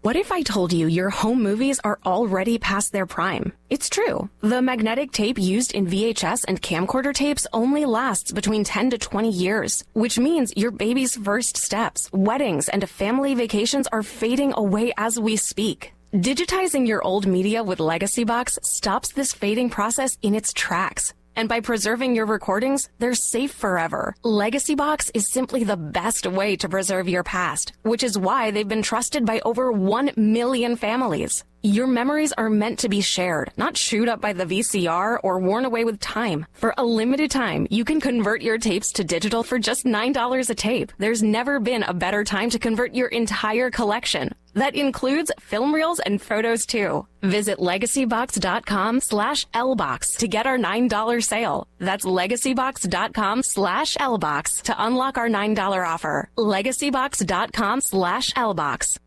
What if I told you your home movies are already past their prime? It's true. The magnetic tape used in VHS and camcorder tapes only lasts between 10 to 20 years, which means your baby's first steps, weddings, and family vacations are fading away as we speak. Digitizing your old media with Legacy Box stops this fading process in its tracks. And by preserving your recordings, they're safe forever. Legacy Box is simply the best way to preserve your past, which is why they've been trusted by over 1 million families. Your memories are meant to be shared, not chewed up by the VCR or worn away with time. For a limited time, you can convert your tapes to digital for just $9 a tape. There's never been a better time to convert your entire collection. That includes film reels and photos too. Visit legacybox.com/lbox to get our $9 sale. That's legacybox.com/lbox to unlock our $9 offer. legacybox.com/lbox.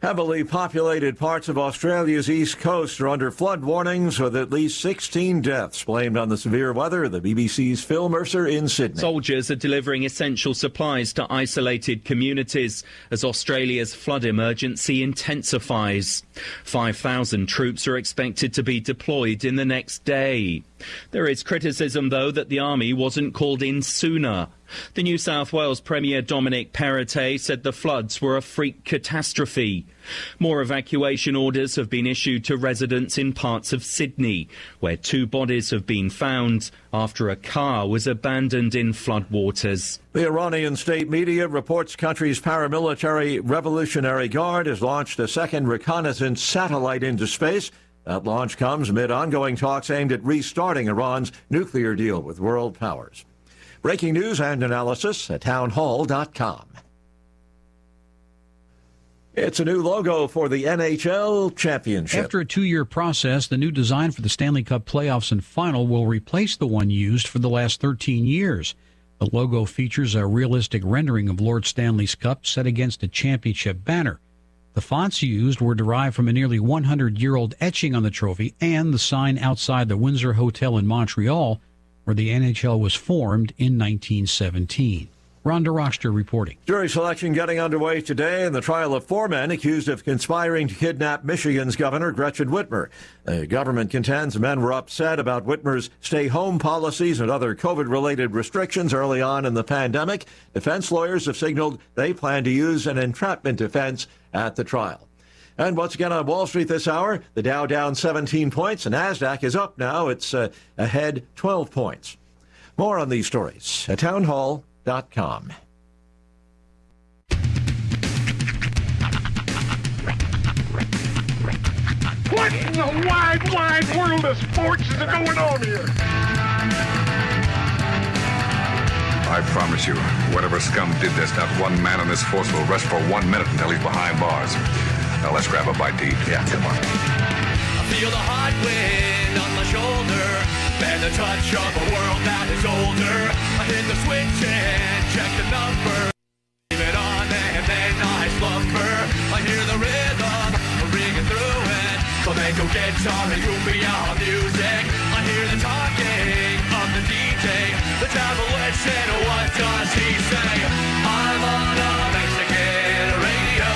Heavily populated parts of Australia's east coast are under flood warnings with at least 16 deaths blamed on the severe weather. The BBC's Phil Mercer in Sydney. Soldiers are delivering essential supplies to isolated communities as Australia's flood emergency intensifies. 5,000 troops are expected to be deployed in the next day. There is criticism, though, that the army wasn't called in sooner. The New South Wales Premier Dominic Perrottet said the floods were a freak catastrophe. More evacuation orders have been issued to residents in parts of Sydney, where 2 bodies have been found after a car was abandoned in floodwaters. The Iranian state media reports country's paramilitary Revolutionary Guard has launched a second reconnaissance satellite into space. That launch comes amid ongoing talks aimed at restarting Iran's nuclear deal with world powers. Breaking news and analysis at townhall.com. It's a new logo for the NHL Championship. After a 2-year process, the new design for the Stanley Cup playoffs and final will replace the one used for the last 13 years. The logo features a realistic rendering of Lord Stanley's Cup set against a championship banner. The fonts used were derived from a nearly 100-year-old etching on the trophy and the sign outside the Windsor Hotel in Montreal, where the NHL was formed in 1917. Rhonda Rochster reporting. Jury selection getting underway today in the trial of 4 men accused of conspiring to kidnap Michigan's Governor Gretchen Whitmer. The government contends the men were upset about Whitmer's stay-home policies and other COVID-related restrictions early on in the pandemic. Defense lawyers have signaled they plan to use an entrapment defense at the trial. And once again on Wall Street this hour, the Dow down 17 points. The NASDAQ is up now. It's ahead 12 points. More on these stories at townhall.com. What in the wide, wide world of sports is going on here? I promise you, whatever scum did this, not one man in this force will rest for 1 minute until he's behind bars. Now let's grab a bite to eat. Yeah, come on. I feel the hot wind on my shoulder and the touch of a world that is older. I hit the switch and check the number. Leave it on and then I slumber. I hear the rhythm ringing through it. Flamenco guitar and cumbia music. I hear the talking of the DJ. The travel listen, what does he say? I'm on a Mexican radio.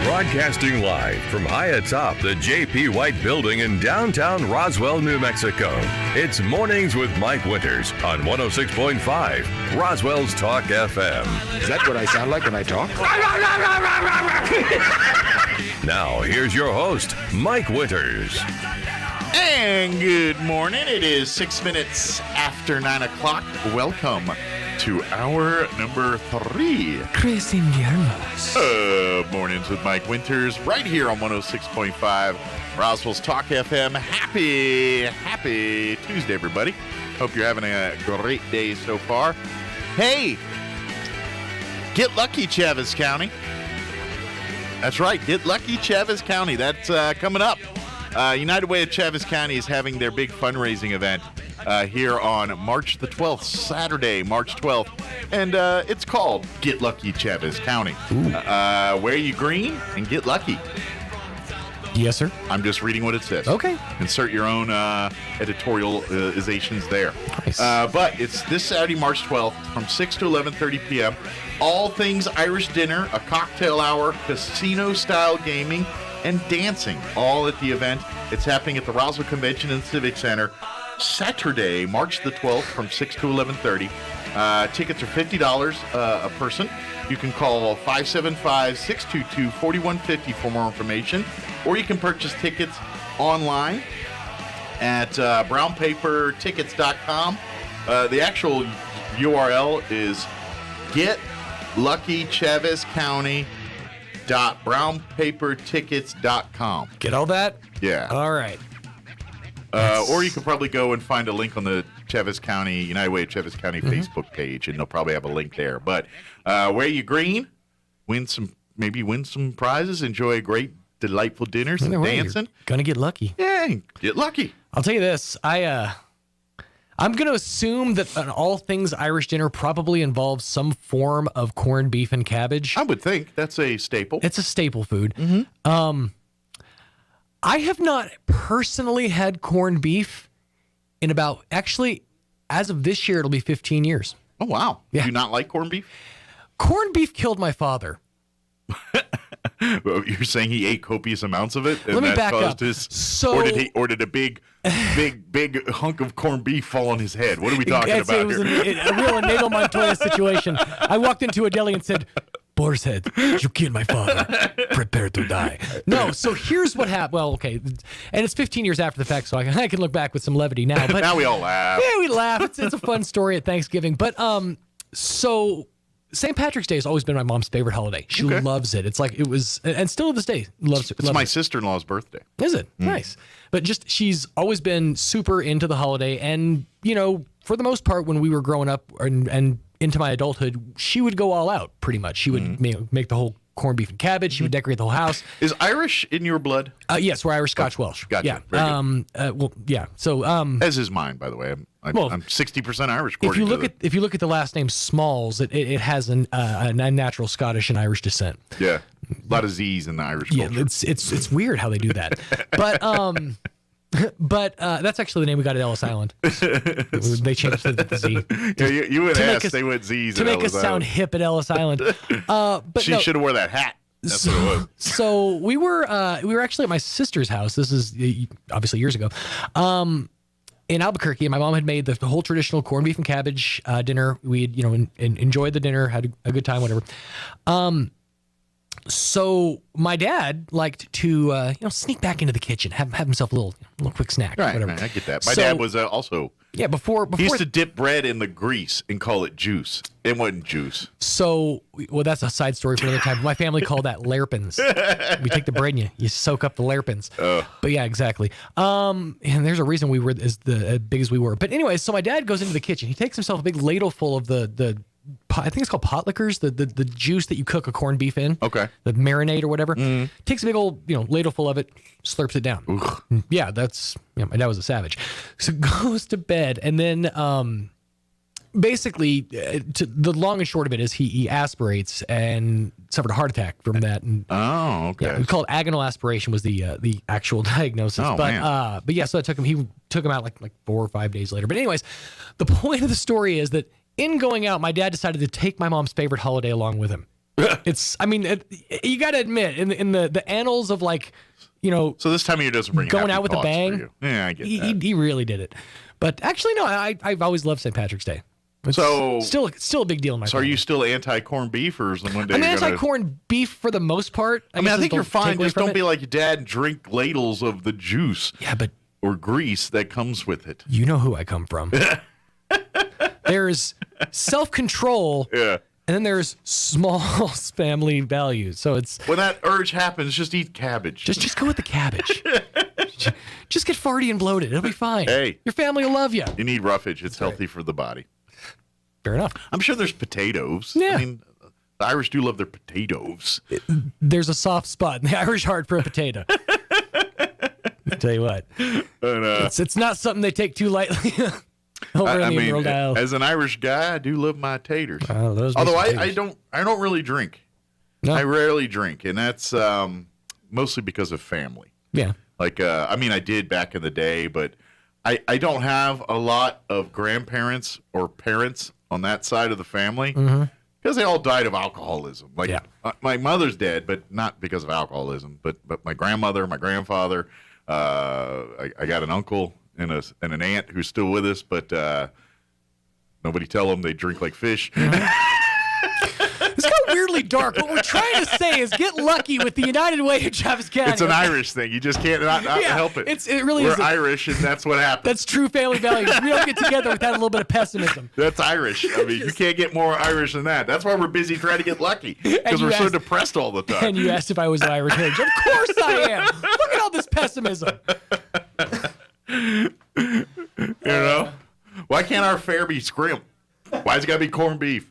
Broadcasting live from high atop the J.P. White Building in downtown Roswell, New Mexico. It's Mornings with Mike Winters on 106.5 Roswell's Talk FM. Is that what I sound like when I talk? Now, here's your host, Mike Winters. And good morning. It is 6 minutes after 9 o'clock. Welcome to hour number 3. Chris Inviernos. Mornings with Mike Winters, right here on 106.5 Roswell's Talk FM. Happy Tuesday, everybody. Hope you're having a great day so far. Hey, get lucky, Chaves County. That's right, get lucky, Chaves County. That's coming up. United Way of Chaves County is having their big fundraising event here on March the 12th, Saturday, March 12th. And it's called Get Lucky Chaves County. Wear you green and get lucky. Yes, sir. I'm just reading what it says. Okay. Insert your own editorializations there. Nice. But it's this Saturday, March 12th, from 6 to 11:30 p.m. All things Irish dinner, a cocktail hour, casino-style gaming, and dancing, all at the event. It's happening at the Roswell Convention and Civic Center, Saturday, March the 12th, from 6 to 11:30. Tickets are $50 a person. You can call 575-622-4150 for more information, or you can purchase tickets online at brownpapertickets.com. The actual URL is getluckychavezcounty.brownpapertickets.com. Get all that? Yeah. All right. Or you could probably go and find a link on the Chaves County, United Way of Chaves County Facebook page, and they'll probably have a link there. But wear you green, win some prizes, enjoy a great, delightful dinner, some dancing. Gonna get lucky. Yeah, get lucky. I'll tell you this. I'm going to assume that an all things Irish dinner probably involves some form of corned beef and cabbage. I would think that's a staple. It's a staple food. Mm-hmm. I have not personally had corned beef in as of this year, it'll be 15 years. Oh, wow. Yeah. Do you not like corned beef? Corned beef killed my father. Well, you're saying he ate copious amounts of it, and Let me that back caused up. or did a big hunk of corned beef fall on his head? What are we talking about It was here? a real Nagel Montoya situation. I walked into a deli and said, "Boar's head, you killed my father. Prepare to die." No, so here's what happened. Well, okay, and it's 15 years after the fact, so I can look back with some levity now. But now we all laugh. Yeah, we laugh. It's a fun story at Thanksgiving. But so St. Patrick's Day has always been my mom's favorite holiday. She loves it. It's like it was, and still to this day, loves it. It's my sister-in-law's birthday. Is it? Nice. But just, she's always been super into the holiday. And, for the most part, when we were growing up and into my adulthood, she would go all out pretty much. She would make the whole corned beef and cabbage. She would decorate the whole house. Is Irish in your blood? Yes, we're Irish, Scotch, Welsh. Gotcha. Yeah. Very good. Well, yeah. So, as is mine, by the way. I'm 60% Irish. If you look at the last name Smalls, it has a natural Scottish and Irish descent. Yeah, a lot of Z's in the Irish culture. Yeah, it's weird how they do that. But that's actually the name we got at Ellis Island. They changed the Z. Yeah, you would ask. They went Z's to make us sound hip at Ellis Island. But she should have wore that hat. That's what it was. So we were actually at my sister's house. This is obviously years ago. In Albuquerque, and my mom had made the whole traditional corned beef and cabbage dinner. We'd enjoyed the dinner, had a good time, whatever. So my dad liked to sneak back into the kitchen, have himself a little quick snack, whatever. Right, I get that. My dad was also before he used to dip bread in the grease and call it juice. It wasn't juice. So that's a side story for another time. My family called that larpins. We take the bread and you soak up the larpins. But yeah, exactly. And there's a reason we were as big as we were. But anyway, so my dad goes into the kitchen. He takes himself a big ladle full of the I think it's called pot liquors, the juice that you cook a corned beef in. Okay. The marinade or whatever. Takes a big old ladle full of it, slurps it down. Yeah, my dad was a savage. So goes to bed, and then basically the long and short of it is he aspirates and suffered a heart attack from that. And okay. Yeah, we call it agonal aspiration was the actual diagnosis. But yeah, so he took him out like 4 or 5 days later. But anyways, the point of the story is that in going out, my dad decided to take my mom's favorite holiday along with him. You got to admit, in the annals of so this time of year doesn't bring going happy out with a thoughts bang. for you. Yeah, I get that. He really did it. But actually, no, I've always loved St. Patrick's Day. It's still a big deal in my family. Are you still anti-corned beef, or is one day I'm anti-corned beef for the most part. I think you're fine. Just don't be like your dad and drink ladles of the juice. Yeah, or grease that comes with it. You know who I come from. There's self-control, and then there's small family values. So it's when that urge happens, just eat cabbage. Just go with the cabbage. Just get farty and bloated. It'll be fine. Hey, your family will love you. You need roughage. It's healthy for the body. Fair enough. I'm sure there's potatoes. Yeah. I mean, the Irish do love their potatoes. There's a soft spot in the Irish heart for a potato. I'll tell you what. It's not something they take too lightly. As an Irish guy, I do love my taters. Although I don't really drink. No. I rarely drink, and that's mostly because of family. Yeah. I did back in the day, but I don't have a lot of grandparents or parents on that side of the family because they all died of alcoholism. My mother's dead, but not because of alcoholism. But my grandmother, my grandfather, I got an uncle and an aunt who's still with us, but nobody tell them they drink like fish. This got weirdly really dark. What we're trying to say is get lucky with the United Way of Travis County. It's an Irish thing. You just can't not help it. It really is. We're Irish, and that's what happens. That's true family values. We don't get together without a little bit of pessimism. That's Irish. I mean, you can't get more Irish than that. That's why we're busy trying to get lucky, because we're so depressed all the time. And you asked if I was Irish. Of course I am. Look at all this pessimism. You know? Why can't our fare be scrimp? Why's it got to be corned beef?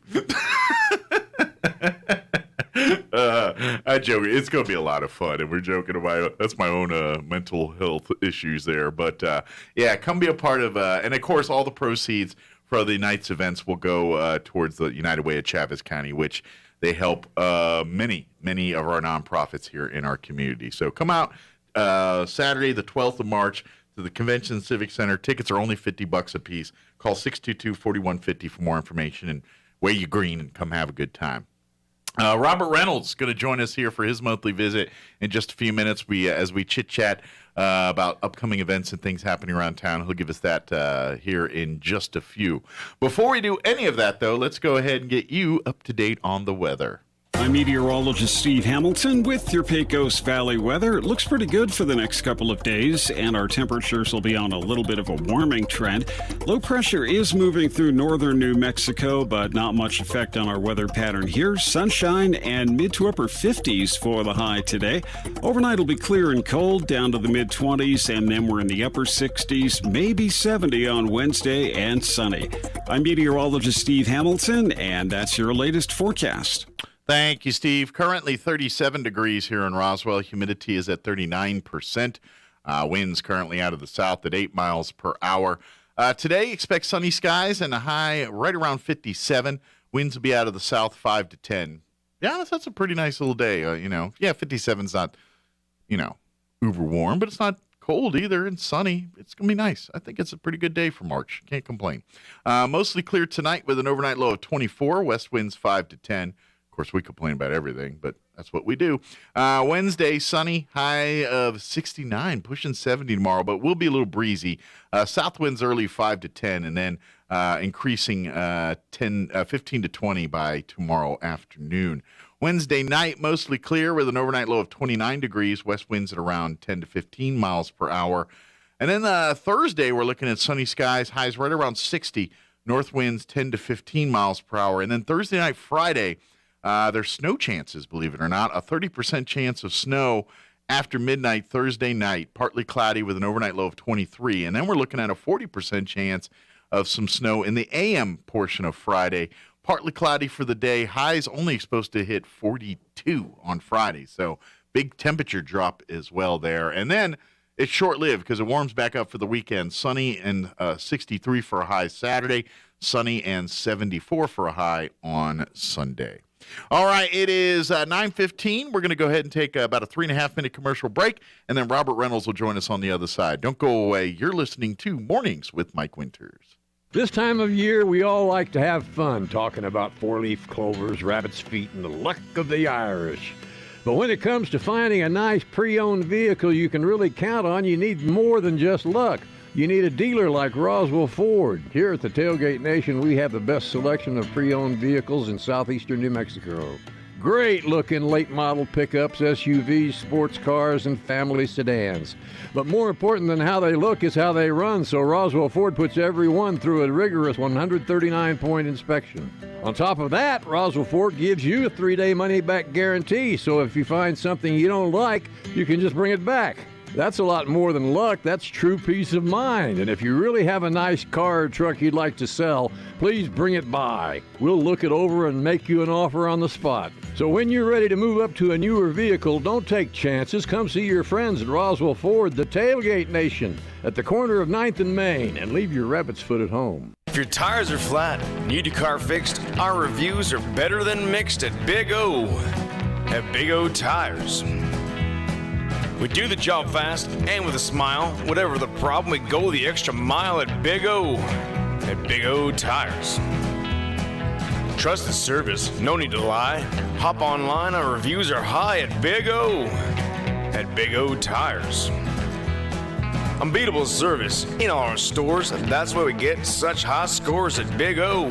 I joke. It's going to be a lot of fun, and we're joking about that's my own mental health issues there. But yeah, come be a part of. And of course, all the proceeds for the night's events will go towards the United Way of Travis County, which they help many of our nonprofits here in our community. So come out Saturday, the 12th of March, to the Convention Civic Center. Tickets are only $50 a piece. Call 622-4150 for more information, and wear your green and come have a good time. Robert Reynolds is going to join us here for his monthly visit in just a few minutes. As we chit-chat about upcoming events and things happening around town. He'll give us that here in just a few. Before we do any of that, though, let's go ahead and get you up to date on the weather. I'm meteorologist Steve Hamilton with your Pecos Valley weather. It looks pretty good for the next couple of days, and our temperatures will be on a little bit of a warming trend. Low pressure is moving through northern New Mexico, but not much effect on our weather pattern here. Sunshine and mid to upper 50s for the high today. Overnight will be clear and cold, down to the mid-20s, and then we're in the upper 60s, maybe 70 on Wednesday, and sunny. I'm meteorologist Steve Hamilton, and that's your latest forecast. Thank you, Steve. Currently 37 degrees here in Roswell. Humidity is at 39%. Winds currently out of the south at 8 miles per hour. Today, expect sunny skies and a high right around 57. Winds will be out of the south 5 to 10. Be honest, that's a pretty nice little day. 57's not, uber warm, but it's not cold either and sunny. It's going to be nice. I think it's a pretty good day for March. Can't complain. Mostly clear tonight with an overnight low of 24. West winds 5 to 10. Of course, we complain about everything, but that's what we do. Wednesday, sunny, high of 69, pushing 70 tomorrow, but will be a little breezy. South winds early 5 to 10, and then increasing 15 to 20 by tomorrow afternoon. Wednesday night, mostly clear with an overnight low of 29 degrees. West winds at around 10 to 15 miles per hour. And then Thursday, we're looking at sunny skies, highs right around 60. North winds 10 to 15 miles per hour. And then Thursday night, Friday, there's snow chances, believe it or not. A 30% chance of snow after midnight Thursday night, partly cloudy with an overnight low of 23. And then we're looking at a 40% chance of some snow in the AM portion of Friday. Partly cloudy for the day. Highs only supposed to hit 42 on Friday. So big temperature drop as well there. And then it's short-lived because it warms back up for the weekend. Sunny and 63 for a high Saturday. Sunny and 74 for a high on Sunday. All right, it is 9:15. We're going to go ahead and take about a 3.5-minute commercial break, and then Robert Reynolds will join us on the other side. Don't go away. You're listening to Mornings with Mike Winters. This time of year, we all like to have fun talking about four-leaf clovers, rabbit's feet, and the luck of the Irish. But when it comes to finding a nice pre-owned vehicle you can really count on, you need more than just luck. You need a dealer like Roswell Ford. Here at the Tailgate Nation, we have the best selection of pre-owned vehicles in southeastern New Mexico. Great-looking late-model pickups, SUVs, sports cars, and family sedans. But more important than how they look is how they run, so Roswell Ford puts every one through a rigorous 139-point inspection. On top of that, Roswell Ford gives you a 3-day money-back guarantee, so if you find something you don't like, you can just bring it back. That's a lot more than luck. That's true peace of mind. And if you really have a nice car or truck you'd like to sell, please bring it by. We'll look it over and make you an offer on the spot. So when you're ready to move up to a newer vehicle, don't take chances. Come see your friends at Roswell Ford, the Tailgate Nation, at the corner of 9th and Main, and leave your rabbit's foot at home. If your tires are flat, need your car fixed, our reviews are better than mixed at Big O. At Big O Tires. We do the job fast and with a smile. Whatever the problem, we go the extra mile at Big O. At Big O Tires. Trusted service, no need to lie. Hop online, our reviews are high at Big O. At Big O Tires. Unbeatable service in all our stores. That's why we get such high scores at Big O.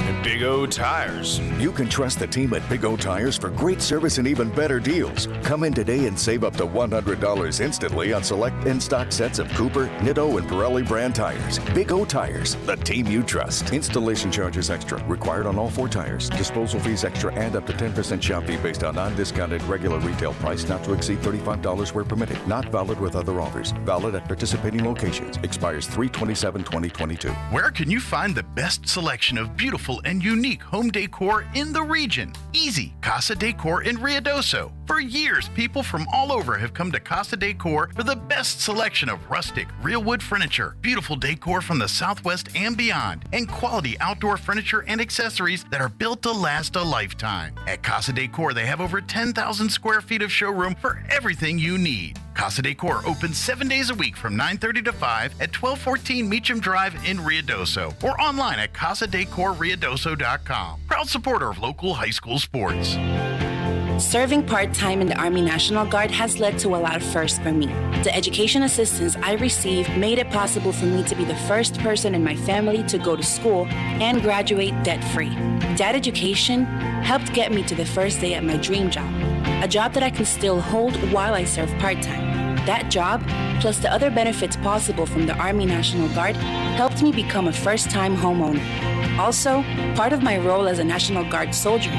at Big O Tires. You can trust the team at Big O Tires for great service and even better deals. Come in today and save up to $100 instantly on select in-stock sets of Cooper, Nitto, and Pirelli brand tires. Big O Tires, the team you trust. Installation charges extra, required on all 4 tires. Disposal fees extra and up to 10% shop fee based on non-discounted regular retail price not to exceed $35 where permitted. Not valid with other offers. Valid at participating locations. Expires 3/27/2022. Where can you find the best selection of beautiful and unique home decor in the region? Easy. Casa Decor in Ruidoso. For years, people from all over have come to Casa Decor for the best selection of rustic, real wood furniture, beautiful decor from the Southwest and beyond, and quality outdoor furniture and accessories that are built to last a lifetime. At Casa Decor, they have over 10,000 square feet of showroom for everything you need. Casa Decor opens 7 days a week from 9:30 to 5 at 1214 Meacham Drive in Ruidoso or online at casadecorruidoso.com. Proud supporter of local high school sports. Serving part-time in the Army National Guard has led to a lot of firsts for me. The education assistance I received made it possible for me to be the first person in my family to go to school and graduate debt-free. That education helped get me to the first day at my dream job, a job that I can still hold while I serve part-time. That job, plus the other benefits possible from the Army National Guard, helped me become a first-time homeowner. Also, part of my role as a National Guard soldier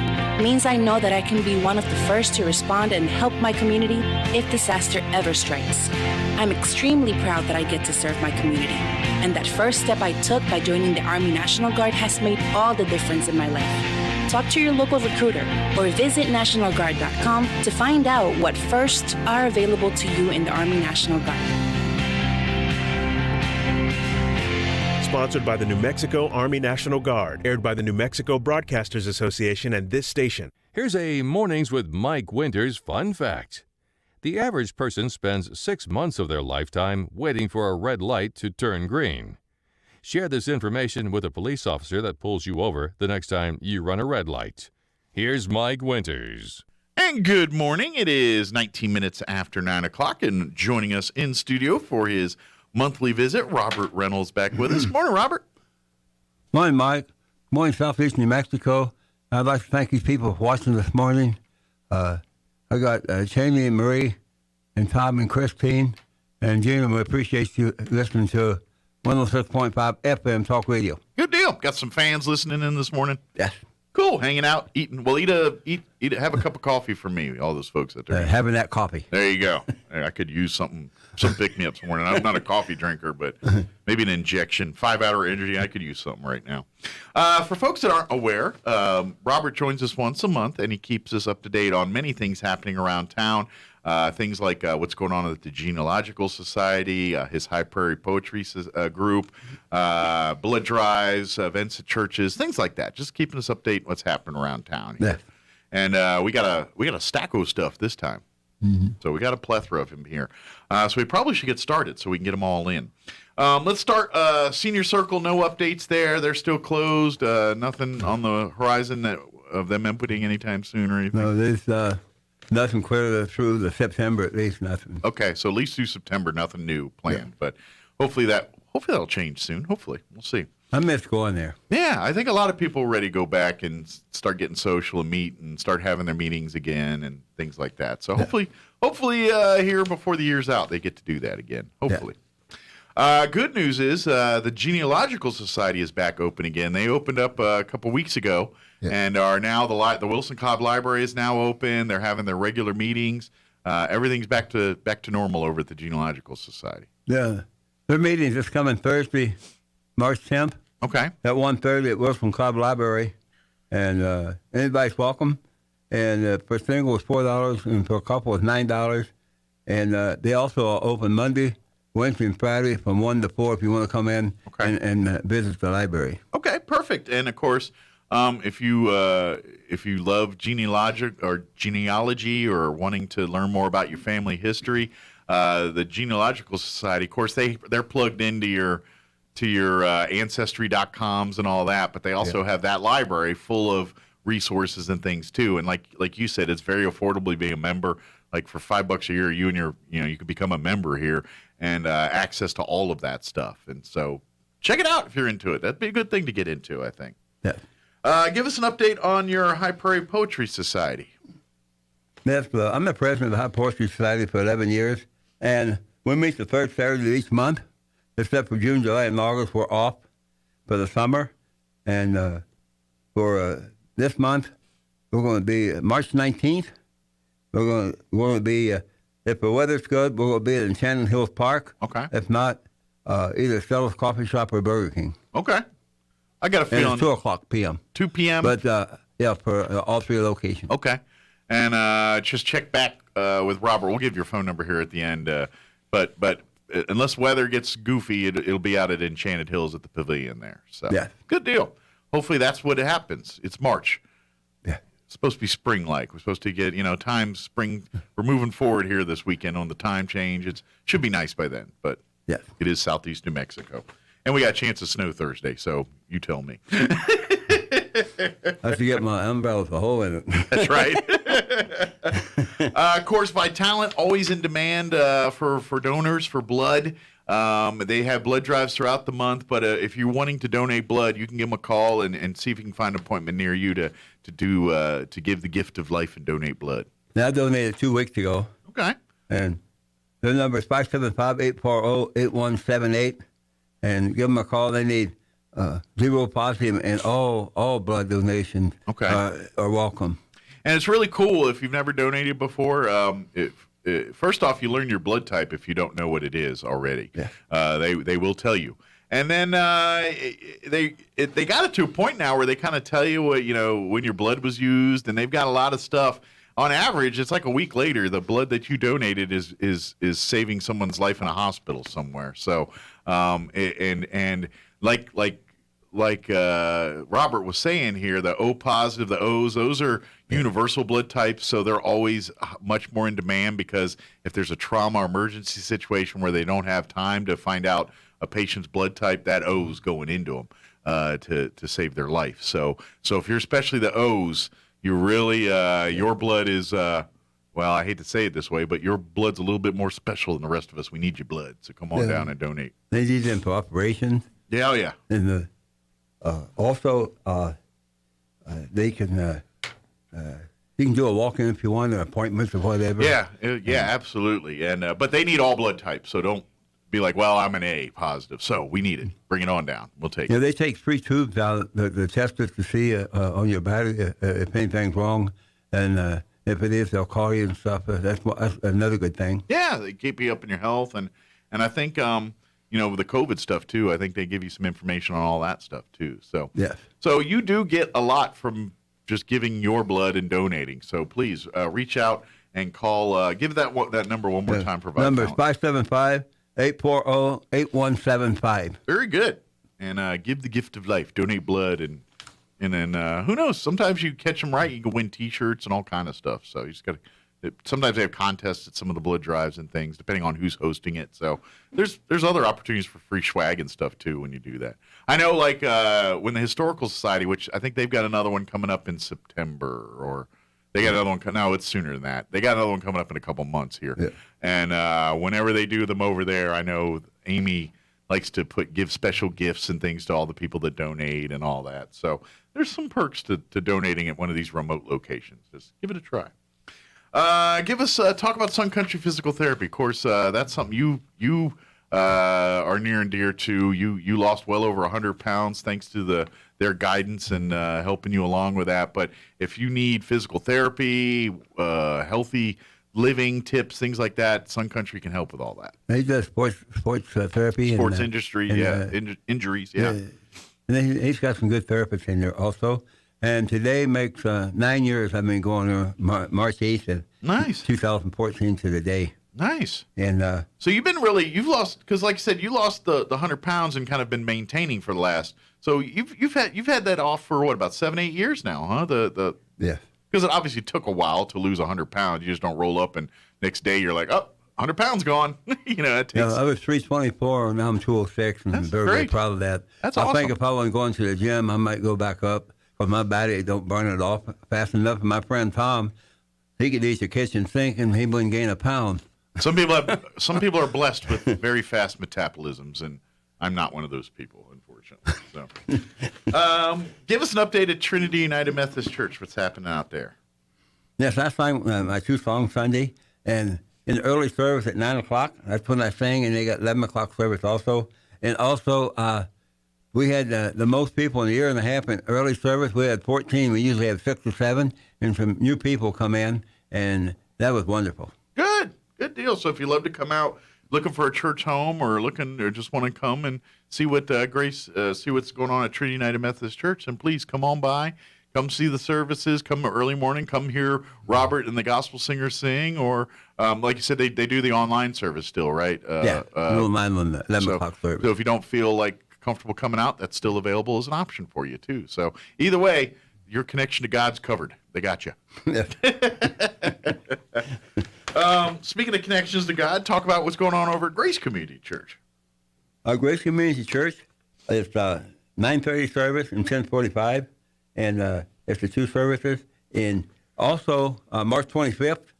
means I know that I can be one of the first to respond and help my community if disaster ever strikes. I'm extremely proud that I get to serve my community, and that first step I took by joining the Army National Guard has made all the difference in my life. Talk to your local recruiter or visit NationalGuard.com to find out what firsts are available to you in the Army National Guard. Sponsored by the New Mexico Army National Guard, aired by the New Mexico Broadcasters Association and this station. Here's a Mornings with Mike Winters fun fact. The average person spends 6 months of their lifetime waiting for a red light to turn green. Share this information with a police officer that pulls you over the next time you run a red light. Here's Mike Winters. And good morning. It is 19 minutes after 9 o'clock, and joining us in studio for his monthly visit, Robert Reynolds back with us. Morning, Robert. Morning, Mike. Morning, Southeast New Mexico. I'd like to thank these people for watching this morning. I got Jamie and Marie and Tom and Christine. And Jim, we appreciate you listening to 106.5 FM Talk Radio. Good deal. Got some fans listening in this morning. Yes. Cool. Hanging out, eating. Well, have a cup of coffee for me. All those folks out there. Having that coffee. There you go. I could use some pick-me-up this morning. I'm not a coffee drinker, but maybe an injection, 5-hour energy. I could use something right now. For folks that aren't aware, Robert joins us once a month, and he keeps us up to date on many things happening around town. Things like what's going on at the Genealogical Society, his High Prairie Poetry group, blood drives, events at churches, things like that. Just keeping us updated what's happening around town here. Yeah. And we got a stack of stuff this time. Mm-hmm. So we got a plethora of them here. So we probably should get started so we can get them all in. Let's start Senior Circle. No updates there. They're still closed. Nothing on the horizon of them inputting anytime soon or anything. No, there's nothing clear through the September, at least nothing. Okay, so at least through September, nothing new planned. Yeah. But hopefully that'll change soon. Hopefully, we'll see. I miss going there. Yeah, I think a lot of people are ready to go back and start getting social and meet and start having their meetings again and things like that. So hopefully here before the year's out, they get to do that again. Hopefully. Yeah. Good news is the Genealogical Society is back open again. They opened up a couple weeks ago. Yeah. And are now the Wilson Cobb Library is now open. They're having their regular meetings. Everything's back to normal over at the Genealogical Society. Yeah, their meeting's this coming Thursday, March 10th. Okay. At 1:30 at Wilson Cobb Library, and anybody's welcome. And for single is $4, and for a couple is $9. And they also are open Monday, Wednesday, and Friday from 1 to 4 if you want to come in and visit the library. Okay, perfect. And of course. If you love genealogy or wanting to learn more about your family history, the Genealogical Society, of course, they're plugged into your ancestry.coms and all that, but they also have that library full of resources and things too. And like you said, it's very affordable being a member. Like for $5 a year, you could become a member here and access to all of that stuff. And so check it out if you're into it. That'd be a good thing to get into, I think. Yeah. Give us an update on your High Prairie Poetry Society. Yes, I'm the president of the High Poetry Society for 11 years, and we meet the third Saturday of each month, except for June, July, and August. We're off for the summer, and for this month, we're going to be March 19th. We're going to be, if the weather's good, we're going to be at Enchanted Hills Park. Okay. If not, either Stella's Coffee Shop or Burger King. Okay. I got a feeling. And it's 2 o'clock p.m. 2 p.m.? But, yeah, for all 3 locations. Okay. And just check back with Robert. We'll give your phone number here at the end. But unless weather gets goofy, it'll be out at Enchanted Hills at the Pavilion there. So yeah. Good deal. Hopefully that's what happens. It's March. Yeah. It's supposed to be spring-like. We're supposed to get, time spring. We're moving forward here this weekend on the time change. It should be nice by then, but yes. It is southeast New Mexico. And we got a chance of snow Thursday, so you tell me. I have to get my umbrella with a hole in it. That's right. Of course, Vitalent, always in demand for donors, for blood. They have blood drives throughout the month, but if you're wanting to donate blood, you can give them a call and see if you can find an appointment near you to give the gift of life and donate blood. Now, I donated 2 weeks ago. Okay. And the number is 575-840-8178. And give them a call. They need zero positive, and all blood donations are welcome. And it's really cool if you've never donated before. First off, you learn your blood type if you don't know what it is already. Yeah. They will tell you. And then they got it to a point now where they kind of tell you what, when your blood was used, and they've got a lot of stuff. On average, it's like a week later, the blood that you donated is saving someone's life in a hospital somewhere. So, and like Robert was saying here, the O positive, the O's, those are universal blood types, so they're always much more in demand because if there's a trauma or emergency situation where they don't have time to find out a patient's blood type, that O's going into them to save their life. So if you're especially the O's, you really your blood is well, I hate to say it this way, but your blood's a little bit more special than the rest of us. We need your blood, so come on down and donate. They need them for operations. Yeah, oh yeah. And also, they can you can do a walk-in if you want, or appointments or whatever. Yeah, absolutely. And but they need all blood types, so don't be like, well, I'm an A positive, so we need it. Bring it on down. We'll take it. Yeah, they take 3 tubes out the testers to see on your battery if anything's wrong, and if it is, they'll call you and stuff. That's another good thing. Yeah, they keep you up in your health, and I think with the COVID stuff too, I think they give you some information on all that stuff too. So yes. So you do get a lot from just giving your blood and donating. So please reach out and call. Give that number one more time. Provide number is 575-840-8175. Very good. And give the gift of life. Donate blood, and then who knows? Sometimes you catch them right, you can win T-shirts and all kind of stuff. So you just got to. Sometimes they have contests at some of the blood drives and things, depending on who's hosting it. So there's other opportunities for free swag and stuff too when you do that. I know, like when the Historical Society, which I think they've got another one coming up in September, or they got another one. No, it's sooner than that. They got another one coming up in a couple months here. Yeah. And whenever they do them over there, I know Amy likes to give special gifts and things to all the people that donate and all that. So there's some perks to donating at one of these remote locations. Just give it a try. Give us talk about Sun Country Physical Therapy. Of course, that's something you are near and dear to. You lost well over 100 pounds thanks to their guidance and helping you along with that. But if you need physical therapy, healthy living tips, things like that, Sun Country can help with all that. He does sports therapy. Sports industry, injuries, yeah. And he's got some good therapists in there also. And today makes 9 years I've been going there, March 8th of 2014 to the day. Nice. And so you've lost, because like I said, you lost the 100 pounds and kind of been maintaining for the last. So you've had that off for what, about 7-8 years now, huh? Yeah. Because it obviously took a while to lose 100 pounds. You just don't roll up and next day you're like, oh, 100 pounds gone. It takes. I was 324 and now I'm 206, and I'm very proud of that. That's awesome. awesome. I think if I wasn't going to the gym, I might go back up. Because my body don't burn it off fast enough. And my friend Tom, he could eat the kitchen sink and he wouldn't gain a pound. Some people are blessed with very fast metabolisms, and I'm not one of those people, unfortunately. So, give us an update at Trinity United Methodist Church. What's happening out there? Yes, I sang my 2 songs Sunday, and in the early service at 9 o'clock, that's when I sang, and they got 11 o'clock service also. And also, we had the most people in a year and a half in early service. We had 14. We usually have 6 or 7, and some new people come in, and that was wonderful. Good deal. So if you love to come out looking for a church home or just want to come and see what see what's going on at Trinity United Methodist Church, then please come on by. Come see the services. Come early morning. Come hear Robert and the gospel singers sing, or like you said, they do the online service still, right? Online on the 11 o'clock service. So if you don't feel like comfortable coming out, that's still available as an option for you too. So either way, your connection to God's covered. They got you. Speaking of connections to God, talk about what's going on over at Grace Community Church. Grace Community Church, it's 9:30 service and 10:45, and it's the 2 services. And also, March 25th,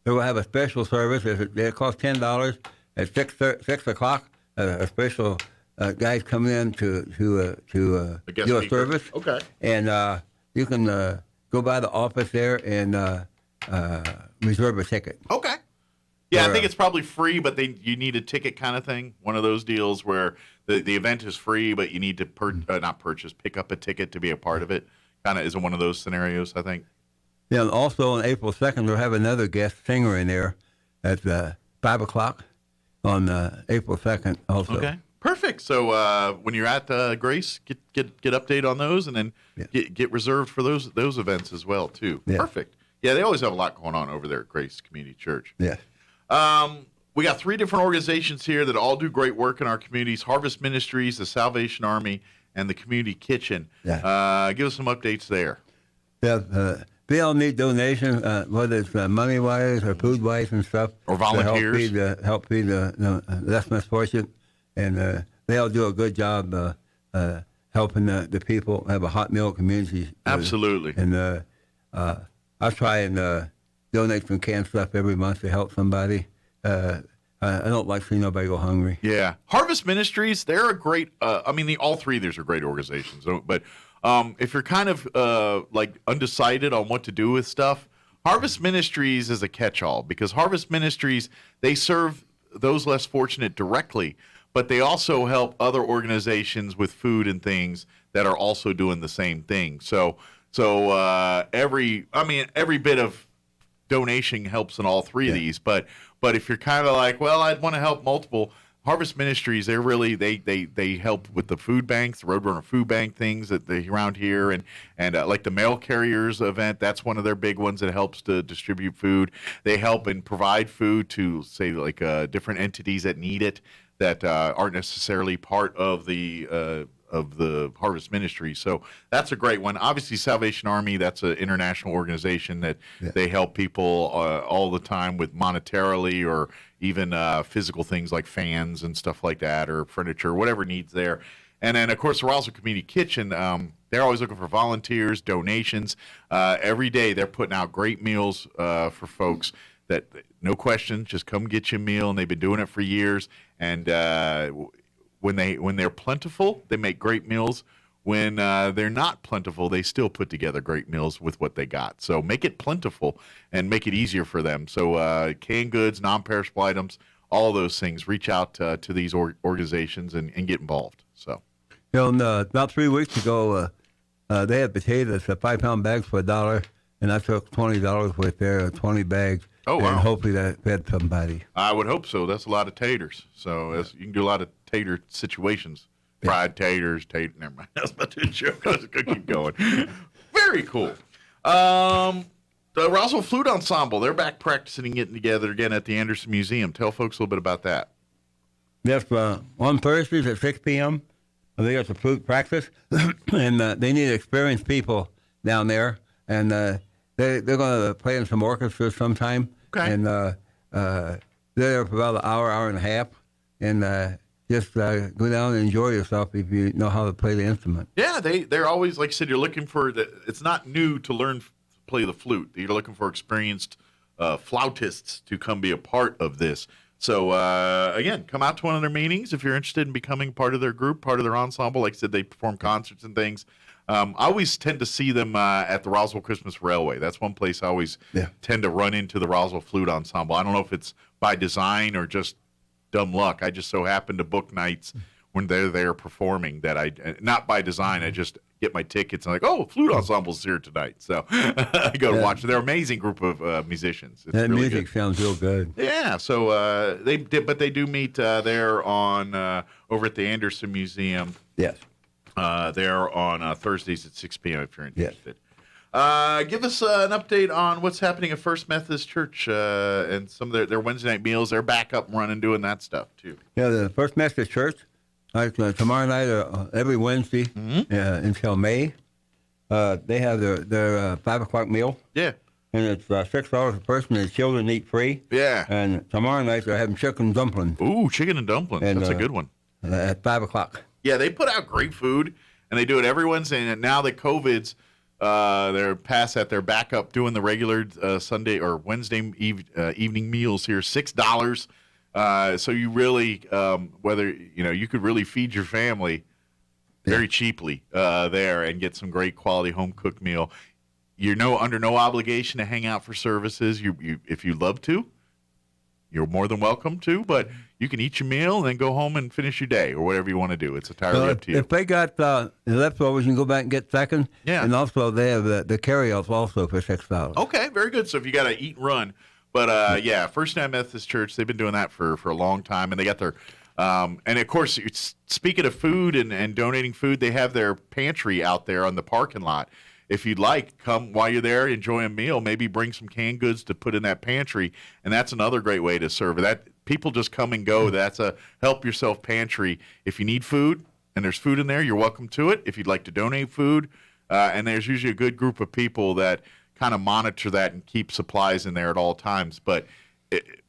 we will have a special service. It costs $10 at 6 o'clock. A special guys come in to do a service. Okay. And you can go by the office there and reserve a ticket. Okay. Yeah, I think it's probably free, but you need a ticket kind of thing. One of those deals where the event is free, but you need to pick up a ticket to be a part of it. Kind of is one of those scenarios, I think. Yeah, and also on April 2nd, we'll have another guest singer in there at 5 o'clock on April 2nd also. Okay, perfect. So when you're at Grace, get update on those, and then get reserved for those events as well, too. Yeah. Perfect. Yeah, they always have a lot going on over there at Grace Community Church. Yeah. We got 3 different organizations here that all do great work in our communities: Harvest Ministries, the Salvation Army, and the Community Kitchen. Yeah. Give us some updates there. Yeah, they all need donations, whether it's money-wise or food-wise and stuff. Or volunteers. To help feed the less misfortunate. And they all do a good job helping the people have a hot meal community. Absolutely. And I try and donate some canned stuff every month to help somebody. I don't like seeing nobody go hungry. Yeah. Harvest Ministries, they're a great, all 3 of these are great organizations. But if you're kind of like undecided on what to do with stuff, Harvest Ministries is a catch-all, because Harvest Ministries, they serve those less fortunate directly, but they also help other organizations with food and things that are also doing the same thing. So every bit of donation helps in all 3 of these, but if you're kind of like, well, I'd want to help multiple, Harvest Ministries, they're really they help with the food banks, the Roadrunner food bank things that they around here, and like the mail carriers event, that's one of their big ones that helps to distribute food. They help and provide food to, say, like different entities that need it, that aren't necessarily part of the Harvest Ministry. So that's a great one. Obviously, Salvation Army, that's an international organization that they help people all the time with monetarily or even physical things like fans and stuff like that, or furniture, whatever needs there. And then, of course, we're also Community Kitchen. They're always looking for volunteers, donations. Every day they're putting out great meals for folks that, no question, just come get you a meal, and they've been doing it for years. And when they're plentiful, they make great meals. When they're not plentiful, they still put together great meals with what they got. So make it plentiful and make it easier for them. So canned goods, non-perishable items, all those things. Reach out to these organizations and get involved. So, about 3 weeks ago, they had potatoes, 5-pound bags for $1, and I took $20 worth there, 20 bags. Oh, wow. And hopefully that fed somebody. I would hope so. That's a lot of taters. So you can do a lot of tater situations. Fried taters, never mind. I was about to joke. I was going to keep going. Very cool. The Roswell Flute Ensemble, they're back practicing and getting together again at the Anderson Museum. Tell folks a little bit about that. Yes, on Thursdays at 6 p.m., they got the flute practice, and they need experienced people down there, and they're going to play in some orchestras sometime. Okay. And they're there for about an hour and a half, and just go down and enjoy yourself if you know how to play the instrument. Yeah, they're always, like I said, you're looking for it's not new to learn to play the flute. You're looking for experienced flautists to come be a part of this. So, again, come out to one of their meetings if you're interested in becoming part of their group, part of their ensemble. Like I said, they perform concerts and things. I always tend to see them at the Roswell Christmas Railway. That's one place I always tend to run into the Roswell Flute Ensemble. I don't know if it's by design or just dumb luck. I just so happen to book nights when they're there performing that not by design, I just get my tickets and like, oh, Flute Ensemble's here tonight. So I go to watch. They're an amazing group of musicians. It's that really music good. sounds real good. Yeah, so they do meet there on over at the Anderson Museum. Yes. There on Thursdays at 6 p.m. if you're interested. Give us an update on what's happening at First Methodist Church and some of their Wednesday night meals. They're back up and running, doing that stuff too. Yeah, the First Methodist Church, like tomorrow night, every Wednesday until May, they have their 5 o'clock meal. Yeah. And it's $6 a person, and the children eat free. Yeah. And tomorrow night they're having chicken dumplings. Ooh, chicken and dumplings. That's a good one. At 5 o'clock. Yeah, they put out great food, and they do it every Wednesday. And now that COVID's, they're past that. They're back up doing the regular Sunday or Wednesday evening meals here, $6. So you really, you could really feed your family very cheaply there and get some great quality home cooked meal. You're under no obligation to hang out for services. You if you love to, you're more than welcome to, but you can eat your meal and then go home and finish your day or whatever you want to do. It's entirely up to you. If they got the leftovers, you can go back and get second. Yeah. And also they have the carry-offs also for $6. Okay, very good. So if you got to eat and run. But, First Night Methodist Church, they've been doing that for a long time. And they got their and, of course, speaking of food and donating food, they have their pantry out there on the parking lot. If you'd like, come while you're there, enjoy a meal, maybe bring some canned goods to put in that pantry. And that's another great way to serve that. People just come and go. That's a help yourself pantry. If you need food and there's food in there, you're welcome to it. If you'd like to donate food, and there's usually a good group of people that kind of monitor that and keep supplies in there at all times. But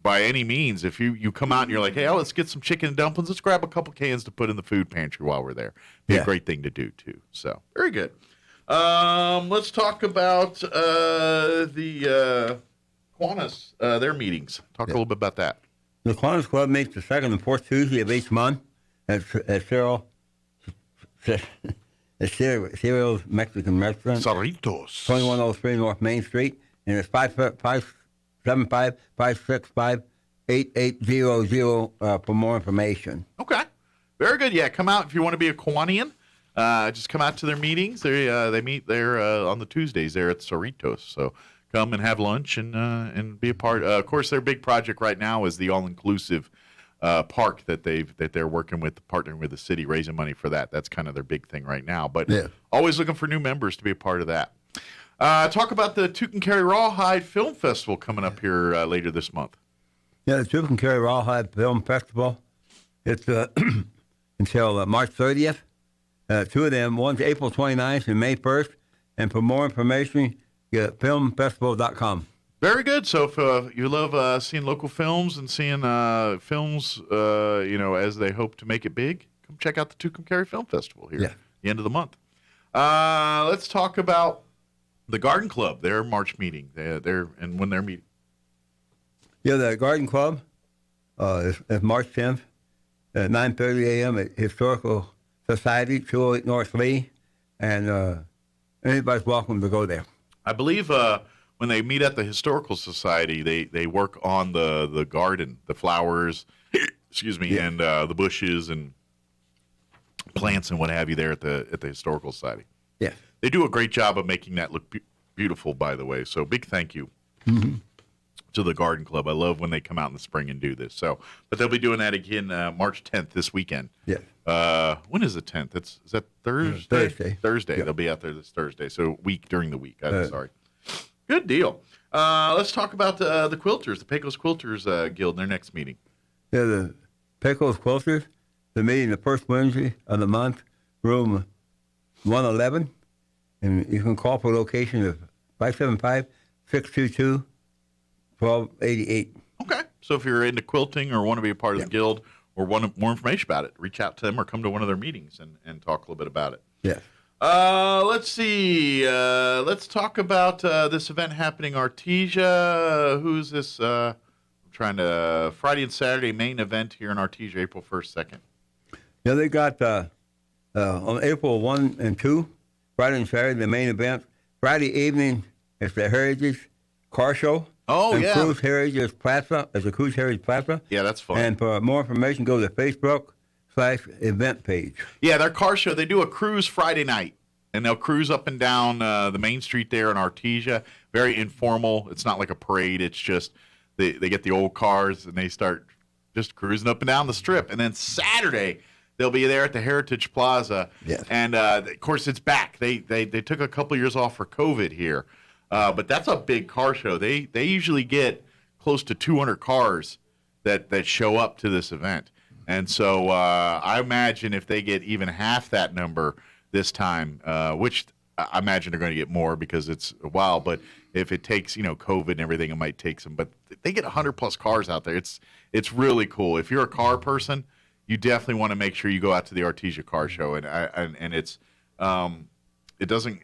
by any means, if you come out and you're like, hey, let's get some chicken and dumplings, let's grab a couple cans to put in the food pantry while we're there. Be a great thing to do, too. So, very good. Let's talk about the Kiwanis, their meetings. Talk a little bit about that. The Kiwanis Club meets the second and fourth Tuesday of each month at Cyril's Mexican Restaurant. Cerritos. 2103 North Main Street. And it's 575-565-8800 for more information. Okay. Very good. Yeah, come out if you want to be a Kiwanian. Just come out to their meetings. They meet there on the Tuesdays there at Cerritos. So come and have lunch and be a part. Of course, their big project right now is the all-inclusive park that they're working with, partnering with the city, raising money for that. That's kind of their big thing right now. But always looking for new members to be a part of that. Talk about the Tucumcari Rawhide Film Festival coming up here later this month. Yeah, the Tucumcari Rawhide Film Festival. It's until March 30th. Two of them. One's April 29th and May 1st. And for more information, get filmfestival.com. Very good. So if you love seeing local films and seeing films, as they hope to make it big, come check out the Tucumcari Film Festival here at the end of the month. Let's talk about the Garden Club, their March meeting. And when they're meeting. Yeah, the Garden Club is March 10th at 9:30 a.m. at Historical Society, 208 North Lee, and anybody's welcome to go there. I believe when they meet at the Historical Society, they work on the garden, the flowers, and the bushes and plants and what have you there at the Historical Society. Yeah. They do a great job of making that look beautiful, by the way. So big thank you to the Garden Club. I love when they come out in the spring and do this. So, but they'll be doing that again March 10th this weekend. Yeah. When is the 10th? Is that Thursday? Thursday. They'll be out there this Thursday. So during the week. I'm sorry. Good deal. Let's talk about the Quilters, the Pecos Quilters Guild, their next meeting. Yeah, the Pecos Quilters, they're meeting the first Wednesday of the month, room 111. And you can call for a location of 575-622-1288. Okay. So if you're into quilting or want to be a part of the guild or want more information about it, reach out to them or come to one of their meetings and talk a little bit about it. Yeah. Let's see. Let's talk about this event happening Artesia. Who's this? I'm trying to Friday and Saturday main event here in Artesia, April 1st, 2nd. Yeah, they got on April 1 and 2, Friday and Saturday, the main event. Friday evening is the Heritage Car Show. Oh, and yeah. Cruise Heritage Plaza. It's a Cruise Heritage Plaza. Yeah, that's fun. And for more information, go to Facebook/event page. Yeah, their car show, they do a cruise Friday night. And they'll cruise up and down the main street there in Artesia. Very informal. It's not like a parade. It's just they get the old cars and they start just cruising up and down the strip. And then Saturday, they'll be there at the Heritage Plaza. Yes. And, of course, it's back. They took a couple years off for COVID here. But that's a big car show. They usually get close to 200 cars that show up to this event. And so I imagine if they get even half that number this time, which I imagine they're going to get more because it's a while, but if it takes, COVID and everything, it might take some. But they get 100+ cars out there. It's really cool. If you're a car person, you definitely want to make sure you go out to the Artesia Car Show. And it's it doesn't.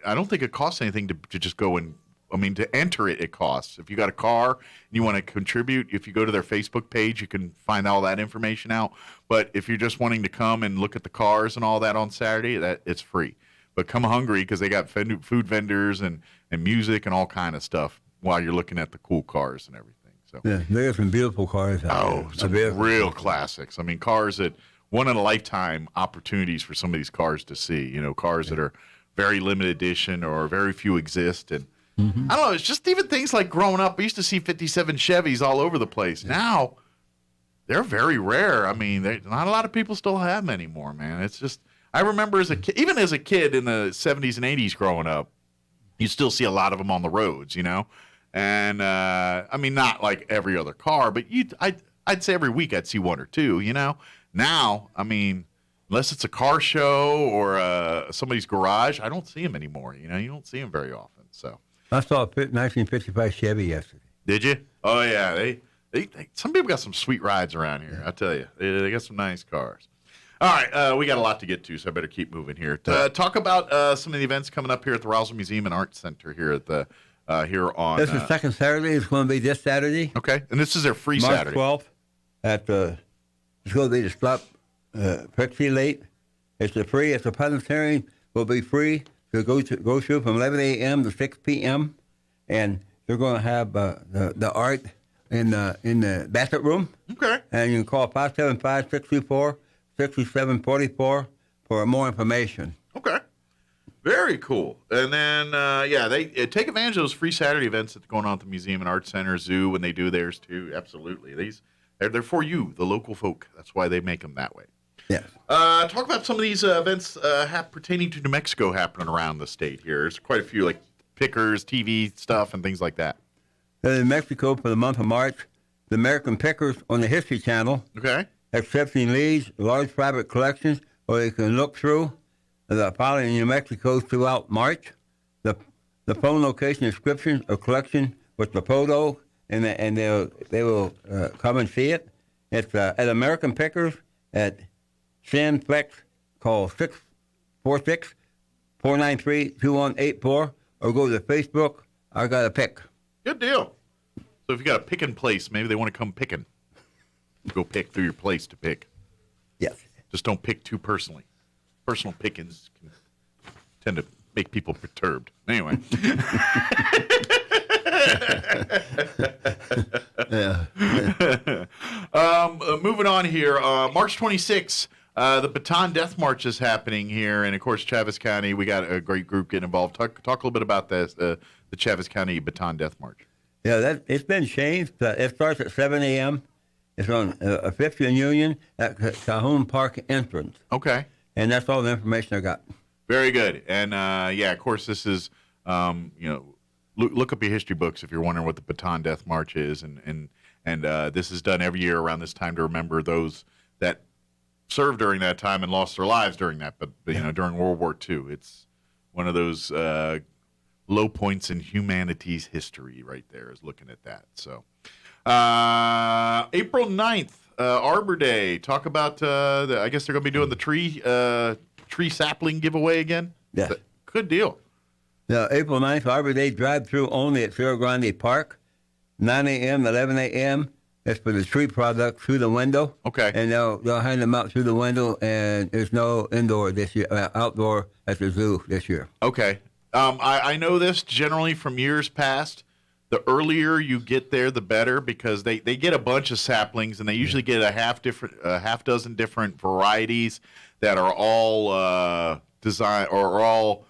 I don't think it costs anything to just go and. I mean, to enter it costs. If you got a car and you want to contribute, if you go to their Facebook page, you can find all that information out. But if you're just wanting to come and look at the cars and all that on Saturday, that it's free. But come hungry because they got food vendors and music and all kind of stuff while you're looking at the cool cars and everything. So yeah, there's some beautiful cars out there. Some real classics. I mean, cars that one-in-a-lifetime opportunities for some of these cars to see. Cars that are very limited edition or very few exist. And I don't know. It's just even things like growing up, we used to see 57 Chevys all over the place. Now, they're very rare. I mean, not a lot of people still have them anymore, man. It's just, I remember even as a kid in the 70s and 80s growing up, you still see a lot of them on the roads, And, I mean, not like every other car, but I'd say every week I'd see one or two, Now, I mean, unless it's a car show or somebody's garage, I don't see them anymore. You don't see them very often, so. I saw a 1955 Chevy yesterday. Did you? Oh yeah, they some people got some sweet rides around here. I tell you, they got some nice cars. All right, we got a lot to get to, so I better keep moving here. Talk about some of the events coming up here at the Roswell Museum and Art Center here at the here on. This is second Saturday. It's going to be this Saturday. Okay, and this is their free March Saturday. 12th at it's going to be the stop pretty late. It's a free. It's a planetarium. Will be free. So go through from 11 a.m. to 6 p.m. and they're going to have the art in the basket room. Okay. And you can call 575-624-6744 for more information. Okay. Very cool. And then they take advantage of those free Saturday events that's going on at the museum and art center, zoo when they do theirs too. Absolutely. They're for you, the local folk. That's why they make them that way. Yeah. Talk about some of these events pertaining to New Mexico happening around the state here. There's quite a few, like pickers, TV stuff, and things like that. In Mexico for the month of March, the American Pickers on the History Channel. Okay. Accepting leads, large private collections, or you can look through the following in New Mexico throughout March. The phone location description of collection with the photo, and they will come and see it. It's at American Pickers at Sandflex, call 646-493-2184, or go to Facebook, I Got a Pick. Good deal. So if you got a picking place, maybe they want to come picking. Go pick through your place to pick. Yes. Just don't pick too personally. Personal pickings can tend to make people perturbed. Anyway. Moving on here, March 26th, the Baton Death March is happening here, and of course, Chaves County. We got a great group getting involved. Talk a little bit about this, the Chaves County Baton Death March. Yeah, it's been changed. It starts at 7 a.m. It's on 5th and Union at Cajon Park entrance. Okay, and that's all the information I got. Very good, and of course, this is look up your history books if you're wondering what the Baton Death March is, and this is done every year around this time to remember those that served during that time and lost their lives during that. But during World War II, it's one of those low points in humanity's history. Right there is looking at that. So April 9th, Arbor Day. Talk about I guess they're going to be doing the tree sapling giveaway again. Yeah, good deal. April 9th, Arbor Day drive-through only at Cerro Grande Park. 9 a.m. to 11 a.m. It's for the tree product through the window. Okay. And they'll hand them out through the window, and there's no indoor this year, outdoor at the zoo this year. Okay. I know this generally from years past. The earlier you get there, the better, because they get a bunch of saplings, and they usually get a half dozen different varieties that are all designed or all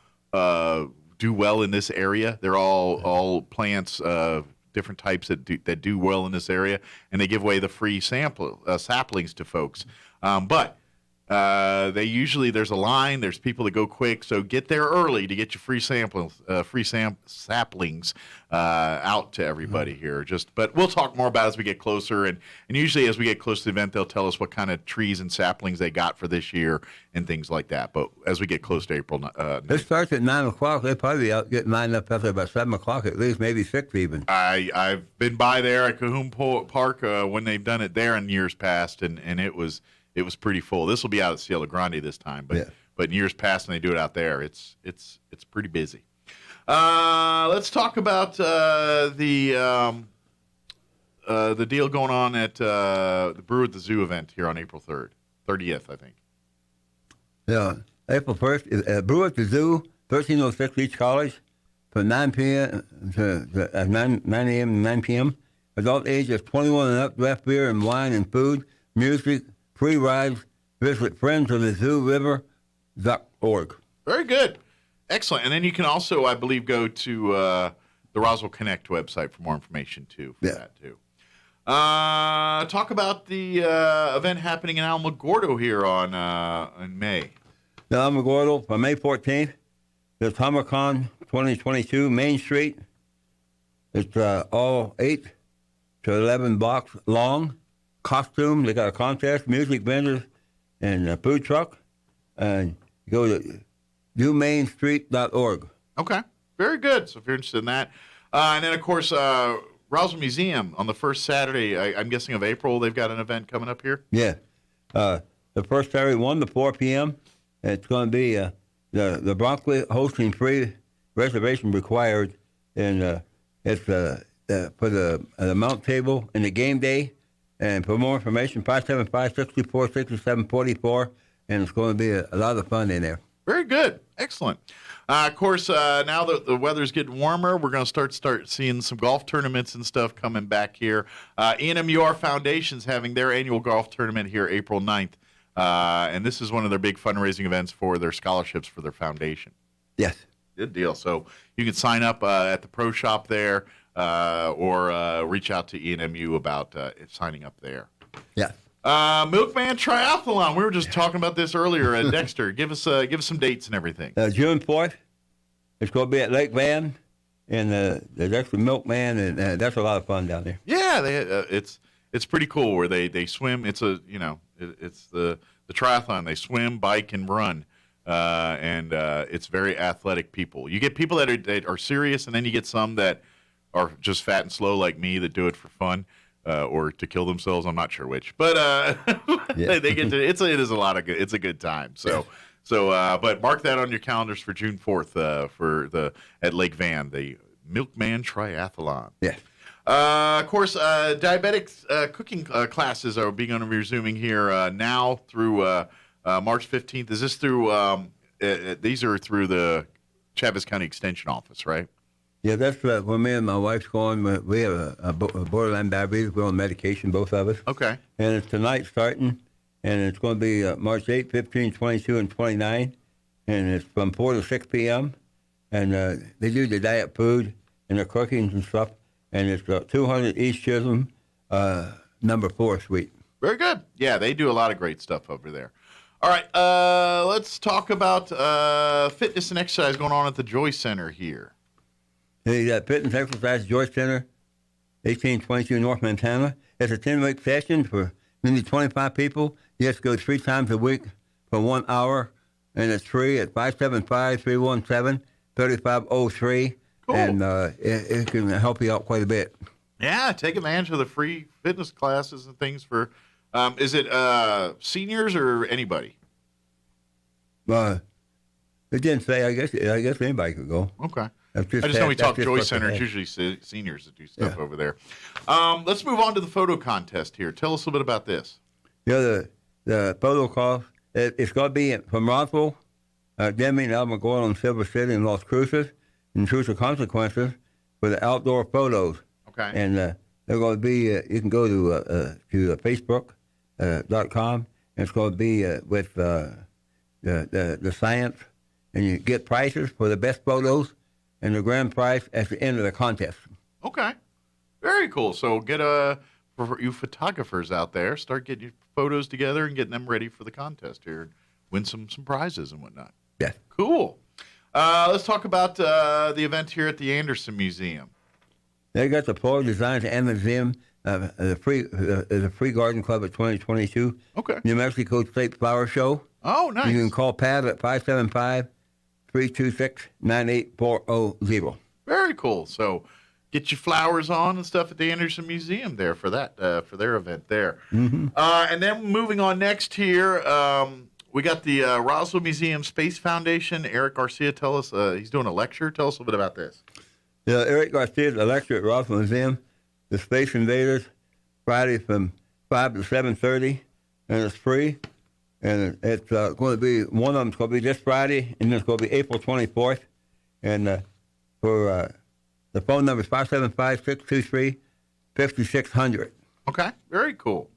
do well in this area. They're all plants, different types that do well in this area, and they give away the free saplings to folks. But they usually, there's a line, there's people that go quick, so get there early to get your free saplings out to everybody here. But we'll talk more about it as we get closer, and usually as we get close to the event, they'll tell us what kind of trees and saplings they got for this year and things like that. But as we get close to April, it starts at 9 o'clock. They probably get lined up after about 7 o'clock at least, maybe 6 even. I've been by there at Cahoon Park when they've done it there in years past, and it was pretty full. This will be out at Cielo Grande this time, but in years past when they do it out there, it's pretty busy. Let's talk about the deal going on at the Brew at the Zoo event here on April 30th, I think. Yeah, April 1st, Brew at the Zoo, 1306 East College, from 9 p.m. to 9 a.m. to 9 p.m. Adult ages 21 and up, draft beer and wine and food, music, free rides. Visit friendsofthezooriver.org. Very good. Excellent. And then you can also, I believe, go to the Roswell Connect website for more information, too, for that, too. Talk about the event happening in Alamogordo here in May. The Alamogordo, on May 14th, the Tomicon 2022, Main Street. It's all 8 to 11 blocks long. Costume, they got a contest, music vendors, and a food truck. And go to newmainstreet.org. Okay, very good. So if you're interested in that. And then, of course, Roswell Museum on the first Saturday, I'm guessing of April, they've got an event coming up here? Yeah. The first Saturday, 1 to 4 p.m. It's going to be the Bronkley hosting free, reservation required. And it's for the mount table and the game day. And for more information, 575-64-6744, and it's going to be a lot of fun in there. Very good. Excellent. Of course, now that the weather's getting warmer, we're going to start seeing some golf tournaments and stuff coming back here. ENMUR Foundation's having their annual golf tournament here April 9th, and this is one of their big fundraising events for their scholarships for their foundation. Yes. Good deal. So you can sign up at the pro shop there. Or reach out to ENMU about signing up there. Yeah. Milkman Triathlon. We were just talking about this earlier. Dexter, give us some dates and everything. June 4th. It's going to be at Lake Van, and there's actually Milkman, and that's a lot of fun down there. Yeah, it's pretty cool where they swim. It's it's the triathlon. They swim, bike, and run. And it's very athletic people. You get people that are serious, and then you get some that are just fat and slow like me that do it for fun or to kill themselves. I'm not sure which, but they get to. It is a lot of good. It's a good time. But mark that on your calendars for June 4th at Lake Van, the Milkman Triathlon. Yeah. Of course, diabetics cooking classes are being resuming here now through March 15th. Is this through? These are through the Chaves County Extension Office, right? Yeah, that's when me and my wife's going. We have a borderline diabetes. We're on medication, both of us. Okay. And it's tonight starting, and it's going to be March 8, 15, 22, and 29. And it's from 4 to 6 p.m. And they do the diet food and the cookings and stuff. And it's 200 East Chisholm, number 4 suite. Very good. Yeah, they do a lot of great stuff over there. All right, let's talk about fitness and exercise going on at the Joy Center here. The Fitness Exercise Joy Center, 1822 North Montana. It's a 10-week session for maybe 25 people. You have to go 3 times a week for 1 hour, and it's free at 575-317-3503. Cool. And it can help you out quite a bit. Yeah, take advantage of the free fitness classes and things for. Is it seniors or anybody? It didn't say. I guess anybody could go. Okay. I just know we talk Joy Center. It's usually seniors that do stuff over there. Let's move on to the photo contest here. Tell us a little bit about this. Yeah, the photo contest, it's going to be from Roswell, Denby, and Alamogordo, and Silver City, and Las Cruces, and Crucial Consequences for the outdoor photos. Okay. And they're going to be, you can go to Facebook.com, and it's going to be with the science, and you get prices for the best photos and the grand prize at the end of the contest. Okay. Very cool. So get for you photographers out there, start getting your photos together and getting them ready for the contest here and win some prizes and whatnot. Yeah. Cool. Let's talk about the event here at the Anderson Museum. They got the floor designs and the museum, the free garden club at 2022. Okay. New Mexico State Flower Show. Oh, nice. You can call Pat at 575-326-98400. Very cool. So get your flowers on and stuff at the Anderson Museum there for that for their event there. Mm-hmm. And then moving on next here, we got the Roswell Museum Space Foundation. Eric Garcia, tell us, he's doing a lecture. Tell us a little bit about this. Yeah, Eric Garcia's a lecture at Roswell Museum, The Space Invaders, Friday from 5 to 7:30, and it's free. And it's going to be, one of them's going to be this Friday, and then it's going to be April 24th. And for the phone number is 575-623-5600. Okay, very cool.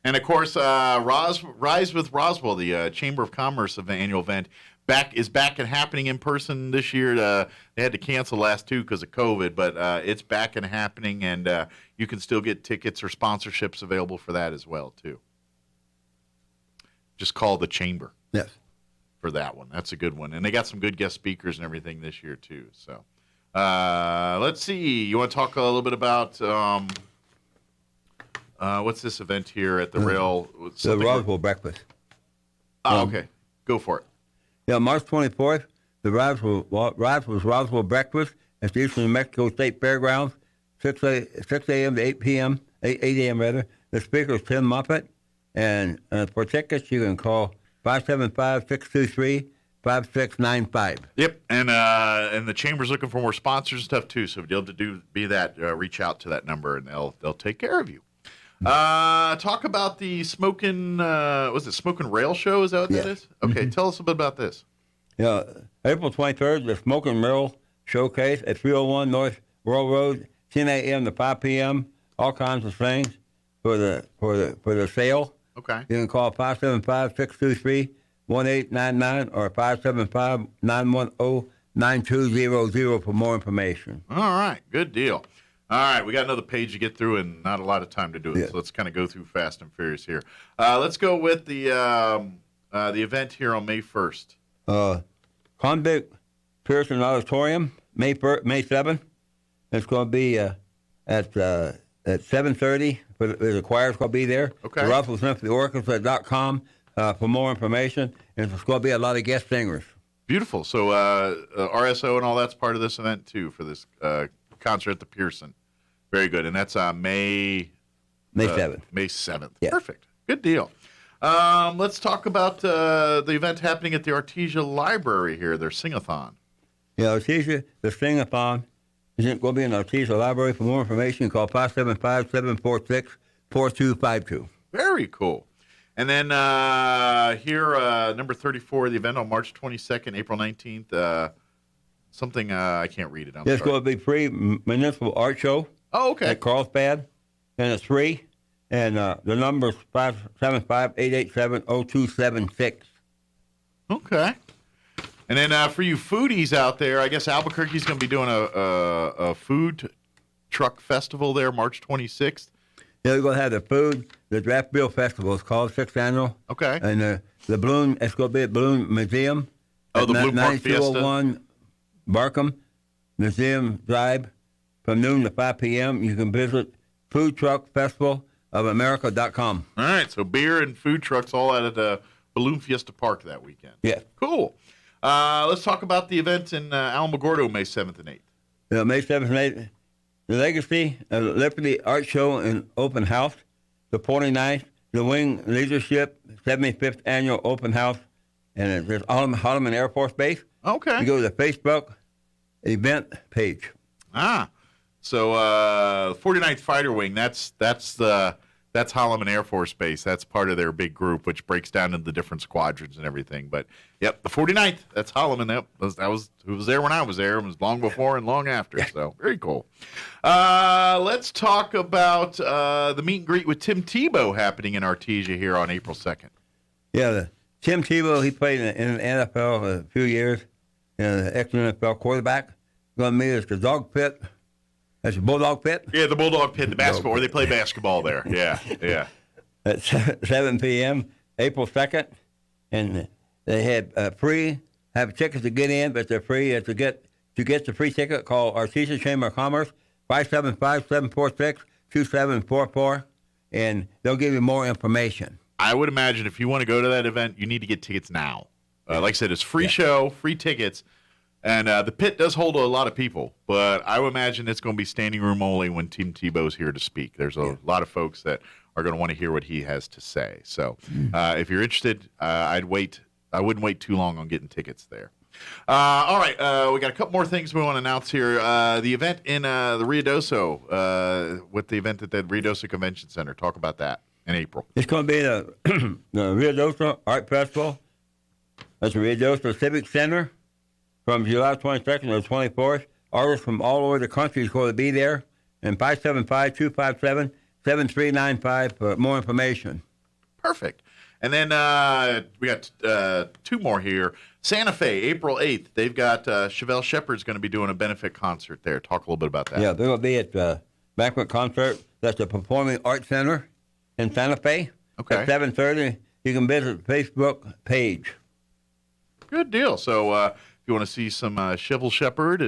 And, of course, Rise with Roswell, the Chamber of Commerce annual event, is back and happening in person this year. They had to cancel the last two because of COVID, but it's back and happening, and you can still get tickets or sponsorships available for that as well, too. Just call the Chamber. Yes. For that one. That's a good one. And they got some good guest speakers and everything this year, too. So let's see. You want to talk a little bit about what's this event here at the rail? The Roswell Breakfast. Oh, okay. Go for it. Yeah, March 24th, the Roswell Breakfast at the Eastern New Mexico State Fairgrounds, 6 a.m. to 8 p.m., 8 a.m. rather. The speaker is Tim Moffett, and for tickets, you can call 575-623-5695. Yep, and the Chamber's looking for more sponsors and stuff, too, so if you're able to be that, reach out to that number, and they'll take care of you. Talk about the Smokin' Rail Show? Is that what that is? Okay, Tell us a bit about this. Yeah, April 23rd, the Smokin' Rail Showcase at 301 North World Road, 10 a.m. to 5 p.m. All kinds of things for the sale. Okay. You can call 575-623-1899 or 575-910-9200 for more information. All right, good deal. All right, we got another page to get through and not a lot of time to do it, so let's kind of go through fast and furious here. Let's go with the event here on May 1st. Convict Pearson Auditorium, May 7th. It's going to be at 7:30. The choir's going to be there. Okay. The Roswell Symphony Orchestra.com for more information. And there's going to be a lot of guest singers. Beautiful. So RSO and all that's part of this event, too, for this concert at the Pearson. Very good. And that's May 7th. May 7th. Yeah. Perfect. Good deal. Let's talk about the event happening at the Artesia Library here, their Sing-a-thon. Yeah, Artesia, the Sing-a-thon is going to be in the Artesia Library. For more information, call 575-746-4252. Very cool. And then here, number 34, the event on March 22nd, April 19th. Something, I can't read it. It's going to be free municipal art show. Oh, okay. At Carlsbad, and it's free. And the number is 575-887-0276. Okay. And then for you foodies out there, I guess Albuquerque's going to be doing a food truck festival there March 26th. Yeah, we're going to have the Draft Beer Festival. It's called 6th Annual. Okay. And the Balloon, it's going to be at Balloon Museum. Oh, the Balloon Park Fiesta. 9201 Barkham Museum Drive from noon to 5 p.m. You can visit foodtruckfestivalofamerica.com. All right, so beer and food trucks all out at Balloon Fiesta Park that weekend. Yeah. Cool. Let's talk about the event in Alamogordo, May 7th and 8th. Yeah, May 7th and 8th. The Legacy Liberty Art Show and Open House. The 49th, the Wing Leadership 75th Annual Open House. And it's Holloman Air Force Base. Okay. You go to Facebook, event page. So 49th Fighter Wing, that's Holloman Air Force Base. That's part of their big group, which breaks down into the different squadrons and everything. But, yep, the 49th, that's Holloman. Yep, who was there when I was there. It was long before and long after, so very cool. Let's talk about the meet and greet with Tim Tebow happening in Artesia here on April 2nd. Yeah, Tim Tebow, he played in the NFL a few years, ex-NFL quarterback. Going to meet us at the dog pit. That's the Bulldog Pit? Yeah, the Bulldog Pit, the basketball, where they play basketball there. Yeah. At 7 p.m., April 2nd. And they have have tickets to get in, but they're free. To get the free ticket, call Artesia Chamber of Commerce, 575-746-2744, and they'll give you more information. I would imagine if you want to go to that event, you need to get tickets now. Like I said, it's free show, free tickets. And the pit does hold a lot of people, but I would imagine it's going to be standing room only when Tim Tebow's here to speak. There's a lot of folks that are going to want to hear what he has to say. So if you're interested, I wouldn't wait too long on getting tickets there. All right, we got a couple more things we want to announce here. The event in the Ruidoso, with the event at the Ruidoso Convention Center. Talk about that in April. It's going to be the Ruidoso Art Festival. That's the Ruidoso Civic Center. From July 22nd to the 24th, artists from all over the country is going to be there. And 575-257-7395 for more information. Perfect. And then we got two more here. Santa Fe, April 8th. They've got Chevelle Shepherd's going to be doing a benefit concert there. Talk a little bit about that. Yeah, they're going to be at the banquet concert. That's the Performing Arts Center in Santa Fe. Okay. At 7:30. You can visit the Facebook page. Good deal. So if you want to see some Chevelle Shepherd,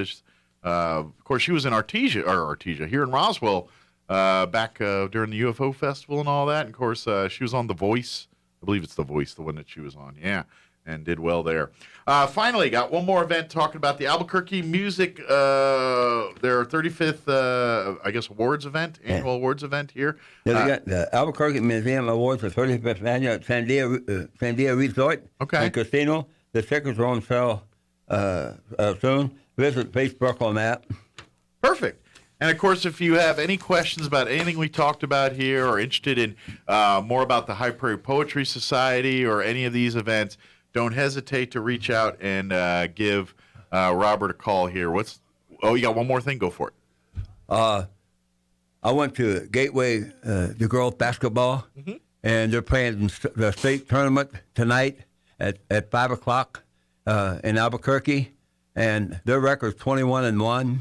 of course, she was in Artesia, here in Roswell, back during the UFO Festival and all that. And of course, she was on The Voice. I believe it's The Voice, the one that she was on. Yeah, and did well there. Finally, got one more event talking about the Albuquerque Music, their 35th, awards event, annual awards event here. Yeah, they got the Albuquerque Museum Awards, the 35th annual at Sandia Resort and Casino. The tickets are on sale soon. Visit Facebook on that. Perfect. And, of course, if you have any questions about anything we talked about here or interested in more about the High Prairie Poetry Society or any of these events, don't hesitate to reach out and give Robert a call here. You got one more thing? Go for it. I went to Gateway, the girls basketball, and they're playing the state tournament tonight at 5 o'clock in Albuquerque, and their record's 21-1,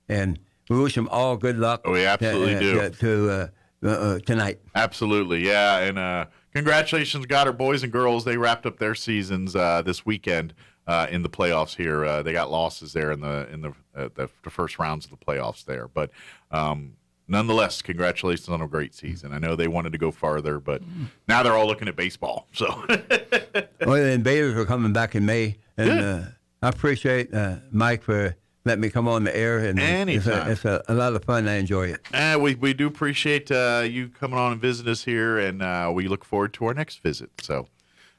and we wish them all good luck. Oh, we absolutely do. Tonight. Absolutely, yeah, and congratulations, Goddard boys and girls. They wrapped up their seasons this weekend in the playoffs here. They got losses there in the first rounds of the playoffs there, but nonetheless, congratulations on a great season. I know they wanted to go farther, but now they're all looking at baseball. So, well, the Invaders are coming back in May, and I appreciate Mike for letting me come on the air. And anytime. It's a lot of fun. I enjoy it. We do appreciate you coming on and visiting us here, and we look forward to our next visit. So,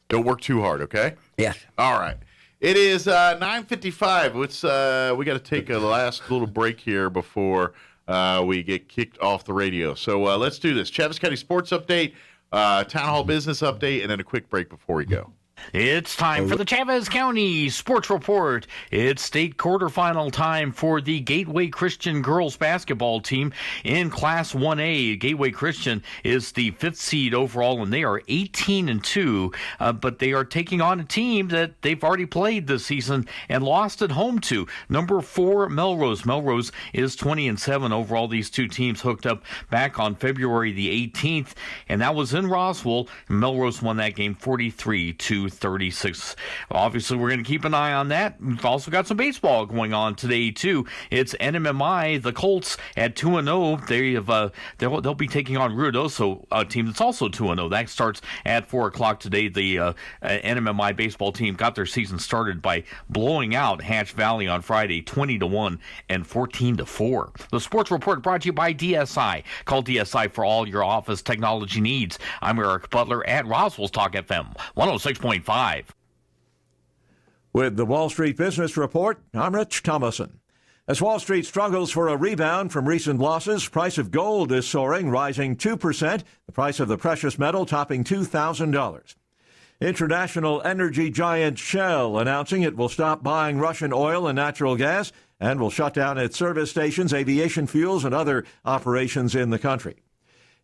don't work too hard, okay? Yes. All right. It is 9:55. We got to take a last little break here before we get kicked off the radio. So let's do this. Chaves County Sports Update, Town Hall Business Update, and then a quick break before we go. It's time for the Chaves County Sports Report. It's state quarterfinal time for the Gateway Christian girls basketball team in Class 1A. Gateway Christian is the 5th seed overall, and they are 18-2, but they are taking on a team that they've already played this season and lost at home to. Number 4, Melrose. Melrose is 20-7 overall. These two teams hooked up back on February the 18th, and that was in Roswell. Melrose won that game 43-36. Obviously, we're going to keep an eye on that. We've also got some baseball going on today, too. It's NMMI, the Colts, at 2-0. They'll be taking on Ruidoso, a team that's also 2-0. That starts at 4 o'clock today. The NMMI baseball team got their season started by blowing out Hatch Valley on Friday, 20-1 and 14-4. The Sports Report brought to you by DSI. Call DSI for all your office technology needs. I'm Eric Butler at Roswell's Talk FM 106.5. With the Wall Street Business Report, I'm Rich Thomason. As Wall Street struggles for a rebound from recent losses, price of gold is soaring, rising 2%, the price of the precious metal topping $2,000. International energy giant Shell announcing it will stop buying Russian oil and natural gas and will shut down its service stations, aviation fuels, and other operations in the country.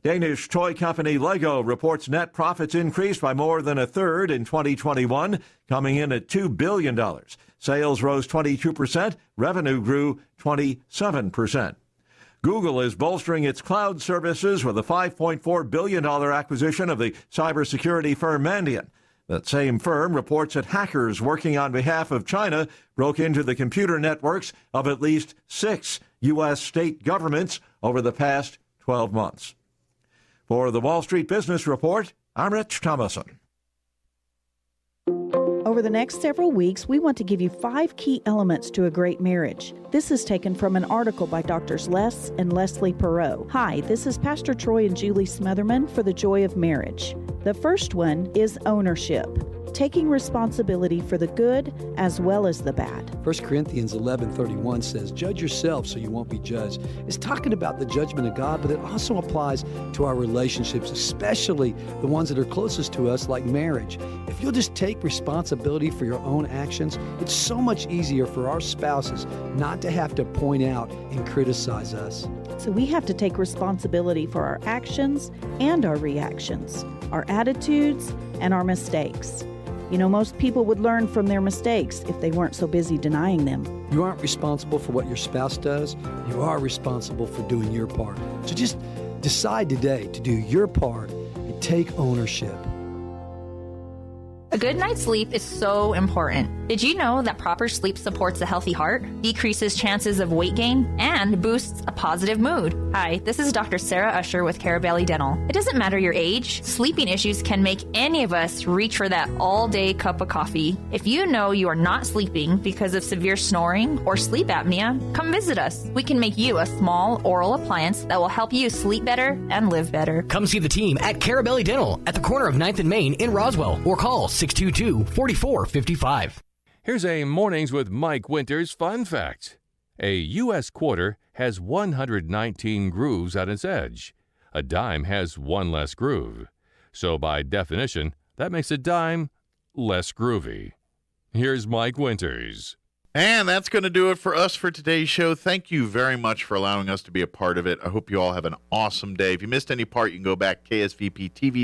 Danish toy company Lego reports net profits increased by more than a third in 2021, coming in at $2 billion. Sales rose 22%, revenue grew 27%. Google is bolstering its cloud services with a $5.4 billion acquisition of the cybersecurity firm Mandiant. That same firm reports that hackers working on behalf of China broke into the computer networks of at least 6 U.S. state governments over the past 12 months. For the Wall Street Business Report, I'm Rich Thomason. Over the next several weeks, we want to give you 5 key elements to a great marriage. This is taken from an article by Drs. Les and Leslie Perot. Hi, this is Pastor Troy and Julie Smotherman for The Joy of Marriage. The first one is ownership, taking responsibility for the good as well as the bad. 1 Corinthians 11:31 says, "Judge yourself so you won't be judged." It's talking about the judgment of God, but it also applies to our relationships, especially the ones that are closest to us, like marriage. If you'll just take responsibility for your own actions, it's so much easier for our spouses not to have to point out and criticize us. So we have to take responsibility for our actions and our reactions, our attitudes and our mistakes. You know, most people would learn from their mistakes if they weren't so busy denying them. You aren't responsible for what your spouse does. You are responsible for doing your part. So just decide today to do your part and take ownership. A good night's sleep is so important. Did you know that proper sleep supports a healthy heart, decreases chances of weight gain, and boosts a positive mood? Hi, this is Dr. Sarah Usher with Carabelli Dental. It doesn't matter your age, sleeping issues can make any of us reach for that all-day cup of coffee. If you know you are not sleeping because of severe snoring or sleep apnea, come visit us. We can make you a small oral appliance that will help you sleep better and live better. Come see the team at Carabelli Dental at the corner of 9th and Main in Roswell, or call 622-4455. Here's a Mornings with Mike Winters fun fact. A U.S. quarter has 119 grooves on its edge. A dime has one less groove. So by definition, that makes a dime less groovy. Here's Mike Winters. And that's going to do it for us for today's show. Thank you very much for allowing us to be a part of it. I hope you all have an awesome day. If you missed any part, you can go back KSVP TV.